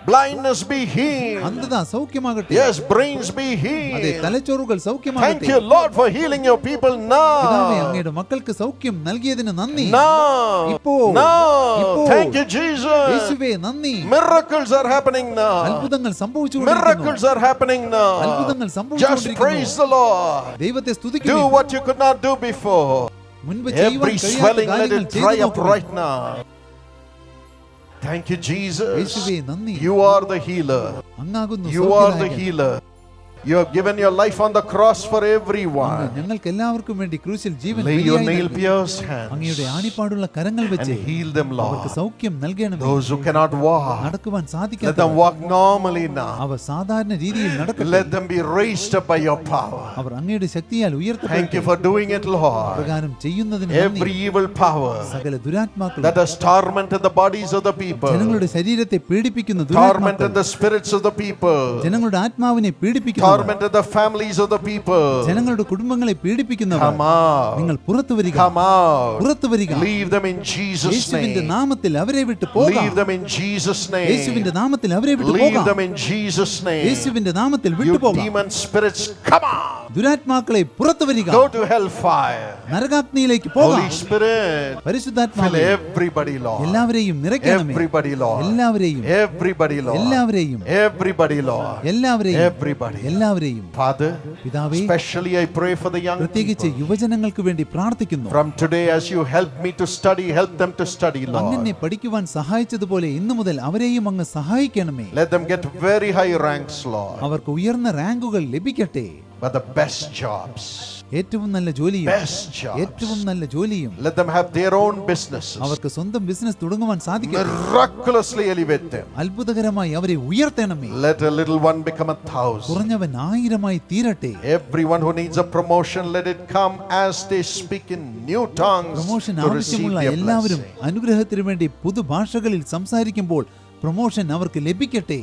Blindness be healed. അന്ധത സൗഖ്യമാകട്ടെ. Yes, brains be അതെ, healed. തലച്ചോറുകൾ Thank സൗഖ്യമാകട്ടെ. you, Lord, for healing your people പിതാവേ, now. അങ്ങയുടെ മക്കൾക്ക് സൗഖ്യം നൽകിയതിന് നന്ദി. Now. ഇപ്പോൾ. Now. ഇപ്പോൾ. Thank you, Jesus. യേശുവേ നന്ദി. Miracles are happening now. അത്ഭുതങ്ങൾ സംഭവിച്ചുകൊണ്ടിരിക്കുന്നു. Miracles are happening now. അത്ഭുതങ്ങൾ Just സംഭവിച്ചുകൊണ്ടിരിക്കുന്നു. praise the Lord. ദൈവത്തെ Do സ്തുതിക്കുന്നു. what you could not do before. മുൻപ് ചെയ്യുവാൻ Every കഴിയാത്ത swelling, let കാര്യങ്ങൾ it ചെയ്തു dry up നോക്കുവിൻ. right now. Thank you, Jesus. യേശുവേ നന്ദി. You are the healer. അങ്ങാകുന്നു You are the സൗഖ്യദായകൻ. healer. You have given your life on the cross for everyone. ഞങ്ങൾക്ക് എല്ലാവർക്കും വേണ്ടി ക്രൂശിൽ ജീവൻ Lay your ബലിയായി nail നൽകി. pierced hands അങ്ങയുടെ ആണിപ്പാടുള്ള കരങ്ങൾ and വെച്ച് heal them, അവർക്ക് Lord. സൗഖ്യം നൽകണമേ. Those who cannot walk, നടക്കുവാൻ let സാധിക്കാത്ത them walk normally now. അവർ സാധാരണ രീതിയിൽ നടക്കട്ടെ. Let them be raised up by your power. അവർ അങ്ങയുടെ ശക്തിയാൽ Thank you ഉയർത്തപ്പെടട്ടെ. for doing it, Lord. പ്രകാരം ചെയ്യുന്നതിന് നന്ദി. Every evil power സകല ദുരാത്മാക്കളും that has tormented the bodies of the people, ജനങ്ങളുടെ ശരീരത്തെ പീഡിപ്പിക്കുന്ന tormented ദുരാത്മാക്കൾ, the spirits of the people, ജനങ്ങളുടെ ആത്മാവിനെ പീഡിപ്പിക്കുന്നവർ, tormented the families of the people. ജനങ്ങളുടെ കുടുംബങ്ങളെ പീഡിപ്പിക്കുന്നവർ, Come out. നിങ്ങൾ പുറത്തു വരിക. Come out. പുറത്തു വരിക. Leave them in Jesus' യേശുവിന്റെ name. നാമത്തിൽ അവരെ വിട്ടു പോകാം. Leave them in Jesus' യേശുവിന്റെ name. നാമത്തിൽ അവരെ വിട്ടു Leave പോകാം. them in Jesus' name. യേശുവിന്റെ നാമത്തിൽ You വിട്ടു പോകാം. demon spirits, come out. ദുരാത്മാക്കളെ പുറത്തു വരിക. Go to hellfire. നരകാഗ്നിയിലേക്ക് പോകാം. Holy Spirit, fill പരിശുദ്ധാത്മാവേ, everybody, Lord. എല്ലാവരെയും നിറയ്ക്കണമേ. Everybody, Lord. എല്ലാവരെയും Everybody, Lord. എല്ലാവരെയും Everybody, Lord. എല്ലാവരെയും Everybody. എല്ലാവരെയും Father, പിതാവേ, especially I pray for the young പ്രത്യേകിച്ച് people. യുവജനങ്ങൾക്ക് വേണ്ടി പ്രാർത്ഥിക്കുന്നു. From today, as you help me to study, help them to study, അങ്ങനെ Lord. പഠിക്കുവാൻ സഹായിച്ചതുപോലെ ഇന്നു മുതൽ അവരെയും അങ്ങ് സഹായിക്കണമേ. Let them get very high ranks, Lord. അവർക്ക് ഉയർന്ന റാങ്കുകൾ ലഭിക്കട്ടെ. But the best jobs. ഏറ്റവും നല്ല ജോലിയും Best jobs. ഏറ്റവും നല്ല ജോലിയും Let them have their own businesses. അവർക്ക് സ്വന്തം ബിസിനസ് തുടങ്ങുവാൻ സാധിക്കട്ടെ. Miraculously elevate them. അത്ഭുതകരമായി അവരെ ഉയർത്തണമേ. Let a little one become 1,000. കുറഞ്ഞവൻ 1000-ആയി തീരട്ടെ. Everyone who needs a promotion, let it come as they speak in new tongues promotion to receive ആവശ്യമുള്ള their എല്ലാവരും blessing. അനുഗ്രഹത്തിന് വേണ്ടി പുതുഭാഷകളിൽ സംസാരിക്കുമ്പോൾ പ്രൊമോഷൻ അവർക്ക് ലഭിക്കട്ടെ.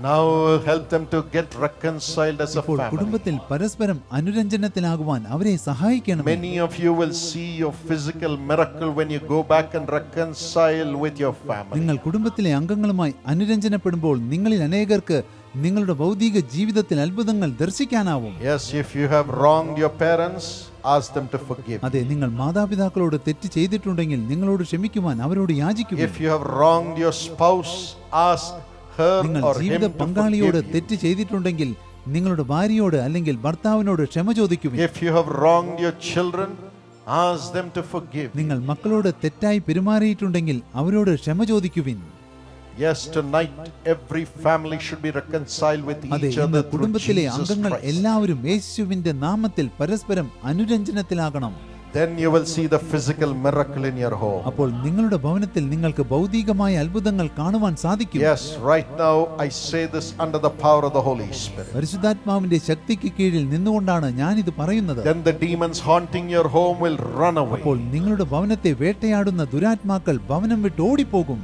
Now help them to get reconciled as a ഇപ്പോൾ family. കുടുംബത്തിൽ പരസ്പരം അനുരഞ്ജനത്തിലാകുവാൻ അവരെ സഹായിക്കണം. Many of you will see your physical miracle when you go back and reconcile with your family. നിങ്ങൾ കുടുംബത്തിലെ അംഗങ്ങളുമായി അനുരഞ്ജനപ്പെടുമ്പോൾ നിങ്ങളിൽ അനേകർക്ക് നിങ്ങളുടെ ഭൗതിക ജീവിതത്തിൽ അത്ഭുതങ്ങൾ ദർശിക്കാനാവും. Yes, if you have wronged your parents, ask them to forgive. അതെ, നിങ്ങൾ മാതാപിതാക്കളോട് തെറ്റ് ചെയ്തിട്ടുണ്ടെങ്കിൽ നിങ്ങളോട് ക്ഷമിക്കുവാൻ അവരോട് യാചിക്കുക. If you have wronged your spouse, ask her നിങ്ങൾ or him ജീവിത to പങ്കാളിയോട് forgive you. തെറ്റ് ചെയ്തിട്ടുണ്ടെങ്കിൽ നിങ്ങളുടെ ഭാര്യയോട് അല്ലെങ്കിൽ ഭർത്താവിനോട് ക്ഷമ ചോദിക്കുക. If you have wronged your children, ask them to forgive. നിങ്ങൾ മക്കളോട് തെറ്റായി പെരുമാറിയിട്ടുണ്ടെങ്കിൽ അവരോട് ക്ഷമ ചോദിക്കുവിൻ. Yes, tonight every family should be reconciled with അതെ, each ഇന്ന് other through കുടുംബത്തിലെ Jesus അംഗങ്ങൾ Christ. എല്ലാവരും യേശുവിന്റെ നാമത്തിൽ പരസ്പരം അനുരഞ്ജനത്തിലാകണം. Then you will see the physical miracle in your home. അപ്പോൾ നിങ്ങളുടെ ഭവനത്തിൽ നിങ്ങൾക്ക് ഭൗതികമായ അത്ഭുതങ്ങൾ കാണുവാൻ സാധിക്കും. Yes, right now I say this under the power of the Holy Spirit. പരിശുദ്ധാത്മാവിന്റെ ശക്തിക്ക് കീഴിൽ നിന്നുകൊണ്ടാണ് ഞാൻ ഇത് പറയുന്നത്. Then the demons haunting your home will run away. അപ്പോൾ നിങ്ങളുടെ ഭവനത്തെ വേട്ടയാടുന്ന ദുരാത്മാക്കൾ ഭവനം വിട്ട് ഓടിപ്പോകും.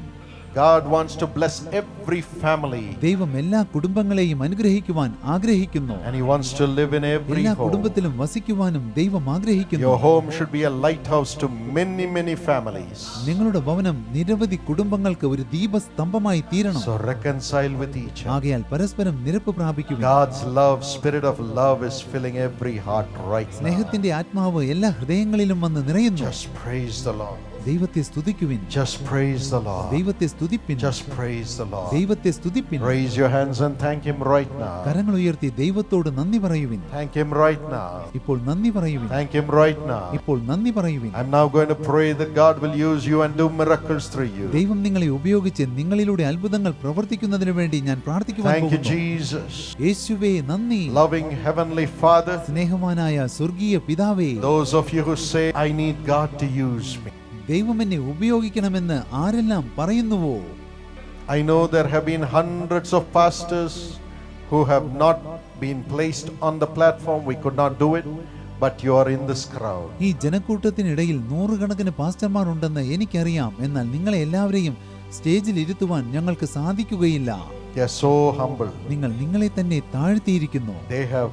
God wants to bless every family. ദൈവം എല്ലാ കുടുംബങ്ങളെയും അനുഗ്രഹിക്കുവാൻ ആഗ്രഹിക്കുന്നു. And He wants to live in every എല്ലാ home. കുടുംബത്തിലും വസിക്കുവാനും ദൈവം ആഗ്രഹിക്കുന്നു. Your home should be a lighthouse to many, many families. നിങ്ങളുടെ ഭവനം നിരവധി കുടുംബങ്ങൾക്ക് ഒരു ദീപസ്തംഭമായി തീരണം. So reconcile with each other. ആകയാൽ പരസ്പരം നിരപ്പ് പ്രാപിക്കുക. God's love, spirit of love is filling every heart right now. സ്നേഹത്തിന്റെ ആത്മാവ് എല്ലാ ഹൃദയങ്ങളിലും വന്ന് നിറയുന്നു. Just praise the Lord. ദൈവത്തെ സ്തുതിക്കുവിൻ. Just praise the Lord. ദൈവത്തെ സ്തുതിപ്പിൻ. Just praise the Lord. ദൈവത്തെ സ്തുതിപ്പിൻ. Raise your hands and thank Him right now. കരങ്ങൾ ഉയർത്തി ദൈവത്തോട് നന്ദി പറയുവിൻ. Thank Him right now. ഇപ്പോൾ നന്ദി പറയുവിൻ. Thank Him right now. ഇപ്പോൾ നന്ദി പറയുവിൻ. I'm now going to pray that God will use you and do miracles through you. ദൈവം നിങ്ങളെ ഉപയോഗിച്ച് നിങ്ങളിലൂടെ അത്ഭുതങ്ങൾ പ്രവർത്തിക്കുന്നതിന് വേണ്ടി ഞാൻ പ്രാർത്ഥിക്കുവാൻ Thank you, പോകുന്നു. Jesus. യേശുവേ നന്ദി. Loving Heavenly Father, സ്നേഹവാനായ സ്വർഗീയ പിതാവേ, those of you who say, I need God to use me. ദൈവം എന്നെ ഉപയോഗിക്കണമെന്ന് ആരെല്ലാം പറയുന്നുവോ, I know there have been hundreds of pastors who have not been placed on the platform. We could not do it, but you are in this crowd. ഈ ജനക്കൂട്ടത്തിനിടയിൽ നൂറുകണക്കിന് പാസ്റ്റർമാർ ഉണ്ടെന്ന് എനിക്കറിയാം. എന്നാൽ നിങ്ങളെ എല്ലാവരെയും സ്റ്റേജിൽ ഇരുത്തുവാൻ ഞങ്ങൾക്ക് സാധിക്കുകയില്ല. They are so humble. നിങ്ങൾ നിങ്ങളെ തന്നെ താഴ്ത്തിയിരിക്കുന്നു. They have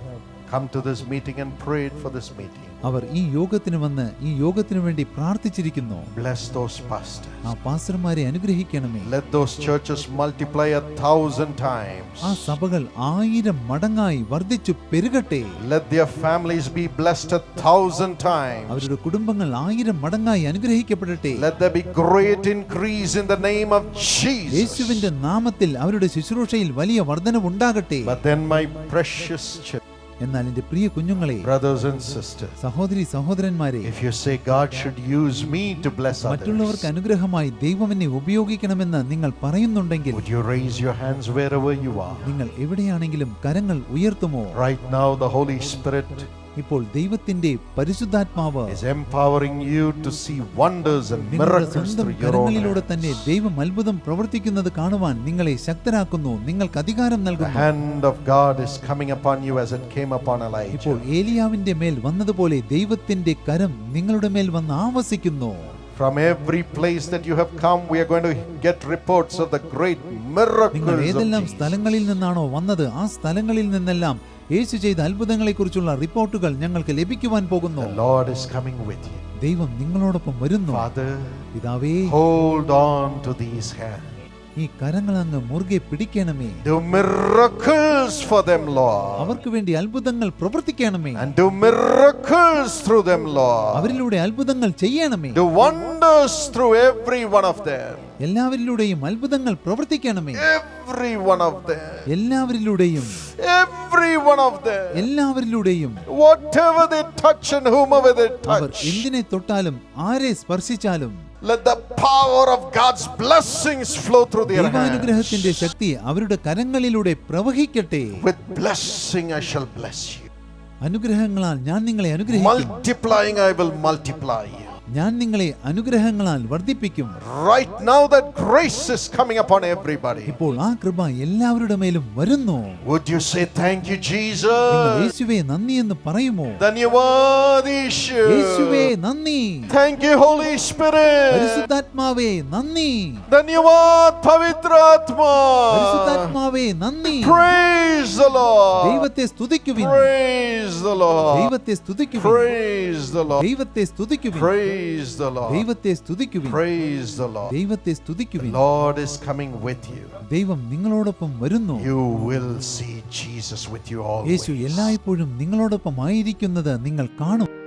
come to this meeting and prayed for this meeting. അവർ ഈ യോഗത്തിന് വന്ന് ഈ യോഗത്തിനു വേണ്ടി പ്രാർത്ഥിച്ചിരിക്കുന്നു. Bless those pastors. ആ പാസ്റ്റർമാരെ അനുഗ്രഹിക്കണമേ. Let those churches multiply 1,000 times. ആ സഭകൾ 1000 മടങ്ങായി വർദ്ധിച്ചു പെരുകട്ടെ. Let their families be blessed 1,000 times. അവരുടെ കുടുംബങ്ങൾ 1000 മടങ്ങായി അനുഗ്രഹിക്കപ്പെടട്ടെ. Let there be great increase in the name of Jesus. യേശുവിന്റെ നാമത്തിൽ അവരുടെ ശുശ്രൂഷയിൽ വലിയ വർധനവുണ്ടാകട്ടെ. But then my precious children, എന്നാൽ എന്റെ പ്രിയ കുഞ്ഞുങ്ങളെ, brothers and sisters, സഹോദരി സഹോദരന്മാരെ, if you say God should use me to bless മറ്റുള്ളവർക്ക് others, അനുഗ്രഹമായി ദൈവം എന്നെ ഉപയോഗിക്കണമെന്ന് നിങ്ങൾ പറയുന്നുണ്ടെങ്കിൽ would you raise your hands wherever you are? നിങ്ങൾ എവിടെയാണെങ്കിലും കരങ്ങൾ ഉയർത്തുമോ? Right now the Holy Spirit ഇപ്പോൾ ദൈവത്തിന്റെ പരിശുദ്ധാത്മാവ് is empowering you to see wonders and നിങ്ങളുടെ miracles സ്വന്തം through your own കരങ്ങളിലൂടെ hands. തന്നെ ദൈവം അത്ഭുതം പ്രവർത്തിക്കുന്നത് കാണുവാൻ നിങ്ങളെ ശക്തരാക്കുന്നു. നിങ്ങൾക്ക് അധികാരം The നൽകുന്നു. hand of God is coming upon you as it came upon ഇപ്പോൾ Elijah. ഏലിയാവിന്റെ മേൽ വന്നതുപോലെ ദൈവത്തിന്റെ കരം നിങ്ങളുടെ മേൽ വന്ന് ആവസിക്കുന്നു. From every place that you have come, we are going to get reports of the great നിങ്ങൾ miracles of ഏതെല്ലാം Jesus. സ്ഥലങ്ങളിൽ നിന്നാണോ വന്നത്, ആ സ്ഥലങ്ങളിൽ നിന്നെല്ലാം യേശു ചെയ്ത അത്ഭുതങ്ങളെക്കുറിച്ചുള്ള റിപ്പോർട്ടുകൾ ഞങ്ങൾക്ക് ലഭിക്കുവാൻ പോകുന്നു. The Lord is coming with you. ദൈവം നിങ്ങളോടൊപ്പം വരുന്നു. Father, പിതാവേ, hold on to these hands. ഈ കരങ്ങൾ അങ്ങ് മുറുകെ പിടിക്കണമേ. Do miracles for them, Lord. അവർക്ക് വേണ്ടി അത്ഭുതങ്ങൾ പ്രവർത്തിക്കണമേ. And do miracles through them, Lord. അവരിലൂടെ അത്ഭുതങ്ങൾ ചെയ്യണമേ. Do wonders through every one of them. എല്ലാവരിലൂടെയും അത്ഭുതങ്ങൾ പ്രവർത്തിക്കണമേ. Every one of them. എല്ലാവരിലൂടെയും Every one of them. എല്ലാവരിലൂടെയും Whatever they touch and whomever they our touch. എന്തിനെ തൊട്ടാലും ആരെ സ്പർശിച്ചാലും Let the power of God's blessings flow through their ദൈവാനുഗ്രഹത്തിന്റെ hands. ശക്തി അവരുടെ കരങ്ങളിലൂടെ പ്രവഹിക്കട്ടെ. With blessing I shall bless you. അനുഗ്രഹങ്ങളാൽ ഞാൻ നിങ്ങളെ അനുഗ്രഹിക്കും. Multiplying I will multiply you. ഞാൻ നിങ്ങളെ അനുഗ്രഹങ്ങളാൽ വർദ്ധിപ്പിക്കും. Right now that grace is coming upon everybody. ഇപ്പോൾ ആ കൃപ എല്ലാവരുടെ മേലും വരുന്നു. Would you say thank you, നിങ്ങൾ Jesus? യേശുവേ നന്ദി എന്ന് പറയുമോ? ധന്യവാദ് യേശുവേ ഈശോ. നന്ദി. Thank you, Holy Spirit. പരിശുദ്ധാത്മാവേ നന്ദി. ധന്യവാദ് പവിത്രാത്മാ. പരിശുദ്ധാത്മാവേ നന്ദി. Praise the Lord. ദൈവത്തെ സ്തുതിക്കുവിൻ. Praise the Lord. ദൈവത്തെ സ്തുതിക്കുവിൻ. Praise the Lord. ദൈവത്തെ സ്തുതിക്കുവിൻ. Praise Praise the Lord. ദൈവത്തെ സ്തുതിക്കുവിൻ. Praise the Lord. ദൈവത്തെ The സ്തുതിക്കുവിൻ. Lord is coming with you. ദൈവം നിങ്ങളോടൊപ്പം വരുന്നു. You will see Jesus with you Yeshu always. എല്ലായ്പ്പോഴും നിങ്ങളോടൊപ്പം ആയിരിക്കുന്നത് നിങ്ങൾ കാണും.